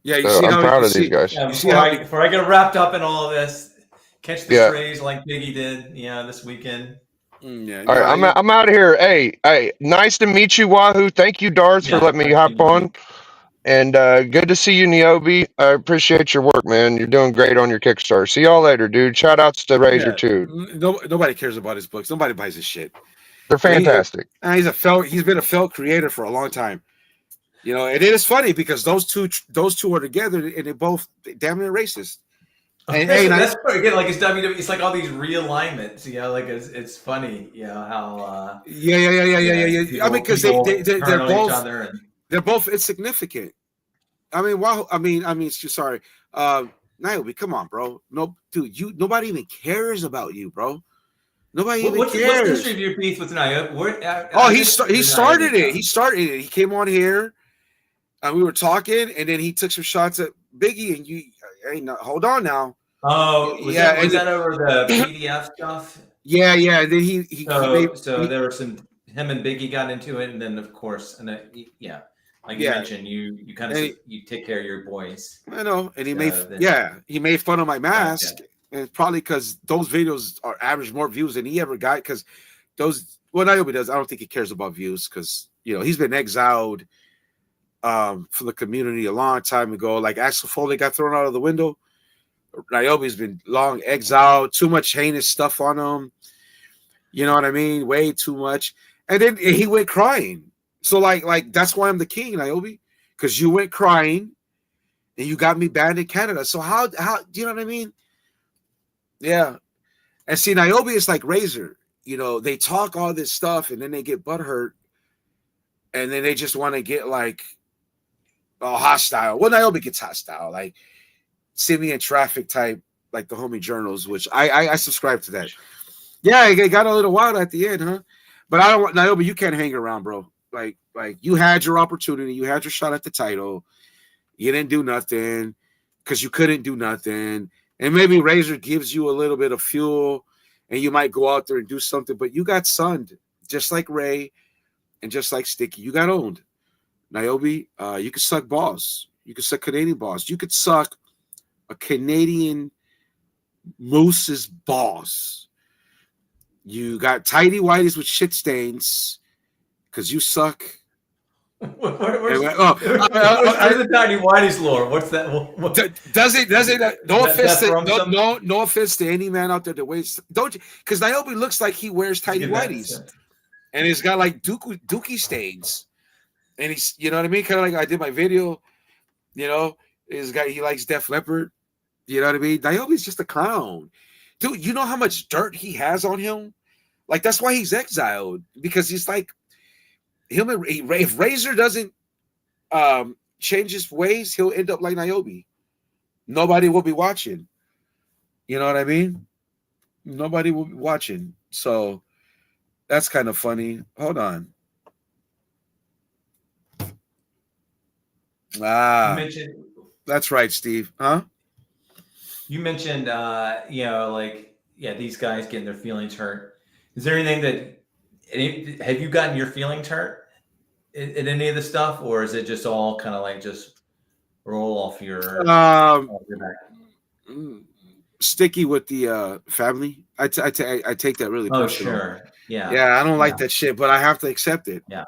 Yeah, you So see I'm how proud of these guys. Yeah, before I get wrapped up in all of this, catch the strays like Biggie did, this weekend. Yeah. All right, I'm out of here. Hey, nice to meet you, Wahoo. Thank you, Darth, for letting me hop on. And good to see you, Niobe. I appreciate your work, man. You're doing great on your Kickstarter. See y'all later, dude. Shout outs to Razor too. Nobody cares about his books. Nobody buys his shit. They're fantastic. He's been a felt creator for a long time. And it is funny because those two are together and they're both damn near racist. And that's again, like it's WWE. It's like all these realignments. Like it's funny. How. Yeah. I mean, because they're both insignificant. I mean, wow. I mean, sorry, Niobe, come on, bro. No, dude, nobody even cares about you, bro. Nobody even cares. What's the history of your beef with Niobe? He started it. He started it. He came on here, and we were talking, and then he took some shots at Biggie, and you. Hey, no, hold on now. Oh, was that over the PDF stuff? Yeah. And then he there were some. Him and Biggie got into it, and then of course, and you mentioned, you kind of you take care of your boys. I know, and he made fun of my mask, and probably because those videos are average more views than he ever got. Because Niobe does. I don't think he cares about views because he's been exiled from the community a long time ago. Like Axel Foley got thrown out of the window. Niobe's been long exiled. Too much heinous stuff on him. You know what I mean? Way too much. And then he went crying. So like that's why I'm the king, Niobe, because you went crying, and you got me banned in Canada. So how do you know what I mean? Yeah. And see, Niobe is like Razor. They talk all this stuff, and then they get butthurt, and then they just want to get like hostile. Well, Niobe gets hostile, like see me in traffic type, like the homie journals, which I subscribe to that. Yeah, it got a little wild at the end, huh? But I don't want Niobe. You can't hang around, bro. Like you had your opportunity, you had your shot at the title. You didn't do nothing because you couldn't do nothing, And maybe Razor gives you a little bit of fuel and you might go out there and do something, but you got sunned just like Ray and just like Sticky. You got owned. Niobe, you could suck balls. You could suck Canadian balls. You could suck a Canadian moose's balls. You got tidy whities with shit stains because you suck. Where's Where's the tiny whitey's lore? What's that? Does it? No offense that to no offense to any man out there that wears. Don't you? Because Niobe looks like he wears tidy whities, and he's got like dookie stains, and he's, you know what I mean, kind of like I did my video. You know, he likes Def Leppard. You know what I mean? Niobe's just a clown, dude. You know how much dirt he has on him? Like, that's why he's exiled, because he's like him. If Razor doesn't change his ways, he'll end up like Niobe. Nobody will be watching. You know what I mean? Nobody will be watching. So that's kind of funny. Hold on. That's right, Steve. Huh? You mentioned, these guys getting their feelings hurt. Is there anything have you gotten your feelings hurt in any of the stuff, or is it just all kind of like just roll off your back? Sticky with the family. I take that really personal. Sure. Yeah. Yeah, I don't like that shit, but I have to accept it. Yeah.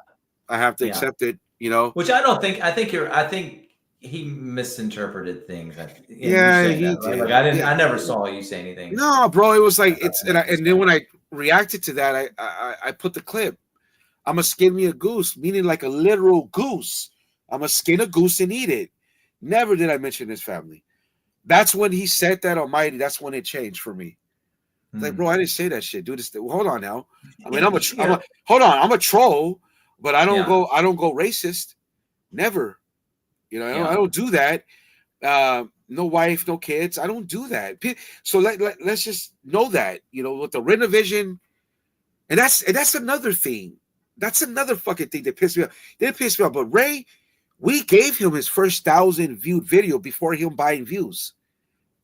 I have to accept it, you know. Which I don't think. I think he misinterpreted things. He did. Like I never saw you say anything. No, bro, it was like and then when I reacted to that, I put the clip. I'm gonna skin me a goose, meaning like a literal goose. I'm gonna skin a goose and eat it. Never did I mention his family. That's when he said that Almighty. That's when it changed for me. Like, bro, I didn't say that shit, dude. Hold on now. I mean, I'm a troll, but I don't go racist. Never. You know, I don't do that. No wife, no kids. I don't do that. So let's just know that, you know, with the Renovision, and that's another thing. That's another fucking thing that pissed me off. Didn't piss me off, but Ray, we gave him his first 1,000 viewed video before him buying views.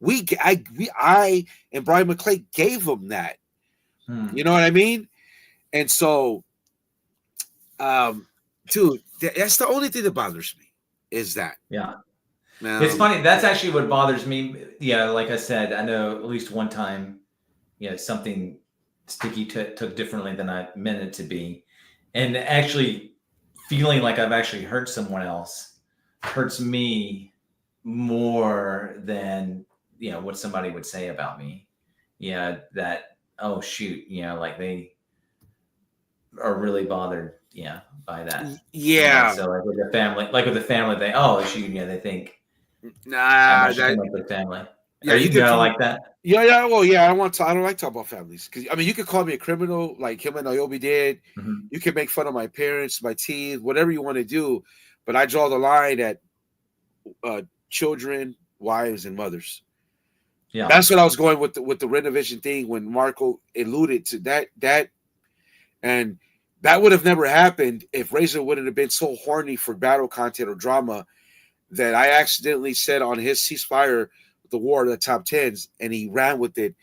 I and Brian McClay gave him that. You know what I mean? And so, dude, that's the only thing that bothers me is that. Yeah. It's funny. That's actually what bothers me. Yeah, like I said, I know at least one time, something Sticky took differently than I meant it to be. And actually feeling like I've actually hurt someone else hurts me more than, what somebody would say about me. Yeah, that, oh, shoot, like they are really bothered, by that. Yeah. So like with the family, they, oh, shoot, they think, with family. Yeah, you can like that. Yeah. Well, yeah. I don't like to talk about families because I mean, you could call me a criminal like him and Niobe did. Mm-hmm. You can make fun of my parents, my teeth, whatever you want to do, but I draw the line at children, wives, and mothers. Yeah, that's what I was going with the Renovision thing when Marco alluded to that, and that would have never happened if Razor wouldn't have been so horny for battle content or drama that I accidentally said on his ceasefire the war of the top 10s, and he ran with it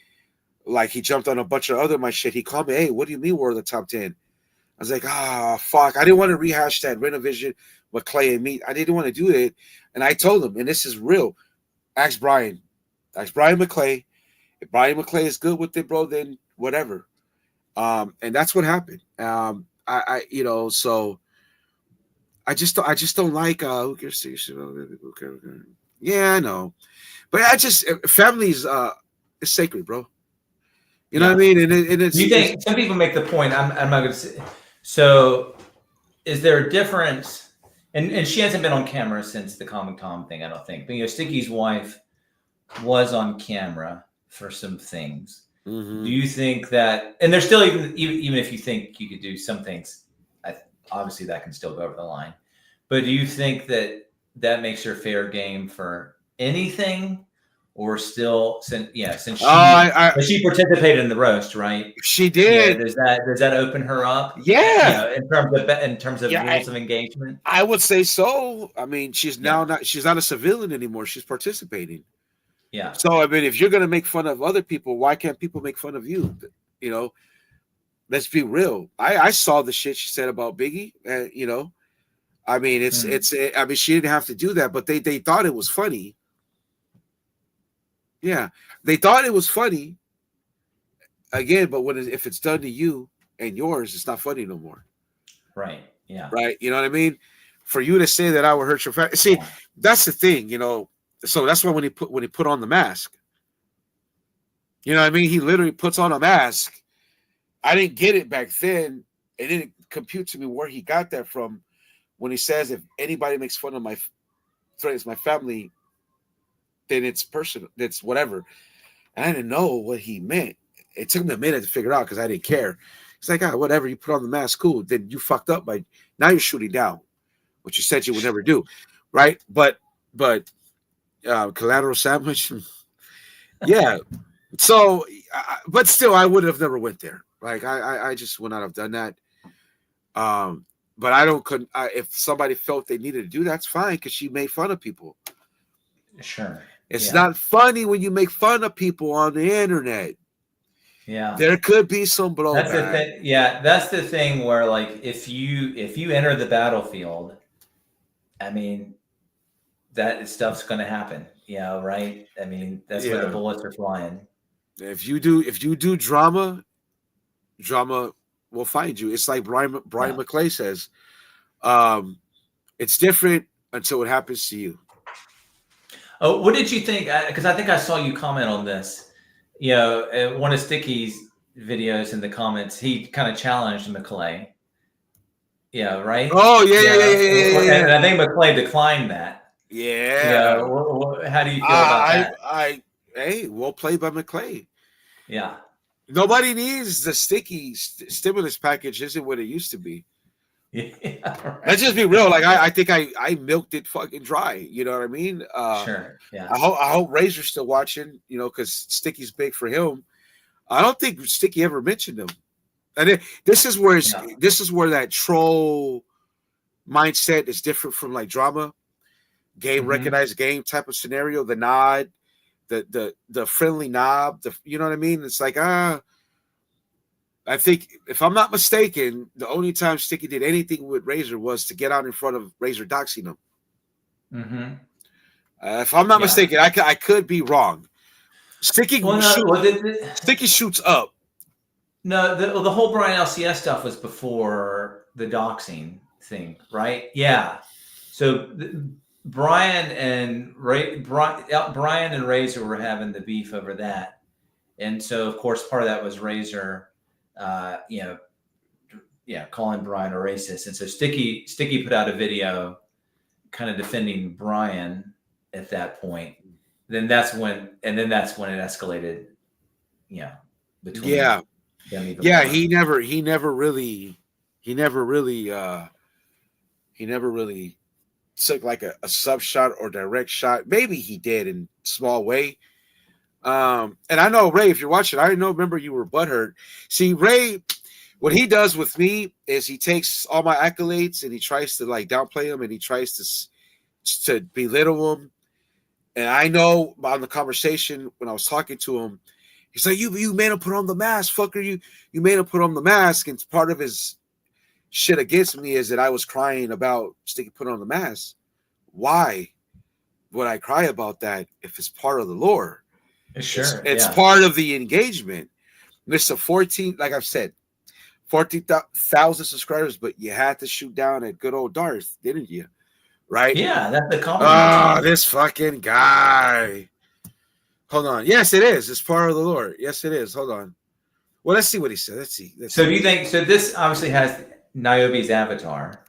like he jumped on a bunch of other my shit. He called me, hey, what do you mean war of the top 10? I was like, fuck. I didn't want to rehash that Renovision with Clay and me. I didn't want to do it. And I told him, and this is real. Ask Brian McClay. If Brian McClay is good with it, bro, then whatever. And that's what happened. So I just don't like who cares? Yeah, I know. But family is sacred, bro. You know what I mean? And it's. You think some people make the point? I'm not going to say. So, is there a difference? And she hasn't been on camera since the Comic Tom thing, I don't think. But Sticky's wife was on camera for some things. Mm-hmm. Do you think that? And there's still even if you think you could do some things, obviously that can still go over the line. But do you think that makes her fair game for anything, or still since she participated in the roast, right? She did. Does that open her up? Yeah. In terms of rules of engagement, I would say so. I mean, she's not a civilian anymore. She's participating. Yeah. So I mean, if you're gonna make fun of other people, why can't people make fun of you? You know, let's be real. I saw the shit she said about Biggie, and you know, I mean, I mean, she didn't have to do that, but they thought it was funny. Yeah, they thought it was funny. Again, but if it's done to you and yours, it's not funny no more. Right. Yeah. Right. You know what I mean? For you to say that I would hurt your family. See, that's the thing, you know. So that's why when he put on the mask, you know what I mean? He literally puts on a mask. I didn't get it back then. It didn't compute to me where he got that from when he says if anybody makes fun of threatens my family, then it's personal. It's whatever. And I didn't know what he meant. It took me a minute to figure out because I didn't care. It's like, whatever, you put on the mask, cool. Then you fucked up by now you're shooting down, which you said you would never do, right? But collateral sandwich, yeah. So, but still, I would have never went there. Like I just would not have done that. But I don't. If somebody felt they needed to do that's fine because she made fun of people. Sure. It's not funny when you make fun of people on the internet. Yeah, there could be some blowback. That's the thing. Yeah, that's the thing where like if you enter the battlefield, I mean, that stuff's going to happen. You know, right? I mean, that's where the bullets are flying. If you do drama will find you. It's like Brian McClay says, it's different until it happens to you. Oh, what did you think? Because I think I saw you comment on this. You know, one of Sticky's videos in the comments, he kind of challenged McClay. Yeah, right? Oh, yeah. And I think McClay declined that. Yeah. You know, how do you feel about that? Hey, well played by McClay. Yeah. Nobody needs the Sticky stimulus package. Isn't what it used to be. Yeah, right. Let's just be real. Like I think I milked it fucking dry. You know what I mean? Sure. Yeah. I hope Razor's still watching. You know, because Sticky's big for him. I don't think Sticky ever mentioned him. And this is where that troll mindset is different from like drama, recognized game type of scenario. The nod, the friendly knob. You know what I mean? It's like I think, if I'm not mistaken, the only time Sticky did anything with Razor was to get out in front of Razor doxing him. Mm-hmm. If I'm not mistaken, I could be wrong. Sticky shoots up. No, the whole Brian LCS stuff was before the doxing thing, right? Yeah. So Brian and Razor were having the beef over that, and so of course part of that was Razor. Calling Brian a racist. And so Sticky put out a video kind of defending Brian at that point. Then that's when it escalated, between them even more. He never really took like a sub shot or direct shot. Maybe he did in small way. And I know, Ray, if you're watching, I remember you were butthurt. See, Ray, what he does with me is he takes all my accolades and he tries to like downplay them and he tries to belittle them. And I know on the conversation when I was talking to him, he's like, you made him put on the mask, fucker. You made him put on the mask. And part of his shit against me is that I was crying about Sticky putting on the mask. Why would I cry about that if it's part of the lore? Sure, it's part of the engagement. Mr. 14, like I've said, 14,000 subscribers, but you had to shoot down at good old Darth, didn't you? Right? Yeah, that's the comment. This fucking guy. Hold on. Yes, it is. It's part of the lore. Yes, it is. Hold on. Well, let's see what he said. Let's see. So do you think, so this obviously has Niobe's avatar.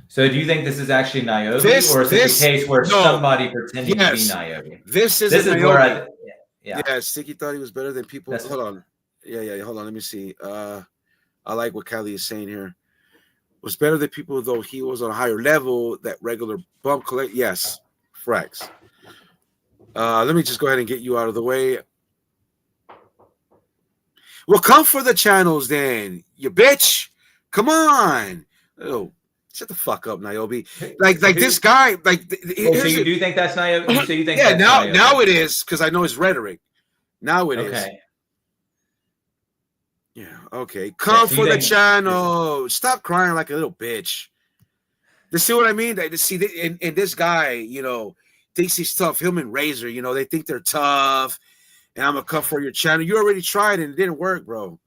So do you think this is actually Niobe, or is it the case where somebody pretending to be Niobe? This is Niobe. Where yeah, Sticky thought he was better than people. Hold on. Yeah. Hold on. Let me see. I like what Callie is saying here. Was better than people, though he was on a higher level. That regular bump collect. Yes, Frax. Let me just go ahead and get you out of the way. Well, come for the channels then, you bitch. Come on. Oh, Shut the fuck up, Niobe. Like this guy, like Oh, so you do think that's Niobe? So you think yeah, that's now Niobe? it is because I know his rhetoric. Now it is. Okay. Yeah, okay. Yeah, Come so you for the think channel. Stop crying like a little bitch. You see what I mean? See, and this guy, you know, thinks he's tough. Him and Razor, you know, they think they're tough. And I'm gonna come for your channel. You already tried and it didn't work, bro.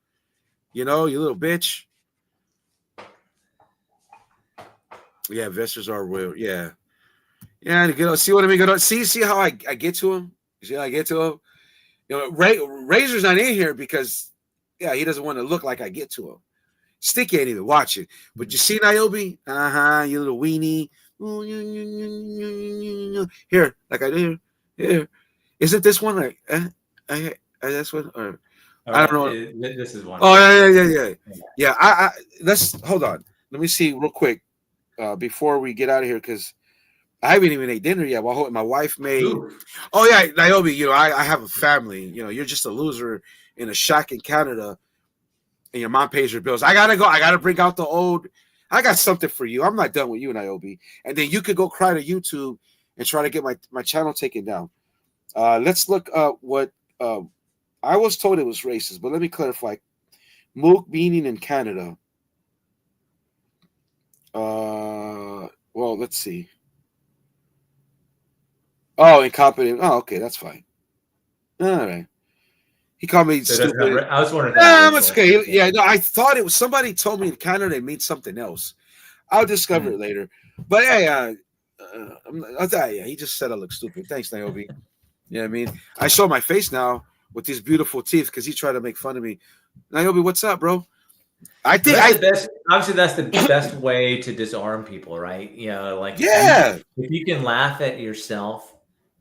You know, you little bitch. Yeah, investors are real. Yeah. Yeah, you know, see what I mean? See how I get to him? You see how I get to him? You know, Razor's not in here because yeah, he doesn't want to look like I get to him. Sticky ain't even watching. But you see Niobe? You little weenie. Here, like I do here. Isn't this one like that's one or I don't know. This is one. Oh yeah. Yeah, I let's hold on. Let me see real quick before we get out of here because I haven't even ate dinner yet. Well, my wife made. Ooh. Oh yeah, Niobe. You know, I have a family. You know, you're just a loser in a shack in Canada, and your mom pays your bills. I gotta go. I gotta bring out the old. I got something for you. I'm not done with you, Niobe. And then you could go cry to YouTube and try to get my channel taken down. Let's look up what I was told it was racist, but let me clarify. Mook meaning in Canada. Well, let's see. Oh, incompetent. Oh, okay, that's fine. All right. He called me stupid. I was wondering. That's okay. Yeah, no, I thought it was somebody told me in Canada it means something else. I'll discover it later. But yeah, yeah, he just said I look stupid. Thanks, Niobe. You know what I mean? I show my face now with these beautiful teeth because he tried to make fun of me. Niobe, what's up, bro? I think that's the best. Obviously, that's the best way to disarm people, right? You know, like yeah, if you can laugh at yourself,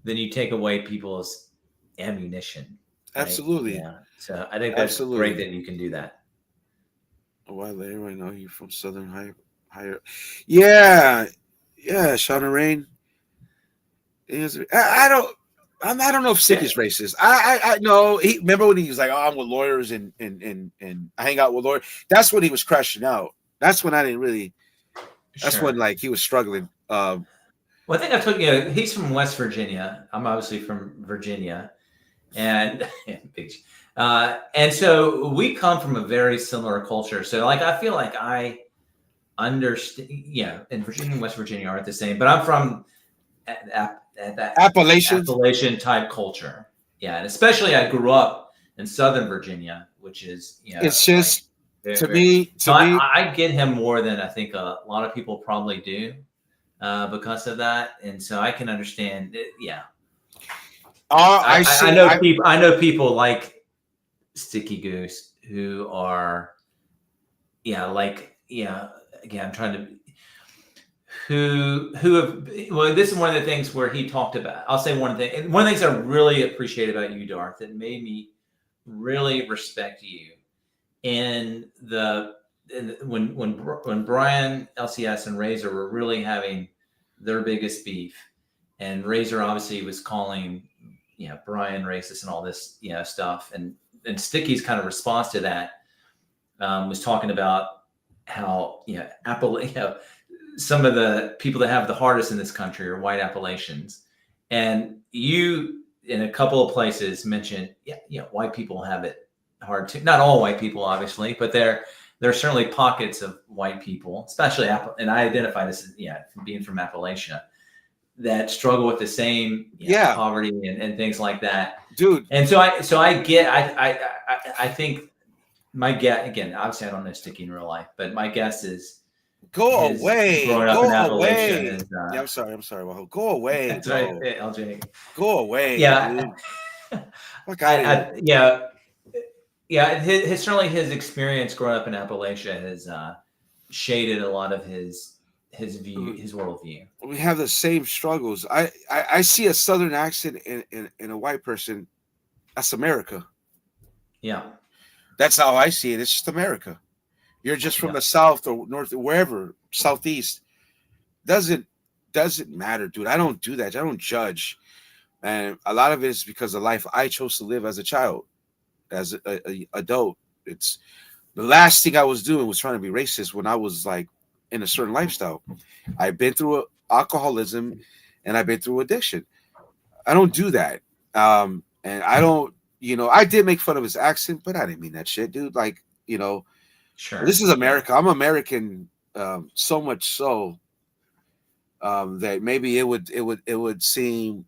then you take away people's ammunition. Right? Absolutely. Yeah. So I think that's great that you can do that. Why later? I know you're from Southern Higher. Yeah, Shauna Rain. I don't know if Sick is racist. I know he remember when he was like, oh, I'm with lawyers and I hang out with lawyers. That's when he was crashing out. That's when I didn't really. That's when like he was struggling. Well, I think I told you. He's from West Virginia. I'm obviously from Virginia, and and so we come from a very similar culture. So like I feel like I understand. Yeah, and Virginia and West Virginia aren't the same, but I'm from that Appalachian type culture. Yeah, and especially I grew up in Southern Virginia, which is it's just like, to me. I get him more than I think a lot of people probably do because of that, and so I can understand it. Yeah, I know people like Sticky Goose who are again I'm trying to. Who have well? This is one of the things where he talked about. I'll say one of the things I really appreciate about you, Darth, that made me really respect you. When Brian, LCS, and Razor were really having their biggest beef, and Razor obviously was calling Brian racist and all this stuff, and Sticky's kind of response to that was talking about how Apple some of the people that have the hardest in this country are white Appalachians. And you, in a couple of places, mentioned, white people have it hard too. Not all white people, obviously, but there are certainly pockets of white people, especially, and I identify this as, from being from Appalachia, that struggle with the same poverty and things like that. Dude. And so I think my guess, again, obviously I don't know Sticky in real life, but my guess is, go away. Go away. Is, I'm sorry. Well, go away. That's right, LJ. Go away. Yeah. Look at it. Certainly his experience growing up in Appalachia has shaded a lot of his view, his worldview. We have the same struggles. I see a Southern accent in a white person. That's America. Yeah. That's how I see it. It's just America. You're just from the South or North, wherever, Southeast. Doesn't matter, dude. I don't do that. I don't judge. And a lot of it is because of life I chose to live as a child, as an adult. It's the last thing I was doing was trying to be racist when I was like in a certain lifestyle. I've been through alcoholism, and I've been through addiction. I don't do that. And I don't, I did make fun of his accent, but I didn't mean that shit, dude. Like, Sure. this is America. I'm American, so much so that maybe it would seem,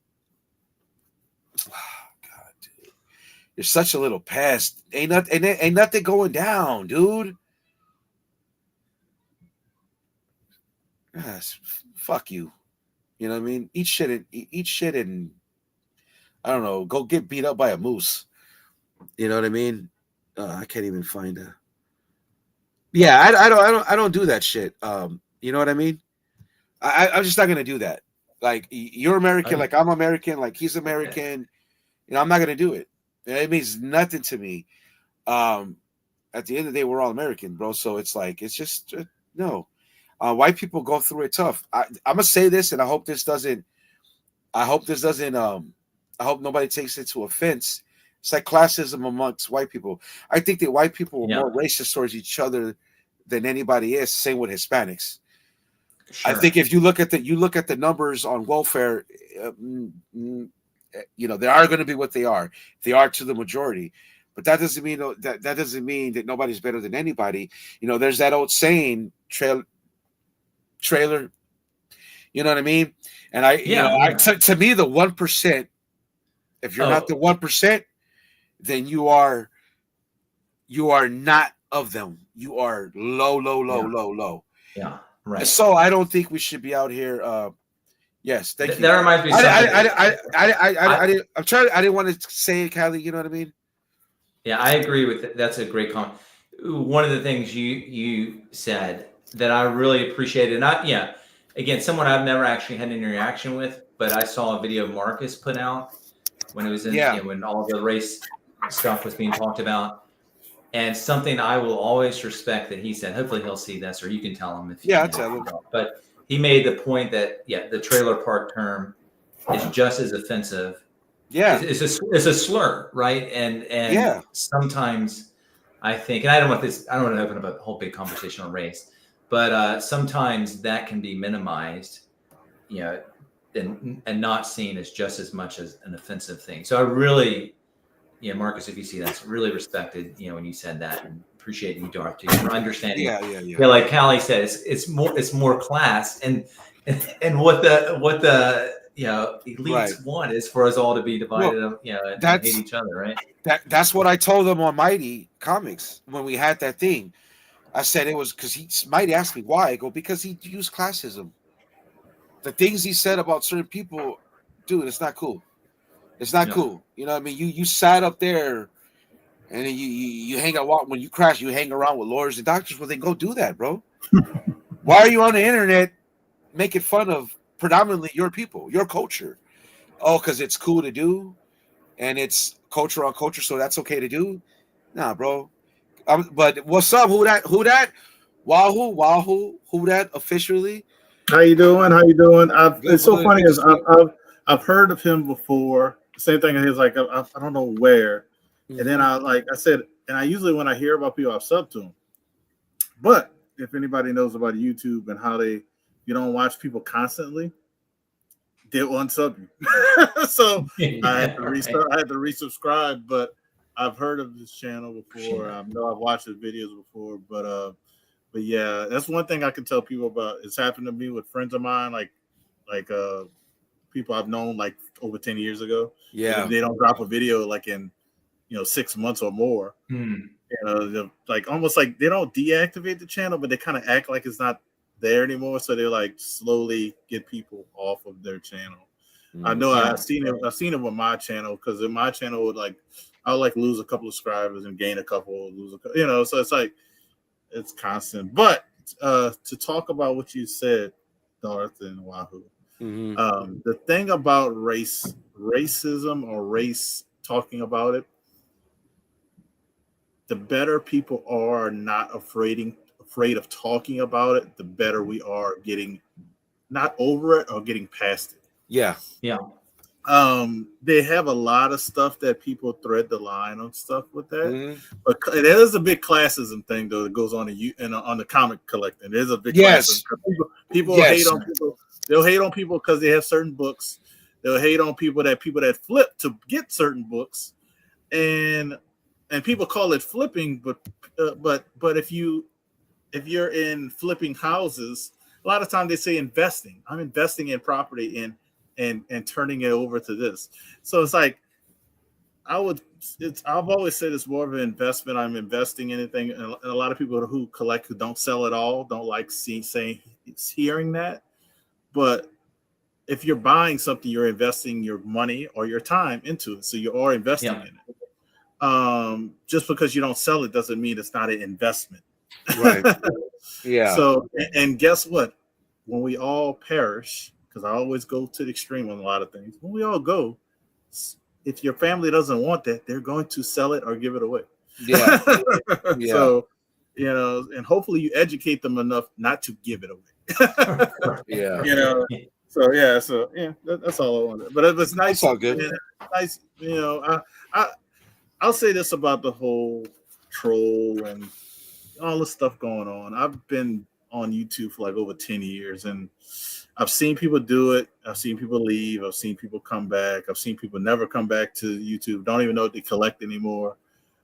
God, dude, you're such a little pest. Ain't nothing going down, dude. Yes, fuck you. You know what I mean? Eat shit and I don't know. Go get beat up by a moose. You know what I mean? I can't even find a. Yeah, I don't do that shit. You know what I mean? I'm just not gonna do that. Like you're American, like I'm American, like he's American. I'm not gonna do it. It means nothing to me. At the end of the day, we're all American, bro. So it's like it's just no. White people go through it tough. I'm gonna say this, and I hope this doesn't. I hope nobody takes it to offense. It's like classism amongst white people. I think that white people are more racist towards each other than anybody is. Same with Hispanics. Sure. I think if you look at the numbers on welfare, they are going to be what they are. They are to the majority, but that doesn't mean that doesn't mean that nobody's better than anybody. There's that old saying, trailer. You know what I mean? And to me, the 1%. If you're not the 1%, then you are not of them. You are low. Yeah, right. So I don't think we should be out here. Yes, thank you. That reminds me. I didn't want to say it, Callie. You know what I mean? Yeah, I agree with it. That's a great comment. One of the things you said that I really appreciated, and again, someone I've never actually had any interaction with, but I saw a video Marcus put out when it was in when all the race stuff was being talked about, and something I will always respect that he said. Hopefully he'll see this, or you can tell him if you I'll tell him. But he made the point that the trailer park term is just as offensive. Yeah, it's a slur, right? And sometimes I think, and I don't want to open up a whole big conversation on race, but sometimes that can be minimized, and not seen as just as much as an offensive thing. So I really, Marcus, if you see that's really respected, when you said that, and appreciate you, Darth, for understanding. Yeah. Like Callie said, it's more class, and what the elites want is for us all to be divided, and hate each other, right? That's what I told them on Mighty Comics when we had that thing. I said it was because Mighty asked me why. I go, because he used classism. The things he said about certain people, dude, it's not cool. It's not cool. You know what I mean? You sat up there and then you hang out when you crash, you hang around with lawyers and doctors. Well, then go do that, bro. Why are you on the internet making fun of predominantly your people, your culture? Oh, because it's cool to do and it's culture on culture, so that's okay to do. Nah, bro. But what's up? Who that? Wahoo, who that officially? How you doing? It's so funny as I've heard of him before. Same thing. He's like I don't know where, and then I said, and I usually when I hear about people, I sub to them. But if anybody knows about YouTube and how you don't watch people constantly, they'll unsub you. So I had to restart. I had to resubscribe, but I've heard of this channel before. I know I've watched his videos before, but yeah, that's one thing I can tell people about. It's happened to me with friends of mine, like people I've known like over 10 years ago. Yeah, they don't drop a video like in 6 months or more. Like almost like they don't deactivate the channel, but they kind of act like it's not there anymore. So they like slowly get people off of their channel. I know I've seen it with my channel, because in my channel I'll lose a couple of subscribers and gain a couple, so it's like it's constant. But to talk about what you said, Darth and Wahoo, the thing about racism or race, talking about it, the better people are not afraid of talking about it, the better we are getting not over it or getting past it. Yeah. They have a lot of stuff that people thread the line on stuff with that, Mhm. but it is a big classism thing though that goes on on the comic collecting. There's a big Yes. classism. People Yes. hate on people. They'll hate on people because they have certain books. They'll hate on people that flip to get certain books, and people call it flipping. But if you're in flipping houses, a lot of times they say investing. I'm investing in property and turning it over to this. So it's like I've always said it's more of an investment. I'm investing in anything, and a lot of people who collect who don't sell at all don't like hearing that. But if you're buying something, you're investing your money or your time into it. So you are investing in it. Just because you don't sell it doesn't mean it's not an investment. Right. Yeah. So, and guess what? When we all perish, because I always go to the extreme on a lot of things. When we all go, if your family doesn't want that, they're going to sell it or give it away. Yeah. Yeah. So, and hopefully you educate them enough not to give it away. Yeah. So that's all I wanted. But it was nice. It's all good. Nice, I'll say this about the whole troll and all the stuff going on. I've been on YouTube for like over 10 years, and I've seen people do it. I've seen people leave. I've seen people come back. I've seen people never come back to YouTube. Don't even know what they collect anymore.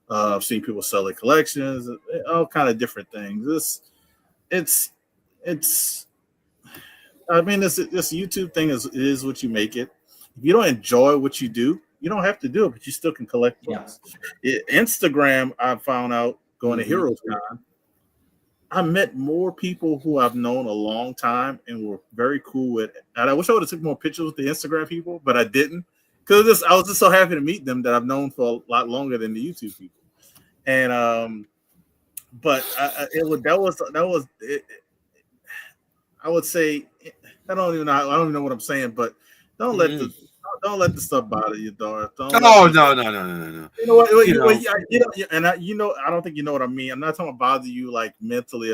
I've seen people sell their collections, all kind of different things. I mean, this YouTube thing is what you make it. If you don't enjoy what you do, you don't have to do it, but you still can collect books. Instagram, I found out going to Heroes Con, I met more people who I've known a long time and were very cool with. And I wish I would have took more pictures with the Instagram people, but I didn't, because I was just so happy to meet them that I've known for a lot longer than the YouTube people. And but I would say I don't even know what I'm saying, but don't let the stuff bother you, dog. No. You know what? I don't think you know what I mean. I'm not talking about bother you like mentally.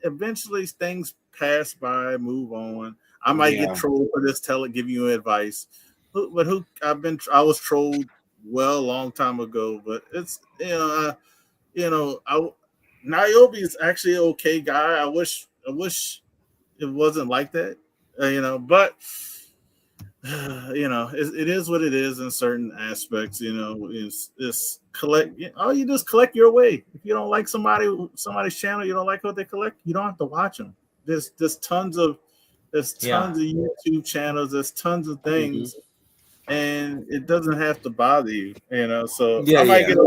Eventually things pass by, move on. I might get trolled for this, give you advice. But I was trolled a long time ago, but it's Niobe is actually an okay guy. I wish it wasn't like that, but it is what it is in certain aspects. It's collect. All you do is collect your way. If you don't like somebody's channel, you don't like what they collect, you don't have to watch them. There's tons of YouTube channels. There's tons of things. And it doesn't have to bother you, So I might get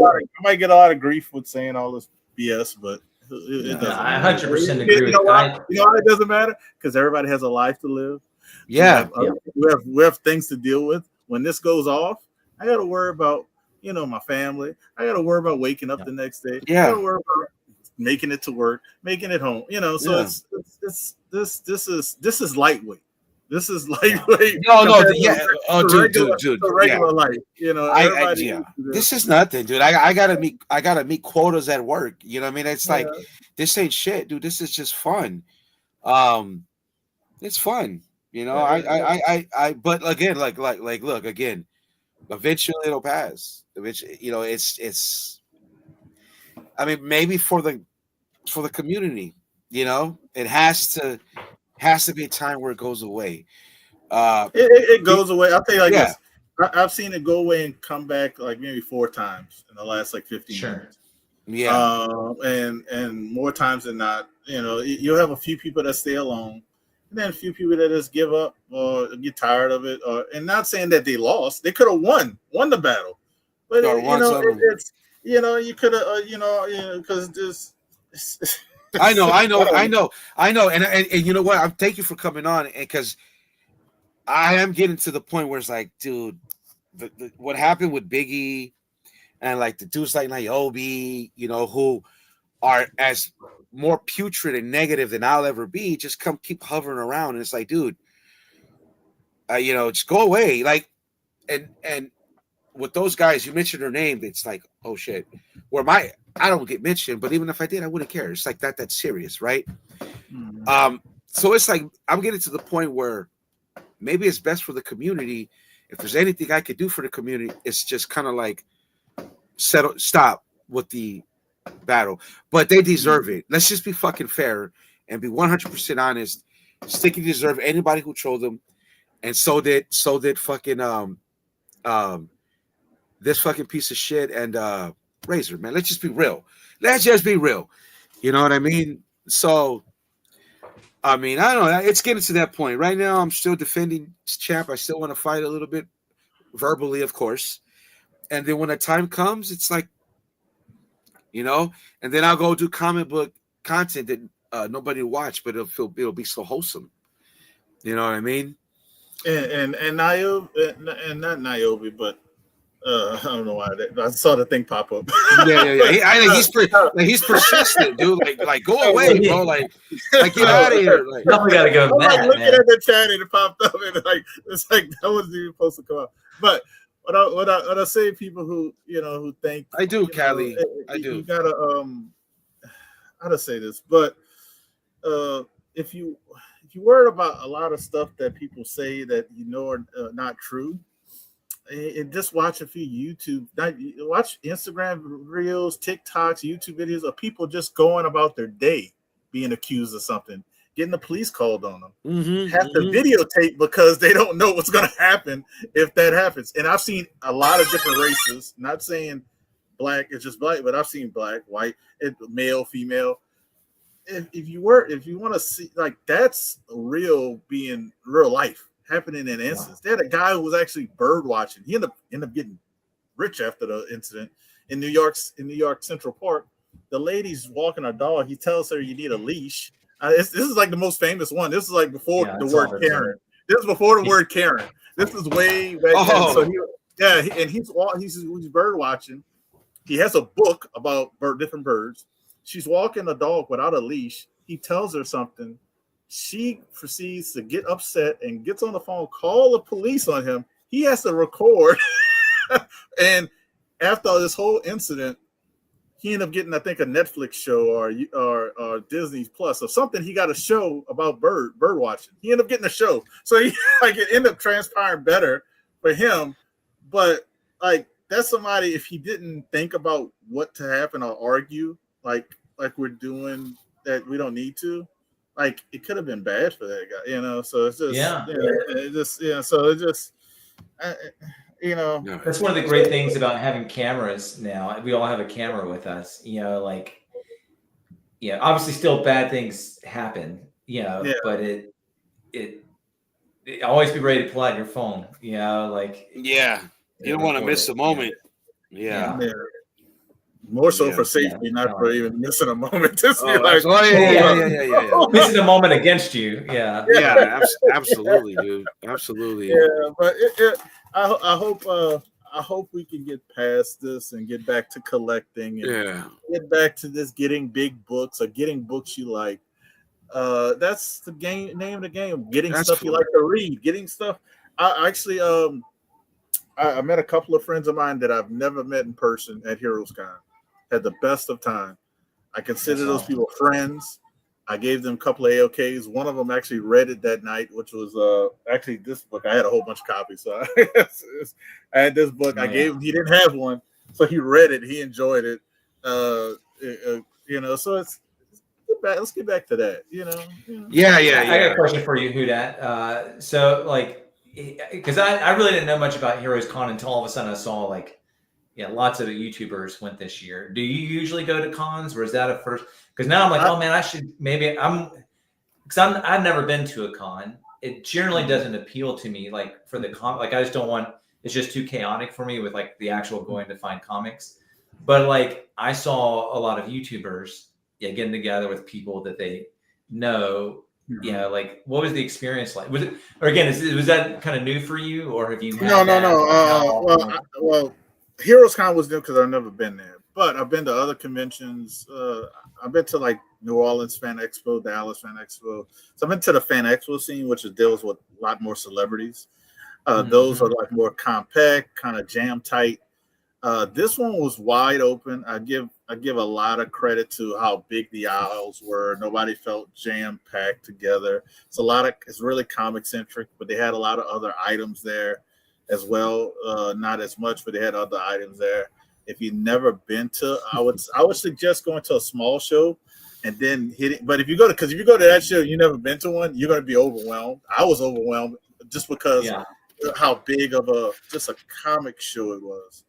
a lot of grief with saying all this BS, but it doesn't. I 100% agree. You know why it doesn't matter? Because everybody has a life to live. Yeah, we have things to deal with. When this goes off, I got to worry about my family. I got to worry about waking up the next day. Yeah, I got to worry about making it to work, making it home. So this is lightweight. This is lightweight. Dude. Regular life, This is nothing, dude. I gotta meet quotas at work. You know what I mean? It's like this ain't shit, dude. This is just fun. It's fun. But again, like look again. Eventually it'll pass. Eventually, it's. I mean, maybe for the community, it has to be a time where it goes away. It goes away. I'll tell you this. I've seen it go away and come back like maybe 4 times in the last 15 years. Yeah. And more times than not, you'll have a few people that stay alone, and then a few people that just give up or get tired of it. And not saying that they lost, they could have won the battle, but you could have, because this. I know, and you know what? I'm thank you for coming on, because I am getting to the point where it's like, dude, what happened with Biggie and like the dudes like Niobe, who are as more putrid and negative than I'll ever be, just keep hovering around, and it's like, dude, just go away. Like, and with those guys, you mentioned their name, it's like, oh shit, I don't get mentioned, but even if I did, I wouldn't care. It's like that's serious, right? So it's like I'm getting to the point where maybe it's best for the community. If there's anything I could do for the community, it's just kind of like stop with the battle. But they deserve it. Let's just be fucking fair and be 100% honest. Sticky deserve anybody who trolled them, and so did fucking this fucking piece of shit and Razor, man. Let's just be real. Let's just be real. You know what I mean? So, I mean, I don't know. It's getting to that point. Right now, I'm still defending champ. I still want to fight a little bit verbally, of course. And then when the time comes, it's like, you know, and then I'll go do comic book content that nobody will watch, but it'll be so wholesome. You know what I mean? And Niobe, and not Niobe, but I don't know why I saw the thing pop up. Yeah. He's persistent, dude. Like go away, bro. Like get out of here. Like, we gotta go. I'm like looking at the chat and it popped up, and it's like that wasn't even supposed to come out. But what I say, people who who think I do, Callie, I do. You gotta how to say this, but if you worry about a lot of stuff that people say that are not true. And just watch a few watch Instagram reels, TikToks, YouTube videos of people just going about their day being accused of something, getting the police called on them, have to videotape because they don't know what's going to happen if that happens. And I've seen a lot of different races, not saying black, it's just black, but I've seen black, white, male, female. If you want to see, like, that's real life. Happening in instance. They had a guy who was actually bird watching. He ended up getting rich after the incident in New York Central Park. The lady's walking a dog. He tells her you need a leash. This is like the most famous one. This is like before the word Karen. This is before the word Karen. This is way back then. So he's bird watching. He has a book about different birds. She's walking a dog without a leash. He tells her something. She proceeds to get upset and gets on the phone, call the police on him. He has to record. And after this whole incident, he ended up getting, I think, a Netflix show or Disney Plus or something. He got a show about bird watching. He ended up getting a show. So it ended up transpiring better for him. But like, that's somebody, if he didn't think about what to happen or argue, like we're doing, that we don't need to. Like, it could have been bad for that guy, So it's just, That's one of the great things about having cameras now. We all have a camera with us, obviously still bad things happen, but it always be ready to pull out your phone, you don't want to miss a moment. Yeah. More so for safety, not for even missing a moment. Just missing a moment against you. Yeah. Absolutely, dude. Absolutely. Yeah, but I hope we can get past this and get back to collecting and get back to this getting big books or getting books you like. That's the name of the game. Getting stuff you like to read. Getting stuff. I actually I met a couple of friends of mine that I've never met in person at HeroesCon. Had the best of time. I consider those people friends. I gave them a couple of AOKs. One of them actually read it that night, which was actually this book. I had a whole bunch of copies, so I had this book. I gave him. He didn't have one, so he read it. He enjoyed it. So let's get back to that. Yeah. I got a question for you, Hudat. So like, because I really didn't know much about HeroesCon until all of a sudden I saw lots of YouTubers went this year. Do you usually go to cons, or is that a first? Because now I'm like, oh man, I should I've never been to a con. It generally doesn't appeal to me. Like for the I just don't want. It's just too chaotic for me with like the actual going to find comics. But like I saw a lot of YouTubers getting together with people that they know. Like what was the experience like? Was it, or again, was that kind of new for you, or have you? No. Well. HeroesCon was new because I've never been there, but I've been to other conventions. I've been to like New Orleans Fan Expo, Dallas Fan Expo. So I've been to the Fan Expo scene, which deals with a lot more celebrities. Those are like more compact, kind of jam tight. This one was wide open. I give a lot of credit to how big the aisles were. Nobody felt jam packed together. It's really comic centric, but they had a lot of other items there as well. Not as much, but they had other items there. If you've never been to, I would suggest going to a small show and then hitting. But if you go to that show, you never been to one, you're going to be overwhelmed. I was overwhelmed just because how big of a comic show it was.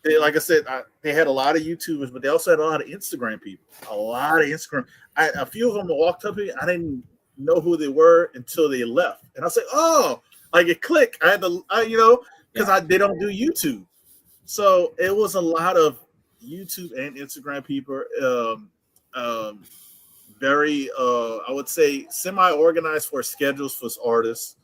They, like I said, they had a lot of YouTubers, but they also had a lot of Instagram people. A lot of Instagram. A few of them walked up to me. I didn't know who they were until they left, and I said, "Oh, like it clicked." I had to, because they don't do YouTube, so it was a lot of YouTube and Instagram people. Very, I would say, semi-organized for schedules for artists.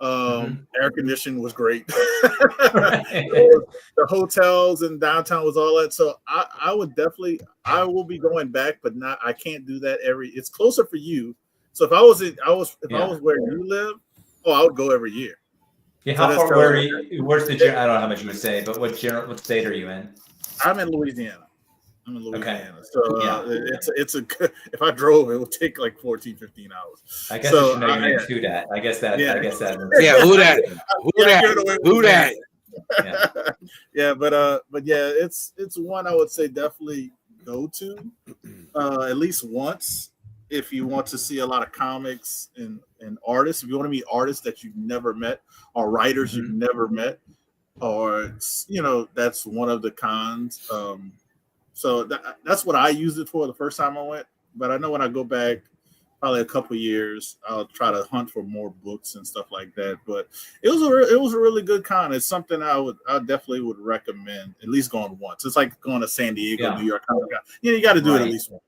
Air conditioning was great. The hotels in downtown was all that. So I will be going back, but I can't do that it's closer for you. So if I was where you live, I would go every year. Yeah, how far where's the I don't know how much you would say, but what state are you in? I'm in Louisiana. Okay. So it's a good, if I drove, it would take like 14, 15 hours. I guess you should know your name too, that. I guess that. Yeah, who that? Yeah, but yeah, it's one I would say definitely go to at least once if you want to see a lot of comics and artists. If you want to meet artists that you've never met or writers you've never met, or that's one of the cons. So that's what I used it for the first time I went. But I know when I go back, probably a couple of years, I'll try to hunt for more books and stuff like that. But it was a really good con. It's something I definitely would recommend at least going once. It's like going to San Diego, New York. You got to do it at least once.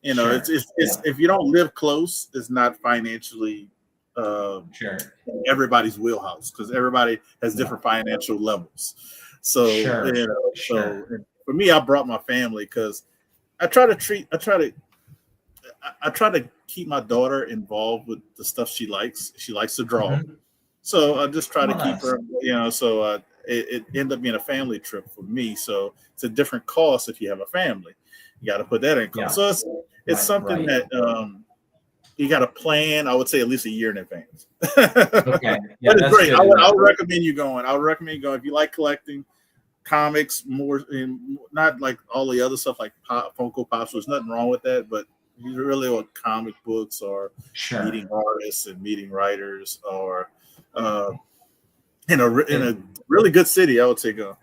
It's if you don't live close, it's not financially everybody's wheelhouse because everybody has different financial levels. So so for me, I brought my family because I try to keep my daughter involved with the stuff she likes. She likes to draw, so I just try to keep her. So it ended up being a family trip for me. So it's a different cost if you have a family. You got to put that in cost. So it's something that you got to plan. I would say at least a year in advance. Okay, yeah, that's great. I would recommend you going. If you like collecting comics more, and not like all the other stuff like Funko Pops. There's nothing wrong with that, but you really want comic books or meeting artists and meeting writers, or in a really good city, I would say go.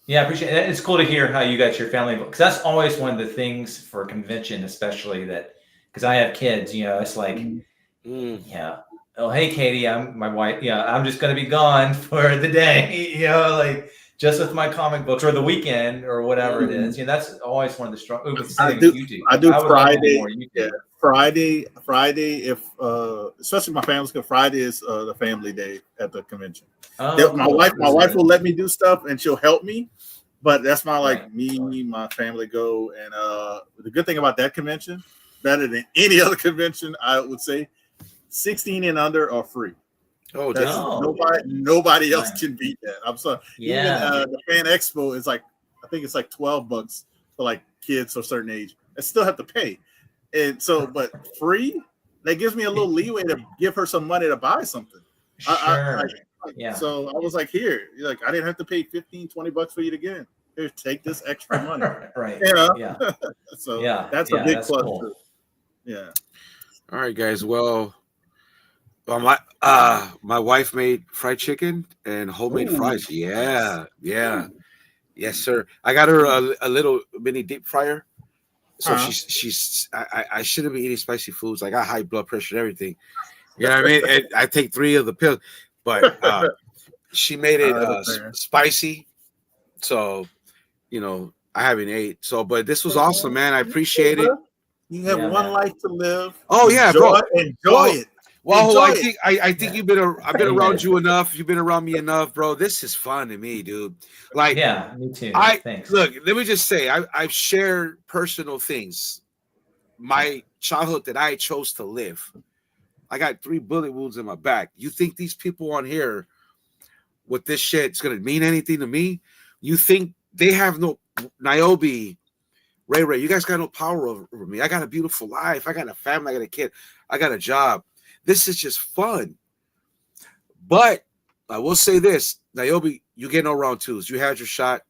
Yeah, I appreciate it. It's cool to hear how you got your family, because that's always one of the things for a convention, especially that because I have kids. It's like, oh hey Katie, I'm my wife. I'm just gonna be gone for the day. Like. Just with my comic books or the weekend or whatever it is. That's always one of the strong. I do Friday. Friday. If especially my family's good. Friday is the family day at the convention. My wife will let me do stuff and she'll help me, but that's my me, my family go. And the good thing about that convention, better than any other convention, I would say, 16 and under are free. Oh, nobody else can beat that. I'm sorry. Yeah. Even the Fan Expo is I think it's like $12 for like kids of a certain age. I still have to pay, and so but free that gives me a little leeway to give her some money to buy something. Sure. So I was like, here, I didn't have to pay $15-$20 for you to get in. Here, take this extra money. Right. Yeah. So that's a big plus. Cool. Yeah. All right, guys. Well, my wife made fried chicken and homemade fries. Yeah. Yes, sir. I got her a little mini deep fryer. So I shouldn't be eating spicy foods. I got high blood pressure and everything. You know what I mean? And I take 3 of the pills, but she made it spicy. So, I haven't ate. So, but this was awesome, man. I appreciate it. You have one life to live. Oh yeah, bro. Enjoy it. Well, I think I've been around you enough. You've been around me enough, bro. This is fun to me, dude. Like, yeah, me too. Thanks. Look, let me just say, I've shared personal things. My childhood that I chose to live. I got 3 bullet wounds in my back. You think these people on here with this shit is gonna mean anything to me? You think they have no Niobe, Ray, you guys got no power over me. I got a beautiful life. I got a family. I got a kid. I got a job. This is just fun. But I will say this, Niobe, you get no round twos. You had your shot,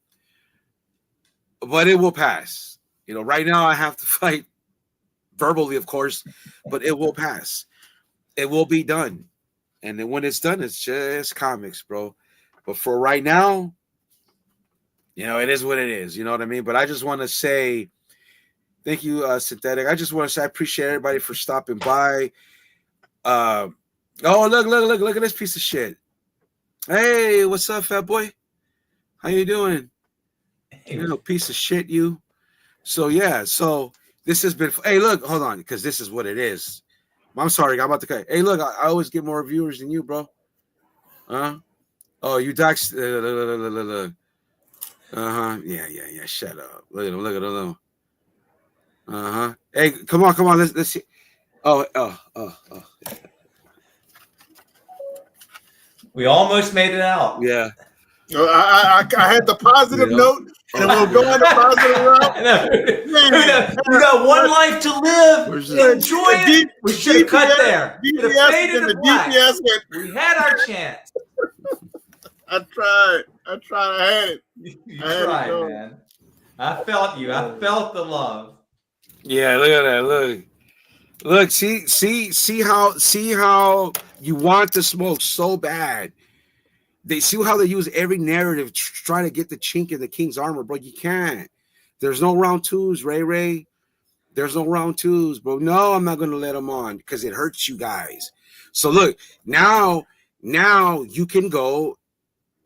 but it will pass. You know, right now I have to fight verbally, of course, but it will pass. It will be done. And then when it's done, it's just comics, bro. But for right now, you know, it is what it is. You know what I mean? But I just want to say thank you, Synthetic. I just want to say I appreciate everybody for stopping by. Oh, look at this piece of shit. Hey, what's up, fat boy? How you doing? You know, piece of shit, you. So, yeah. So, this has been... Hey, look, hold on, because this is what it is. I'm sorry, I'm about to cut. Hey, look, I always get more viewers than you, bro. Oh, you docs. Yeah. Shut up. Look at him. Hey, come on. Let's see. Oh. We almost made it out. Yeah. I had the positive note, and we'll go on the positive route. We got one life to live. Enjoy it. We should have cut there. We had our chance. I tried. I had it. You tried, man. I felt you. I felt the love. Yeah, look at that. Look. See how you want to smoke so bad. They see how they use every narrative trying to get the chink in the king's armor, bro. You can't. There's no round twos, Ray. There's no round twos, bro. No, I'm not gonna let them on because it hurts you guys. So look, now you can go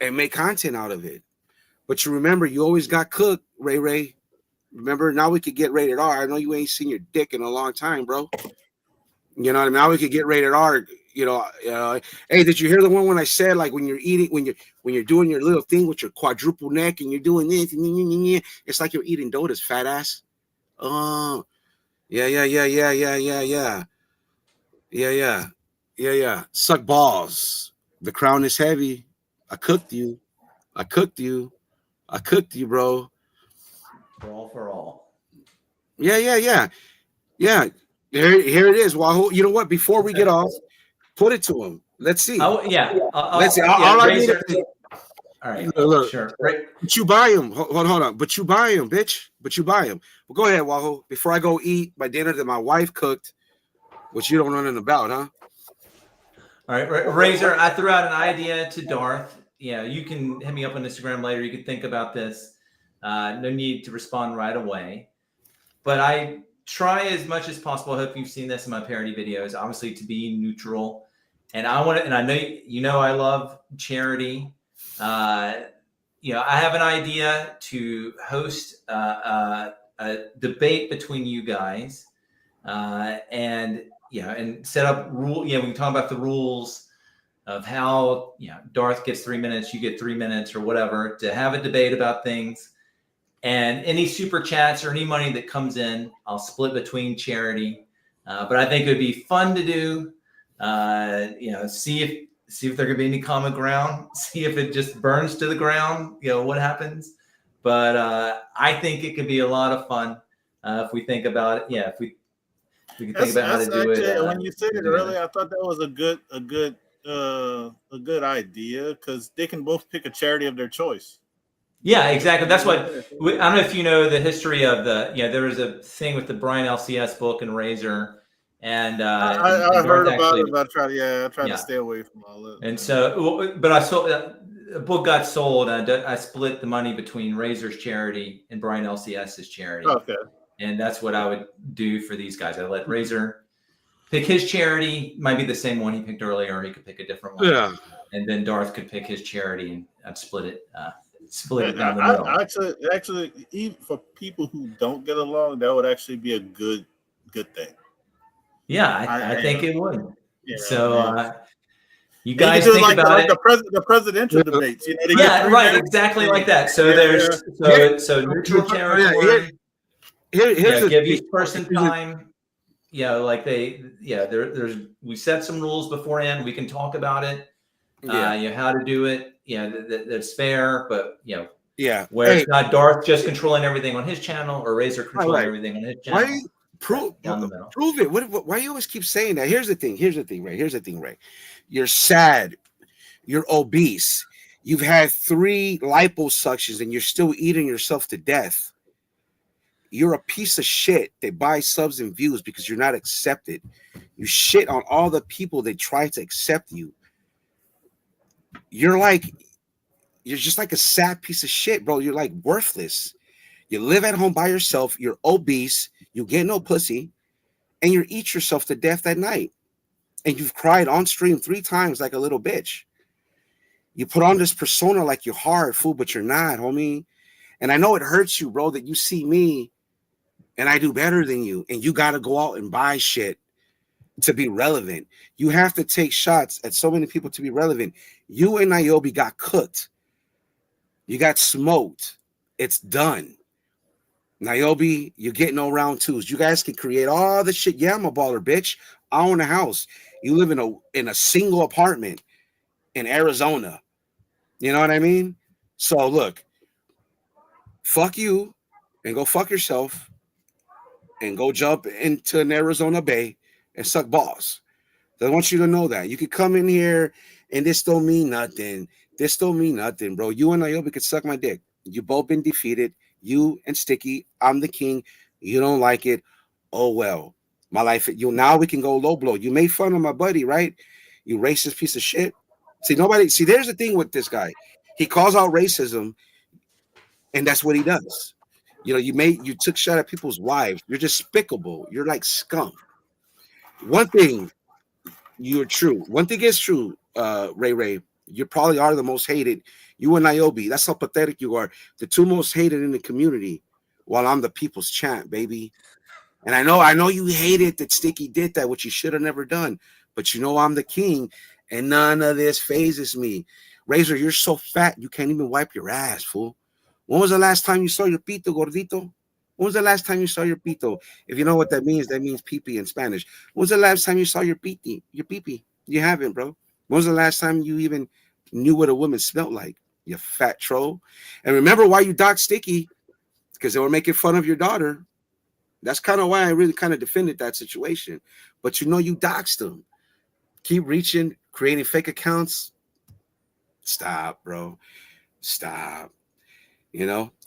and make content out of it. But you remember, you always got cooked, Ray. Remember, now we could get rated R. I know you ain't seen your dick in a long time, bro. You know what I mean? Now we could get rated R. You know, hey, did you hear the one when I said, like, when you're eating, when you're doing your little thing with your quadruple neck and you're doing this, it's like you're eating donuts, fat ass. Oh, yeah. Suck balls. The crown is heavy. I cooked you, bro. For all. Yeah. Here it is, Wahoo. You know what? Before we get off, put it to him. Let's see. Let's see. All I need all right. Look, sure. Right. But you buy him. Hold on. But you buy him, bitch. But you buy him. Well, go ahead, Wahoo. Before I go eat my dinner that my wife cooked, which you don't know nothing about, huh? All right, Razor. I threw out an idea to Darth. Yeah, you can hit me up on Instagram later. You can think about this. No need to respond right away. But I try as much as possible. I hope you've seen this in my parody videos, obviously, to be neutral. And I want to, and I know I love charity. I have an idea to host a debate between you guys, and set up rule. We can talk about the rules of how Darth gets 3 minutes, you get 3 minutes, or whatever, to have a debate about things. And any super chats or any money that comes in, I'll split between charity. But I think it would be fun to do. See if there could be any common ground. See if it just burns to the ground. What happens. But I think it could be a lot of fun if we think about it. Yeah, if we can think about how to do it. When you said it earlier, I thought that was a good idea because they can both pick a charity of their choice. Yeah, exactly. That's what I don't know if you know the history of there was a thing with the Brian LCS book and Razor, and I heard about it, but I tried to stay away from all that. And so, but I sold the book got sold, and I split the money between Razor's charity and Brian LCS's charity. Okay, and that's what I would do for these guys. I let Razor pick his charity, might be the same one he picked earlier, or he could pick a different one. Yeah, and then Darth could pick his charity, and I'd split it. Split it down the middle. Actually, even for people who don't get along, that would actually be a good thing. Yeah, I think it would. Yeah, so you guys think like about it. The presidential debates. Right, exactly like that. So there's neutral territory. Give each person time. There's we set some rules beforehand. We can talk about it. How to do it. That's fair, but Yeah. where Hey, it's not Darth just controlling everything on his channel or Razor controlling right. everything on his Why channel. prove Down the middle. prove it? Why you always keep saying that? Here's the thing, Ray. Here's the thing, Ray. You're sad. You're obese. You've had 3 liposuctions and you're still eating yourself to death. You're a piece of shit. They buy subs and views because you're not accepted. You shit on all the people that try to accept you. You're just like a sad piece of shit, bro. You're like worthless. You live at home by yourself. You're obese. You get no pussy, and you eat yourself to death at night. And you've cried on stream 3 times like a little bitch. You put on this persona like you're hard, fool, but you're not, homie. And I know it hurts you, bro, that you see me and I do better than you, and you got to go out and buy shit to be relevant. You have to take shots at so many people to be relevant. You and Niobe got cooked. You got smoked. It's done. Niobe, you're getting no round 2s. You guys can create all the shit. Yeah, I'm a baller, bitch. I own a house. You live in a single apartment in Arizona. You know what I mean? So look, fuck you and go fuck yourself and go jump into an Arizona Bay and suck balls. I want you to know that. You could come in here and this don't mean nothing. This don't mean nothing, bro. You and Niobe could suck my dick. You both been defeated. You and Sticky, I'm the king. You don't like it. Oh, well. My life, now we can go low blow. You made fun of my buddy, right? You racist piece of shit. See, there's the thing with this guy. He calls out racism, and that's what he does. You took shot at people's wives. You're despicable. You're like scum. One thing One thing is true, Ray. You probably are the most hated. You and Niobe. That's how pathetic you are. The 2 most hated in the community, while I'm the people's champ, baby. And I know you hated that Sticky did that, which you should have never done. But I'm the king, and none of this phases me. Razor, you're so fat you can't even wipe your ass, fool. When was the last time you saw your pito, gordito? When was the last time you saw your pito? If you know what that means pee-pee in Spanish. When was the last time you saw your pee-pee? You haven't, bro. When was the last time you even knew what a woman smelled like? You fat troll. And remember why you doxed Sticky? Because they were making fun of your daughter. That's kind of why I really kind of defended that situation. But you doxed them. Keep reaching, creating fake accounts. Stop, bro. Stop.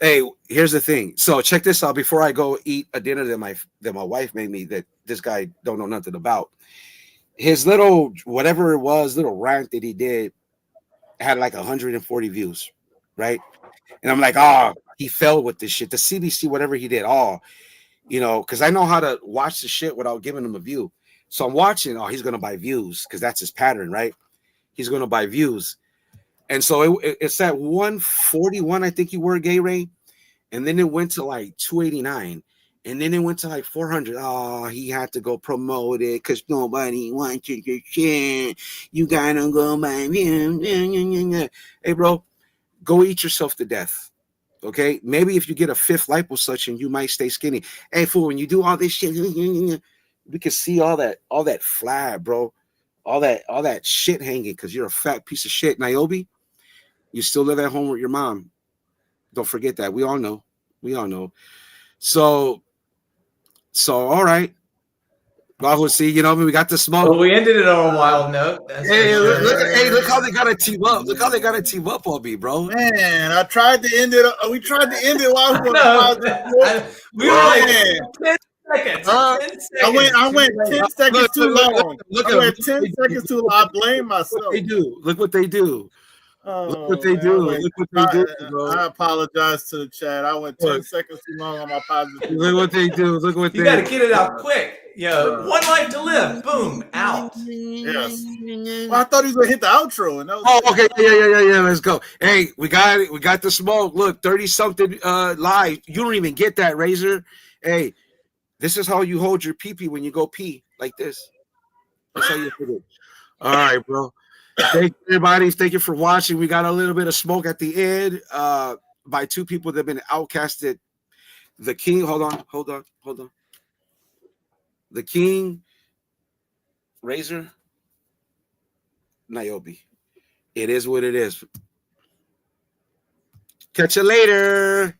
Hey, here's the thing. So check this out. Before I go eat a dinner that my wife made me, that this guy don't know nothing about, his little whatever it was, little rant that he did had like 140 views, right? And I'm like, he fell with this shit. The CBC, whatever he did, because I know how to watch the shit without giving him a view. So I'm watching. He's gonna buy views because that's his pattern, right? He's gonna buy views. And so it's at 141, I think you were, Gay Ray. And then it went to like 289. And then it went to like 400. He had to go promote it because nobody wants your shit. You gotta go buy views. Hey, bro, go eat yourself to death. Okay? Maybe if you get a 5th liposuction, you might stay skinny. Hey, fool, when you do all this shit, we can see all that flab, bro. All that shit hanging because you're a fat piece of shit. Niobe, you still live at home with your mom. Don't forget that. We all know. So all right. Well, we'll see. We got the smoke. Well, we ended it on a wild note. Look how they gotta team up. Look how they gotta team up on me, bro. Man, I tried to end it. We tried to end it while we were like 10 seconds. 10 seconds. I went 10 seconds too long. I went 10 seconds too long. I blame myself. Look what they do. Look what they do, bro. I apologize to the chat. I went 10 seconds too long on my positive. Look what they do. You got to get it out quick. One life to live. Boom, out. Yes. Well, I thought he was gonna hit the outro, and that was okay. Yeah. Let's go. Hey, we got it. We got the smoke. Look, 30-something live. You don't even get that, Razor. Hey, this is how you hold your pee-pee when you go pee, like this. That's how you put it. All right, bro. Thank you, everybody. Thank you for watching. We got a little bit of smoke at the end by 2 people that have been outcasted. The King, hold on. The King, Razor, Niobe. It is what it is. Catch you later.